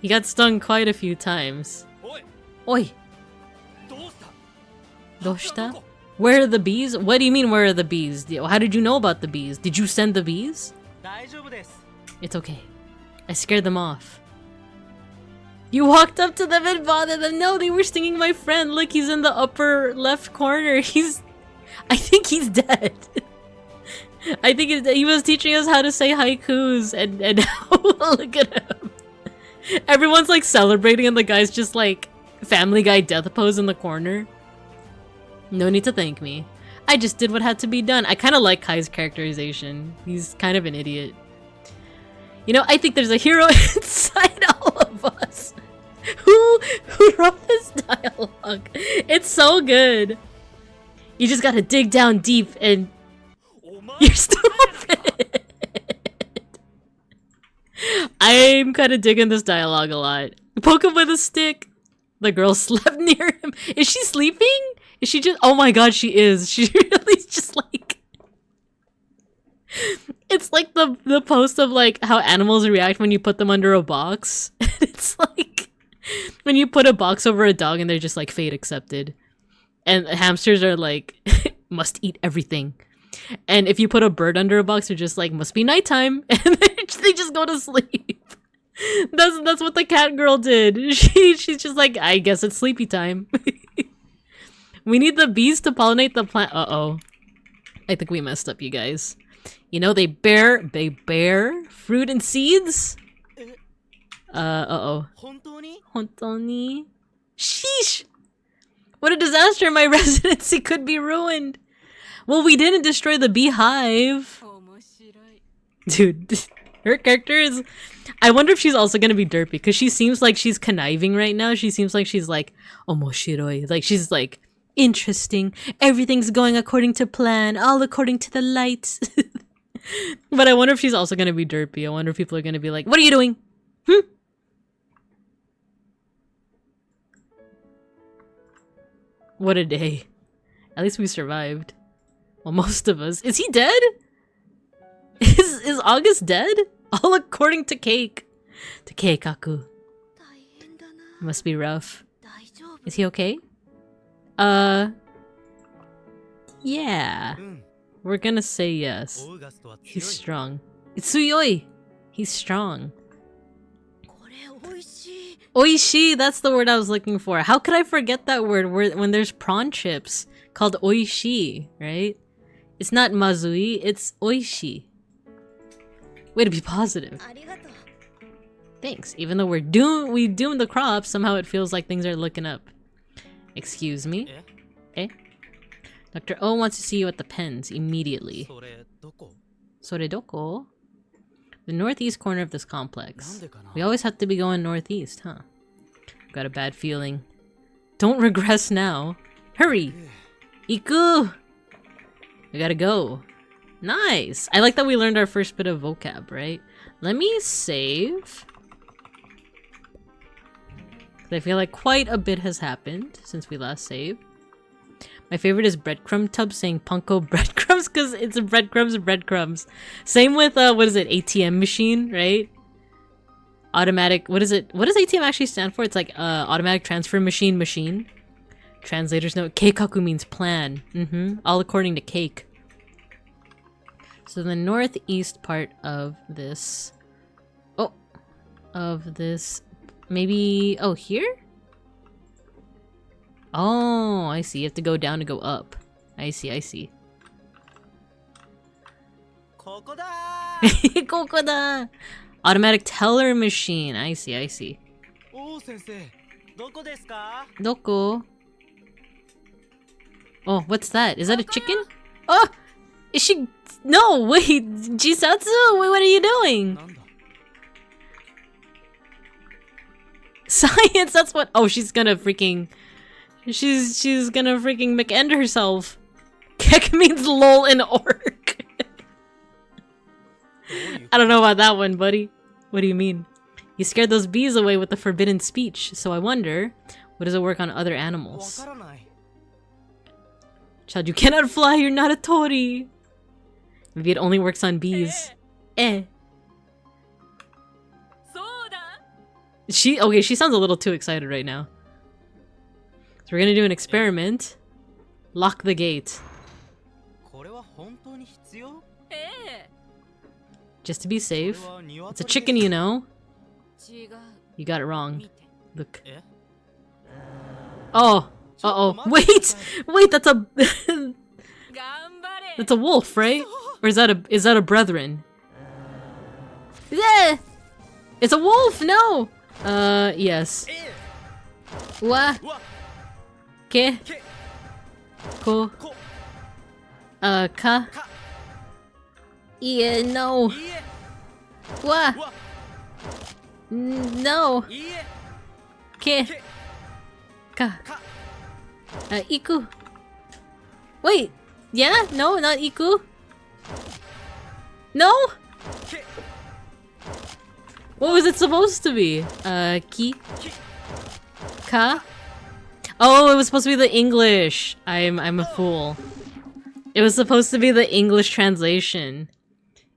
He got stung quite a few times. おい Oi, どうした doshita? どこ Where are the bees? What do you mean, where are the bees? How did you know about the bees? Did you send the bees? 大丈夫です It's okay. I scared them off. You walked up to them and bothered them. No, they were stinging my friend. Look, he's in the upper left corner. I think he's dead. I think he was teaching us how to say haikus and look at him. Everyone's like celebrating and the guy's just like Family Guy death pose in the corner. No need to thank me. I just did what had to be done. I kind of like Kai's characterization. He's kind of an idiot. You know, I think there's a hero inside all of us. Who wrote this dialogue? It's so good. You just gotta dig down deep and you're stupid. I'm kind of digging this dialogue a lot. Poke him with a stick. The girl slept near him. Is she sleeping? Is she just— oh my god, she is. She really just like— it's like the post of like how animals react when you put them under a box. It's like when you put a box over a dog and they're just like fate accepted. And hamsters are like must eat everything. And if you put a bird under a box, they're just like must be nighttime, and they just go to sleep. That's what the cat girl did. She's just like, I guess it's sleepy time. We need the bees to pollinate the plant. Uh-oh. I think we messed up, you guys. You know, they bear fruit and seeds? Uh-oh. Hontoni? Sheesh! What a disaster, my residency could be ruined. Well, we didn't destroy the beehive. Dude, her character is— I wonder if she's also gonna be derpy, because she seems like she's conniving right now. She seems like she's like, omoshiroi. Like, she's like, interesting. Everything's going according to plan, all according to the lights. But I wonder if she's also gonna be derpy. I wonder if people are gonna be like, what are you doing? What a day. At least we survived. Well, most of us. Is he dead? Is August dead? All according to Cake. To Keikaku. Must be rough. Is he okay? Yeah. We're gonna say yes. He's strong. It's Tsuyoi! He's strong. Oishi! That's the word I was looking for. How could I forget that word when there's prawn chips called oishi, right? It's not mazui, it's oishi. Way to be positive. Thanks. Even though we doomed the crops, somehow it feels like things are looking up. Excuse me? Eh? Dr. O wants to see you at the pens immediately. Sore doko? The northeast corner of this complex. We always have to be going northeast, huh? Got a bad feeling. Don't regress now. Hurry! Iku! We gotta go. Nice! I like that we learned our first bit of vocab, right? Let me save. I feel like quite a bit has happened since we last saved. My favorite is breadcrumb tub saying Punko breadcrumbs because it's breadcrumbs. Same with, what is it, ATM machine, right? Automatic, what is it? What does ATM actually stand for? It's like, automatic transfer machine. Translators note, keikaku means plan. All according to Cake. So the northeast part of this... Oh! Of this... Maybe... Oh, here? Oh, I see. You have to go down to go up. I see. Kokoda! Automatic teller machine. I see. Doko? Oh, what's that? Is that a chicken? Oh! Is she... No, wait! Jisatsu? Wait, what are you doing? Science, that's what... Oh, she's gonna freaking... She's gonna freaking McEnd herself. Kek means lol in orc. I don't know about that one, buddy. What do you mean? You scared those bees away with the forbidden speech, so I wonder, what does it work on other animals? Child, you cannot fly, you're not a Tori. Maybe it only works on bees. Okay, she sounds a little too excited right now. So we're gonna do an experiment. Lock the gate. Just to be safe. It's a chicken, you know. You got it wrong. Look. Oh. Uh-oh. Wait, that's a... That's a wolf, right? Or is that a brethren? Yeah! It's a wolf! No! Yes. Wa? Ke? Ko? Ka? Yeah, no. What? わ No. いいえ Ke. け Ka. か Iku. Wait. Yeah? No, not Iku. No? け What was it supposed to be? Ki? き Ka? Oh, it was supposed to be the English. I'm a fool. It was supposed to be the English translation.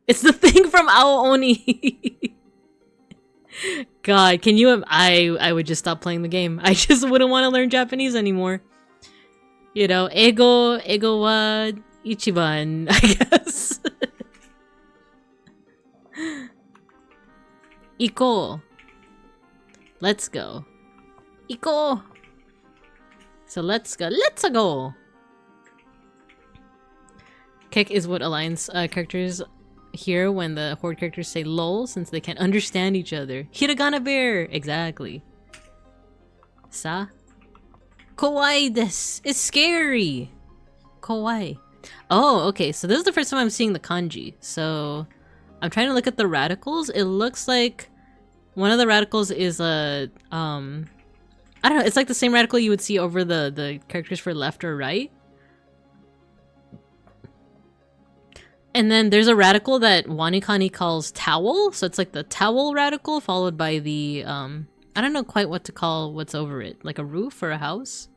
It's the thing from Aooni. God, can you? I would just stop playing the game. I just wouldn't want to learn Japanese anymore. You know, ego wa ichiban, I guess. Iko. Let's go. Iko. So let's go. Let's go. Kick is what aligns characters here when the horde characters say lol since they can't understand each other. Hiragana bear! Exactly. Sa? Kawaii desu! It's scary! Kawaii. Oh, okay, so this is the first time I'm seeing the kanji. So I'm trying to look at the radicals. It looks like one of the radicals is a I don't know, it's like the same radical you would see over the characters for left or right. And then there's a radical that Wanikani calls towel, so it's like the towel radical followed by the I don't know quite what to call what's over it, like a roof or a house.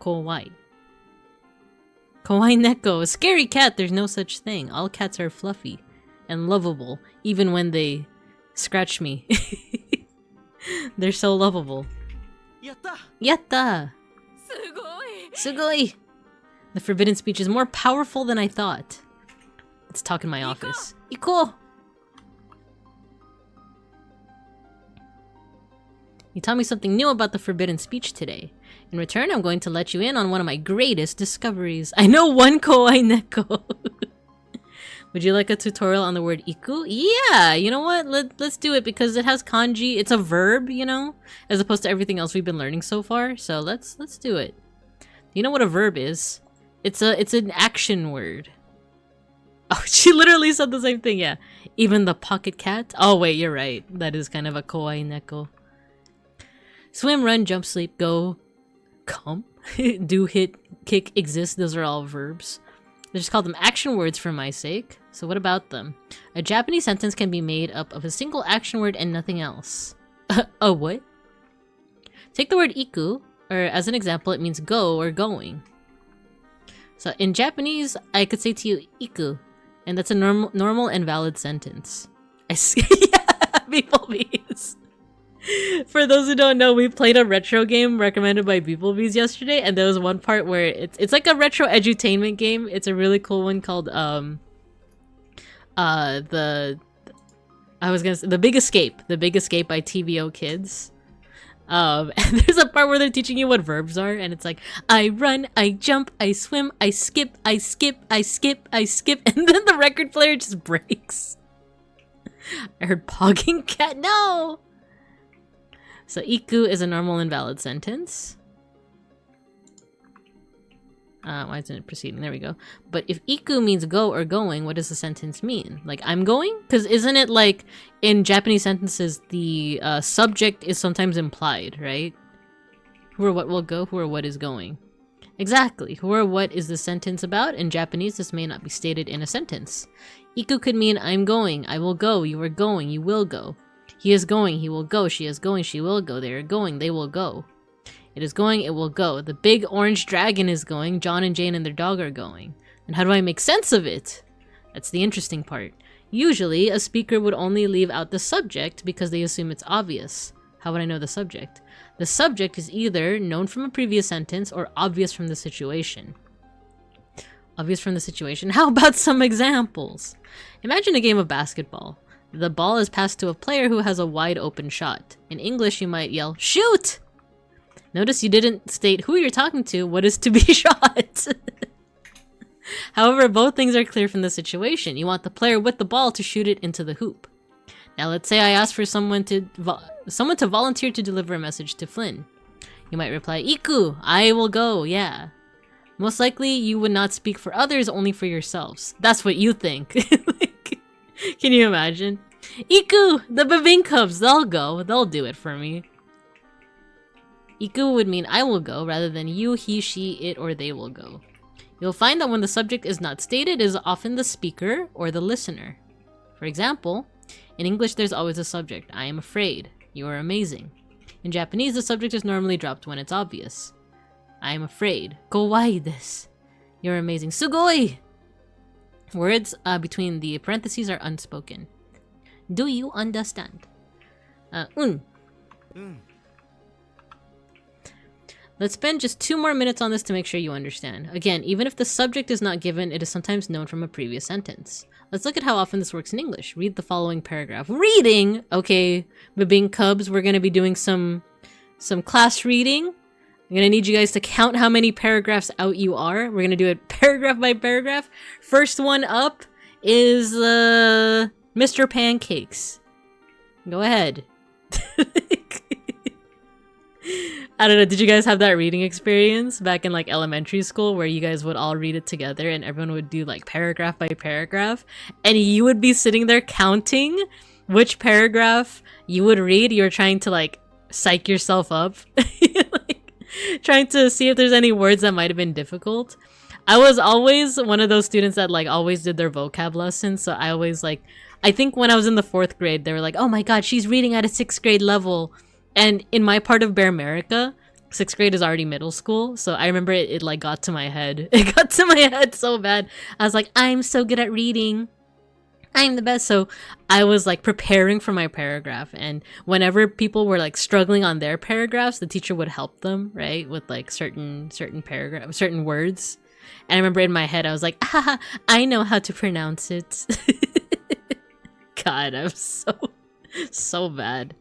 Kawaii. Kawaii neko, a scary cat, there's no such thing. All cats are fluffy and lovable, even when they scratch me. They're so lovable. やった Yatta! すごい Sugoi! The forbidden speech is more powerful than I thought. Let's talk in my office. Iko! You taught me something new about the forbidden speech today. In return, I'm going to let you in on one of my greatest discoveries. I know one kawaii neko. Would you like a tutorial on the word iku? Yeah, you know what? Let's do it because it has kanji. It's a verb, you know, as opposed to everything else we've been learning so far. So let's do it. You know what a verb is? It's an action word. Oh, she literally said the same thing. Yeah, even the pocket cat. Oh wait, you're right. That is kind of a kawaii neko. Swim, run, jump, sleep, go, come, do, hit, kick, exist. Those are all verbs. They just call them action words for my sake. So what about them? A Japanese sentence can be made up of a single action word and nothing else. A what? Take the word iku, or as an example, it means go or going. So in Japanese, I could say to you iku, and that's a normal and valid sentence. Yeah, beeplebees. For those who don't know, we played a retro game recommended by beeplebees yesterday, and there was one part where it's like a retro edutainment game. It's a really cool one called The Big Escape. The Big Escape by TVO Kids. And there's a part where they're teaching you what verbs are, and it's like I run, I jump, I swim, I skip, I skip, I skip, I skip, and then the record player just breaks. I heard pogging cat. No. So iku is a normal and valid sentence. Why isn't it proceeding? There we go. But if iku means go or going, what does the sentence mean? Like, I'm going? Because isn't it like in Japanese sentences, the subject is sometimes implied, right? Who or what will go, who or what is going. Exactly. Who or what is the sentence about? In Japanese, this may not be stated in a sentence. Iku could mean I'm going, I will go, you are going, you will go. He is going, he will go, she is going, she will go, they are going, they will go. It is going, it will go. The big orange dragon is going, John and Jane and their dog are going. And how do I make sense of it? That's the interesting part. Usually, a speaker would only leave out the subject because they assume it's obvious. How would I know the subject? The subject is either known from a previous sentence or obvious from the situation. Obvious from the situation. How about some examples? Imagine a game of basketball. The ball is passed to a player who has a wide open shot. In English, you might yell, "Shoot!" Notice you didn't state who you're talking to, what is to be shot. However, both things are clear from the situation. You want the player with the ball to shoot it into the hoop. Now let's say I ask for someone to volunteer to deliver a message to Flynn. You might reply, "Iku, I will go, yeah." Most likely, you would not speak for others, only for yourselves. That's what you think. Can you imagine? Iku! The Babing Cubs, they'll go. They'll do it for me. Iku would mean I will go, rather than you, he, she, it, or they will go. You'll find that when the subject is not stated, it is often the speaker or the listener. For example, in English there's always a subject. I am afraid. You are amazing. In Japanese, the subject is normally dropped when it's obvious. I am afraid. Kawaii desu. You're amazing. Sugoi! Words between the parentheses are unspoken. Do you understand? Let's spend just 2 more minutes on this to make sure you understand. Again, even if the subject is not given, it is sometimes known from a previous sentence. Let's look at how often this works in English. Read the following paragraph. Reading! Okay, Babing Cubs, we're gonna be doing some class reading. I'm gonna need you guys to count how many paragraphs out you are. We're gonna do it paragraph by paragraph. First one up is Mr. Pancakes. Go ahead. I don't know, did you guys have that reading experience back in like elementary school where you guys would all read it together and everyone would do like paragraph by paragraph and you would be sitting there counting which paragraph you would read? You were trying to like psych yourself up. Like, trying to see if there's any words that might have been difficult. I was always one of those students that like always did their vocab lessons, so I always like, I think when I was in the 4th grade they were like, oh my god, she's reading at a 6th grade level. And in my part of Bear America, 6th grade is already middle school, so I remember it like got to my head. It got to my head so bad. I was like, I'm so good at reading. I'm the best. So I was like preparing for my paragraph, and whenever people were like struggling on their paragraphs, the teacher would help them, right? With like certain paragraphs, certain words. And I remember in my head, I was like, ah, I know how to pronounce it. God, I'm so bad.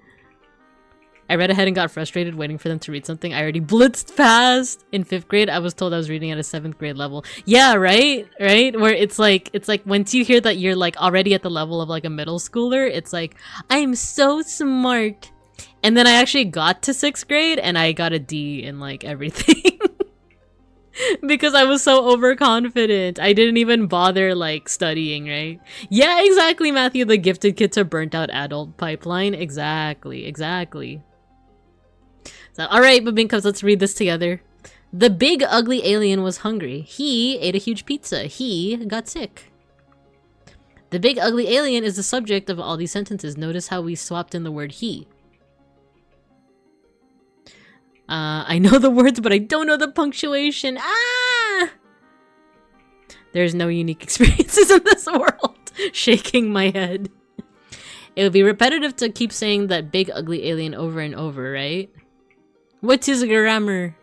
I read ahead and got frustrated waiting for them to read something I already blitzed past. In 5th grade, I was told I was reading at a 7th grade level. Yeah, right? Right? Where it's like once you hear that you're like already at the level of like a middle schooler, it's like, I'm so smart. And then I actually got to 6th grade and I got a D in like everything. Because I was so overconfident. I didn't even bother like studying, right? Yeah, exactly, Matthew. The gifted kid to burnt out adult pipeline. Exactly. So, alright, Babing Cubs, let's read this together. The big ugly alien was hungry. He ate a huge pizza. He got sick. The big ugly alien is the subject of all these sentences. Notice how we swapped in the word he. I know the words, but I don't know the punctuation. Ah! There's no unique experiences in this world. Shaking my head. It would be repetitive to keep saying that big ugly alien over and over, right? What is grammar?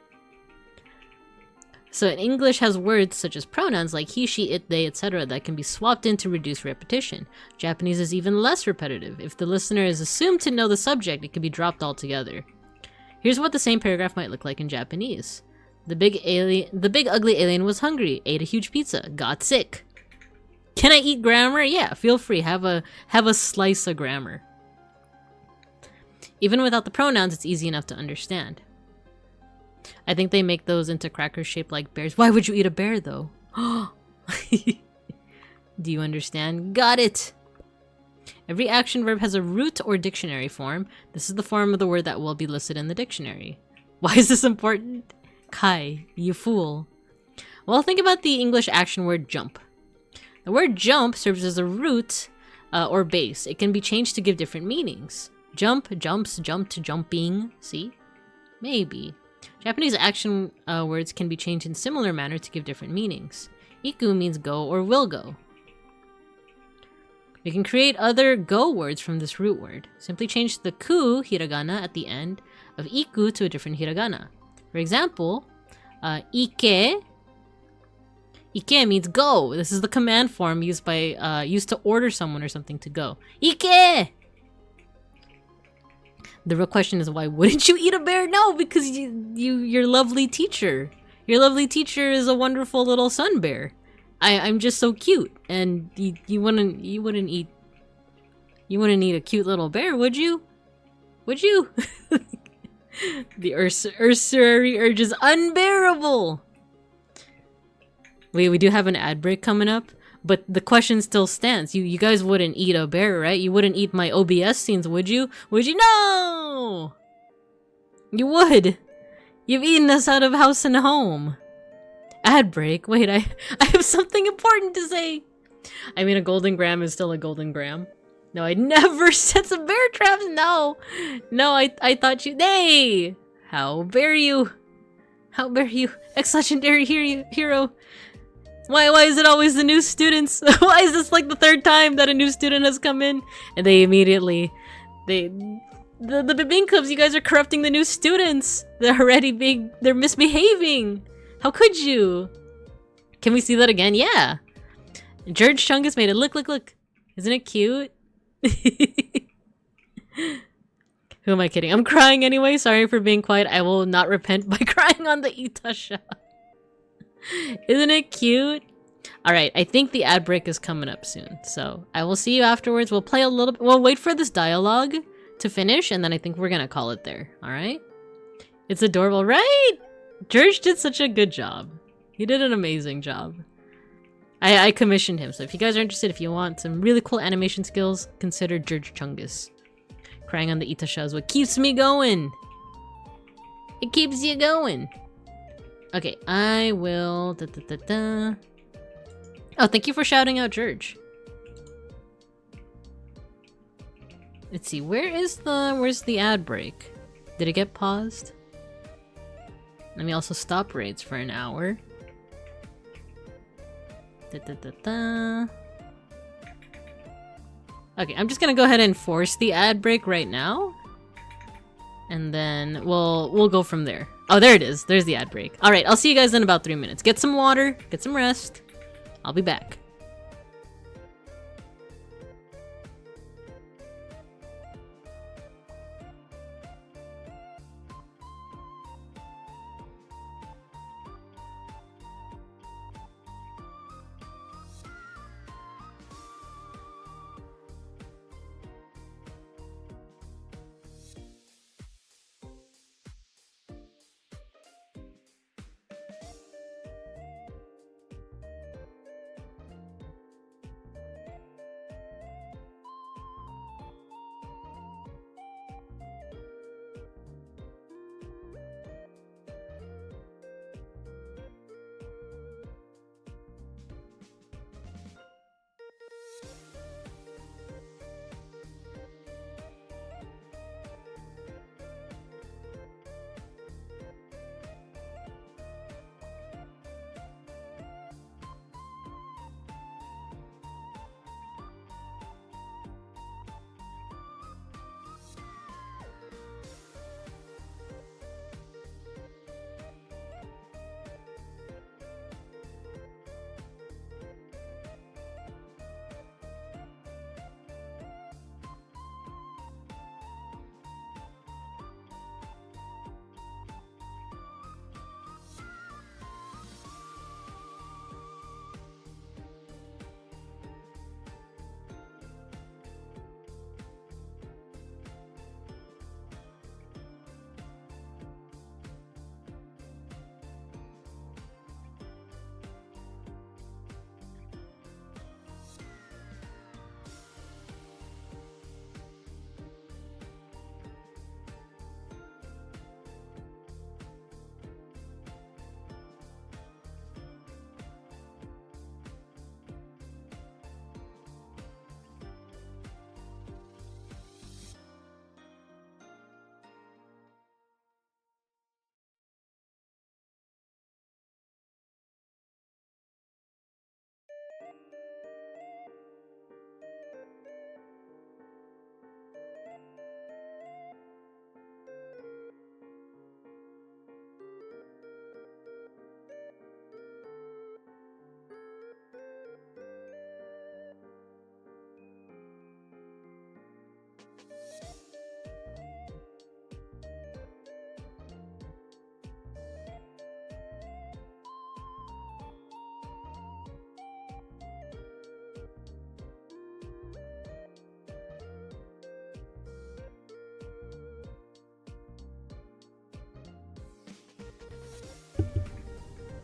So in English has words such as pronouns like he, she, it, they, etc. that can be swapped in to reduce repetition. Japanese is even less repetitive. If the listener is assumed to know the subject, it can be dropped altogether. Here's what the same paragraph might look like in Japanese. The big ugly alien was hungry, ate a huge pizza, got sick. Can I eat grammar? Yeah, feel free. Have a slice of grammar. Even without the pronouns, it's easy enough to understand. I think they make those into crackers shaped like bears. Why would you eat a bear though? Do you understand? Got it! Every action verb has a root or dictionary form. This is the form of the word that will be listed in the dictionary. Why is this important? Kai, you fool. Well, think about the English action word jump. The word jump serves as a root or base. It can be changed to give different meanings. Jump, jumps, jumped, jumping. See? Maybe. Japanese action words can be changed in similar manner to give different meanings. Iku means go or will go. We can create other go words from this root word. Simply change the ku hiragana at the end of iku to a different hiragana. For example, ike. Ike means go. This is the command form used to order someone or something to go. Ike! The real question is, why wouldn't you eat a bear? No, because your lovely teacher. Your lovely teacher is a wonderful little sun bear. I'm just so cute, and you wouldn't eat a cute little bear, would you? Would you? The usury urge is unbearable. Wait, we do have an ad break coming up, But the question still stands. You guys wouldn't eat a bear, right? You wouldn't eat my OBS scenes, would you? Would you? No! You would! You've eaten us out of house and home. Ad break. Wait, I have something important to say. I mean, a golden gram is still a golden gram. No, I never set some bear traps. No, no, I thought you. Nay, how dare you? How dare you, ex-legendary hero? Why is it always the new students? Why is this like the third time that a new student has come in and they immediately the Bing Cubs? You guys are corrupting the new students. They're already they're misbehaving. How could you? Can we see that again? Yeah. George Chungus made it. Look. Isn't it cute? Who am I kidding? I'm crying anyway. Sorry for being quiet. I will not repent by crying on the Itasha. Isn't it cute? Alright, I think the ad break is coming up soon. So I will see you afterwards. We'll play a little bit. We'll wait for this dialogue to finish, and then I think we're gonna call it there. Alright? It's adorable, right? George did such a good job. He did an amazing job. I commissioned him, so if you guys are interested, if you want some really cool animation skills, consider George Chungus. Crying on the Itasha is what keeps me going. It keeps you going. Okay, I will... Oh, thank you for shouting out George. Let's see, where's the ad break? Did it get paused? Let me also stop raids for an hour. Okay, I'm just gonna go ahead and force the ad break right now. And then we'll go from there. Oh, there it is. There's the ad break. Alright, I'll see you guys in about 3 minutes. Get some water, get some rest. I'll be back.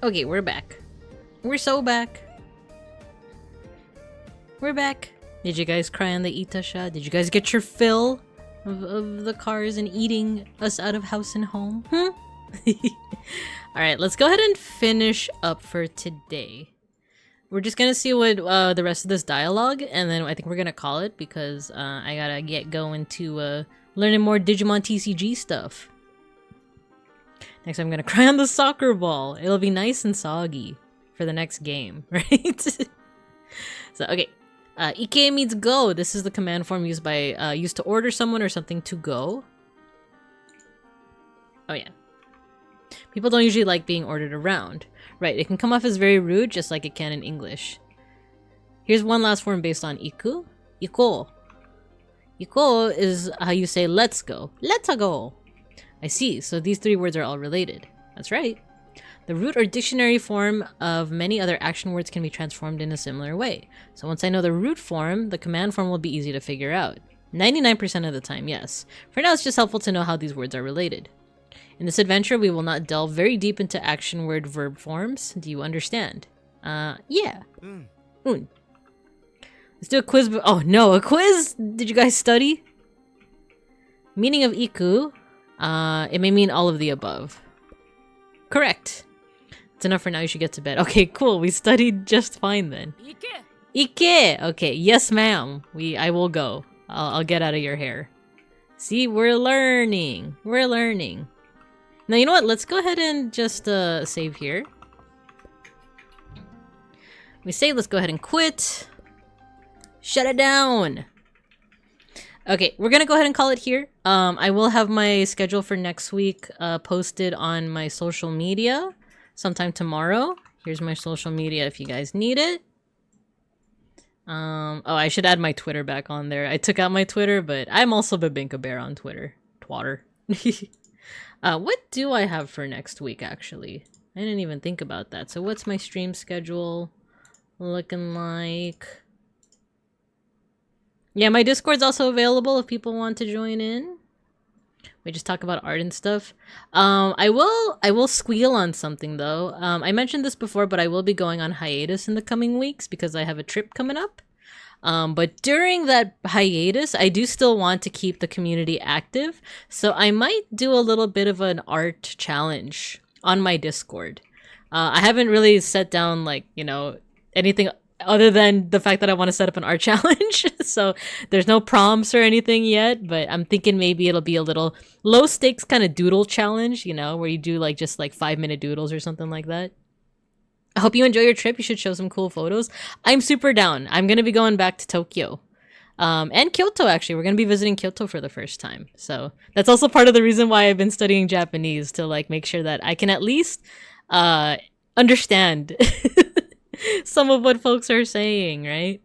Okay, we're back. We're so back. We're back. Did you guys cry on the Itasha? Did you guys get your fill of the cars and eating us out of house and home? Alright, let's go ahead and finish up for today. We're just gonna see what the rest of this dialogue, and then I think we're gonna call it because I gotta get going to learning more Digimon TCG stuff. Next, I'm gonna cry on the soccer ball. It'll be nice and soggy for the next game, right? So, okay. Ike means go. This is the command form used by used to order someone or something to go. Oh yeah. People don't usually like being ordered around. Right, it can come off as very rude, just like it can in English. Here's one last form based on iku. Iko. Iko is how you say let's go. Let's go. I see, so these three words are all related. That's right. The root or dictionary form of many other action words can be transformed in a similar way. So once I know the root form, the command form will be easy to figure out. 99% of the time, yes. For now, it's just helpful to know how these words are related. In this adventure, we will not delve very deep into action word verb forms. Do you understand? Yeah. Un. Let's do a quiz. Oh no, a quiz? Did you guys study? Meaning of iku. It may mean all of the above. Correct. It's enough for now. You should get to bed. Okay, cool. We studied just fine then. Ike. Okay, yes ma'am. I will go. I'll get out of your hair. See, we're learning. We're learning. Now, you know what? Let's go ahead and just save here. We say let's go ahead and quit. Shut it down. Okay, we're gonna go ahead and call it here. I will have my schedule for next week posted on my social media sometime tomorrow. Here's my social media if you guys need it. Oh, I should add my Twitter back on there. I took out my Twitter, but I'm also Babinka Bear on Twitter. Twatter. What do I have for next week, actually? I didn't even think about that. So what's my stream schedule looking like? Yeah, my Discord's also available if people want to join in. We just talk about art and stuff. I will squeal on something, though. I mentioned this before, but I will be going on hiatus in the coming weeks because I have a trip coming up. But during that hiatus, I do still want to keep the community active. So I might do a little bit of an art challenge on my Discord. I haven't really set down, like, you know, anything other than the fact that I want to set up an art challenge. So there's no prompts or anything yet, but I'm thinking maybe it'll be a little low stakes kind of doodle challenge, you know, where you do like just like 5-minute doodles or something like that. I hope you enjoy your trip. You should show some cool photos. I'm super down. I'm going to be going back to Tokyo. And Kyoto, actually. We're going to be visiting Kyoto for the first time. So that's also part of the reason why I've been studying Japanese, to like make sure that I can at least understand some of what folks are saying, right?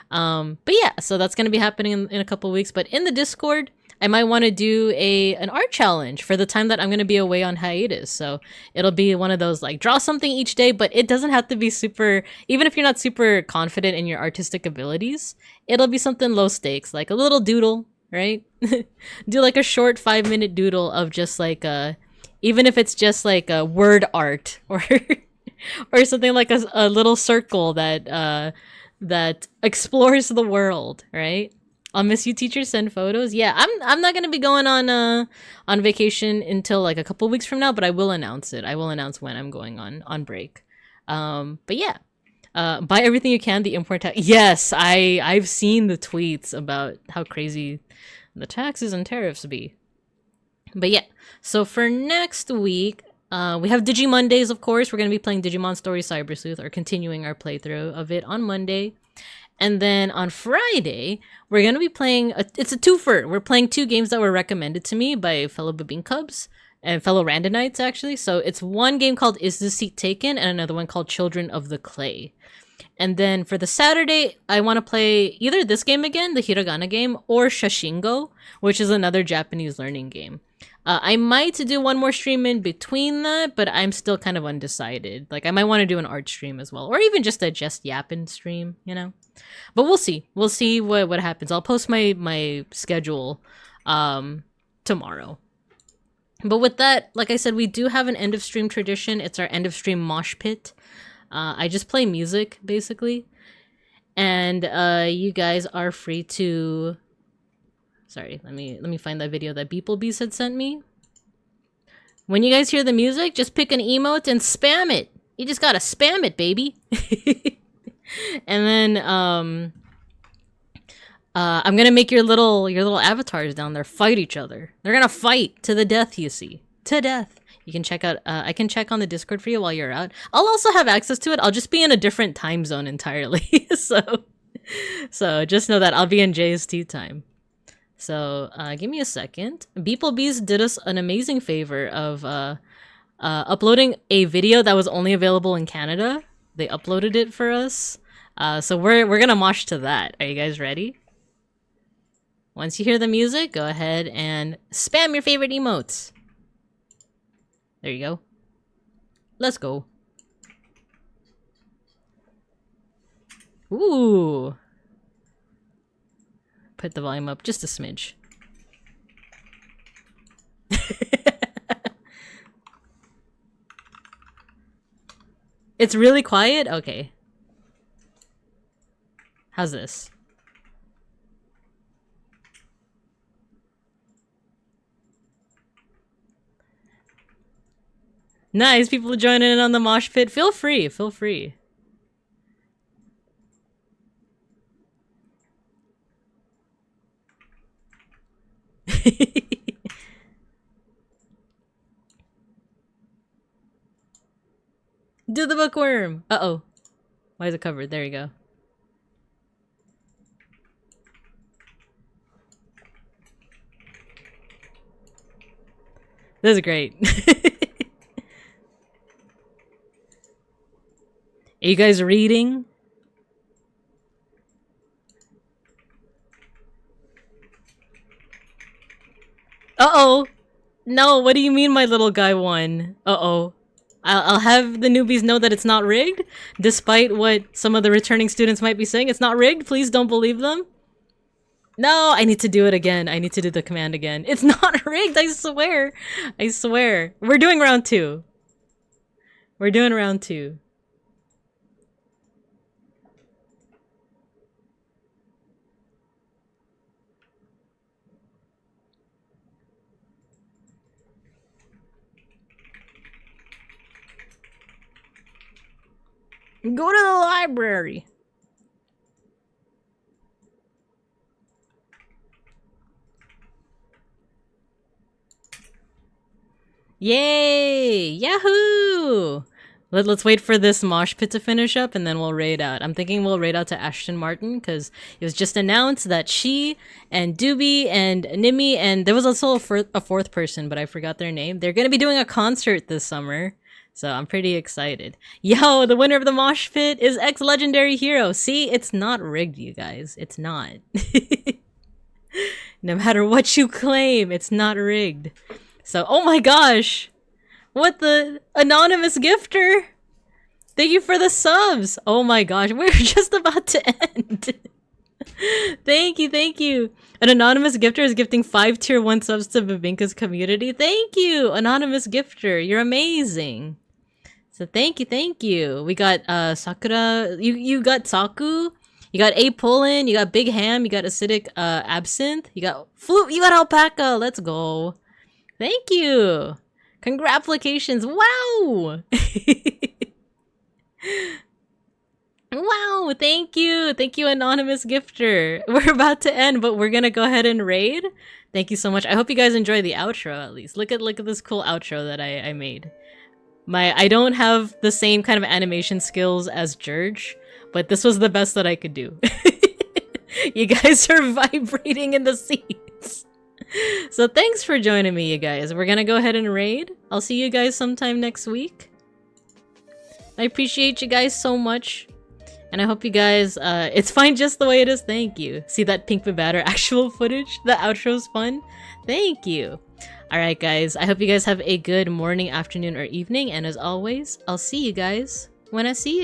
But yeah, so that's going to be happening in a couple weeks. But in the Discord, I might want to do an art challenge for the time that I'm going to be away on hiatus. So it'll be one of those like draw something each day, but it doesn't have to be super, even if you're not super confident in your artistic abilities, it'll be something low stakes, like a little doodle, right? Do like a short 5-minute doodle of just like even if it's just like a word art or or something like a little circle that that explores the world, right? I'll miss you, teachers. Send photos. Yeah, I'm not gonna be going on vacation until like a couple weeks from now, but I will announce it. I will announce when I'm going on break. But yeah, buy everything you can. The import tax. Yes, I've seen the tweets about how crazy the taxes and tariffs be. But yeah, so for next week, we have Digi Mondays, of course. We're gonna be playing Digimon Story Cyber Sleuth, or continuing our playthrough of it on Monday. And then on Friday, we're going to be playing, it's a twofer. We're playing 2 games that were recommended to me by fellow Babin Cubs and fellow Randonites, actually. So it's one game called Is the Seat Taken? And another one called Children of the Clay. And then for the Saturday, I want to play either this game again, the Hiragana game, or Shashingo, which is another Japanese learning game. I might do one more stream in between that, but I'm still kind of undecided. Like, I might want to do an art stream as well, or even just a Just Yappin' stream, you know? But we'll see. We'll see what happens. I'll post my schedule tomorrow. But with that, like I said, we do have an end of stream tradition. It's our end of stream mosh pit. I just play music, basically. And you guys are free to... Sorry, let me find that video that beeplebees had sent me. When you guys hear the music, just pick an emote and spam it. You just gotta spam it, baby. And then I'm gonna make your little avatars down there fight each other. They're gonna fight to the death, you see. To death. You can check out, I can check on the Discord for you while you're out. I'll also have access to it. I'll just be in a different time zone entirely. So just know that I'll be in JST time. So give me a second. beeplebees did us an amazing favor of uploading a video that was only available in Canada. They uploaded it for us. So we're gonna mosh to that. Are you guys ready? Once you hear the music, go ahead and spam your favorite emotes. There you go. Let's go. Ooh. Put the volume up just a smidge. It's really quiet? Okay. How's this? Nice, people joining in on the mosh pit. Feel free, feel free. Do the bookworm! Uh-oh. Why is it covered? There you go. This is great. Are you guys reading? Uh-oh! No, what do you mean my little guy won? Uh-oh. I'll have the newbies know that it's not rigged, despite what some of the returning students might be saying. It's not rigged, please don't believe them. No, I need to do it again. I need to do the command again. It's not rigged, I swear. I swear. We're doing round 2. We're doing round 2. Go to the library. Yay! Yahoo! Let's wait for this mosh pit to finish up and then we'll raid out. I'm thinking we'll raid out to Ashton Martin because it was just announced that she and Doobie and Nimi and there was also a fourth person, but I forgot their name. They're going to be doing a concert this summer. So I'm pretty excited. Yo, the winner of the mosh pit is ex-legendary hero. See, it's not rigged, you guys. It's not. No matter what you claim, it's not rigged. So, oh my gosh. What the anonymous gifter? Thank you for the subs. Oh my gosh, we're just about to end. Thank you, thank you. An anonymous gifter is gifting 5 tier 1 subs to Babinka's community. Thank you, anonymous gifter. You're amazing. So thank you, thank you. We got Sakura. You got Saku. You got A Pullen. You got Big Ham. You got Acidic Absinthe. You got Flute. You got Alpaca. Let's go. Thank you. Congratulations. Wow. Wow, thank you. Thank you, anonymous gifter. We're about to end, but we're gonna go ahead and raid. Thank you so much. I hope you guys enjoy the outro at least. Look at this cool outro that I made. I don't have the same kind of animation skills as Jurge, but this was the best that I could do. You guys are vibrating in the seats. So thanks for joining me, you guys. We're gonna go ahead and raid. I'll see you guys sometime next week. I appreciate you guys so much. And I hope you guys, it's fine just the way it is. Thank you. See that Pink Babatter actual footage? The outro's fun. Thank you. Alright guys, I hope you guys have a good morning, afternoon, or evening. And as always, I'll see you guys when I see you.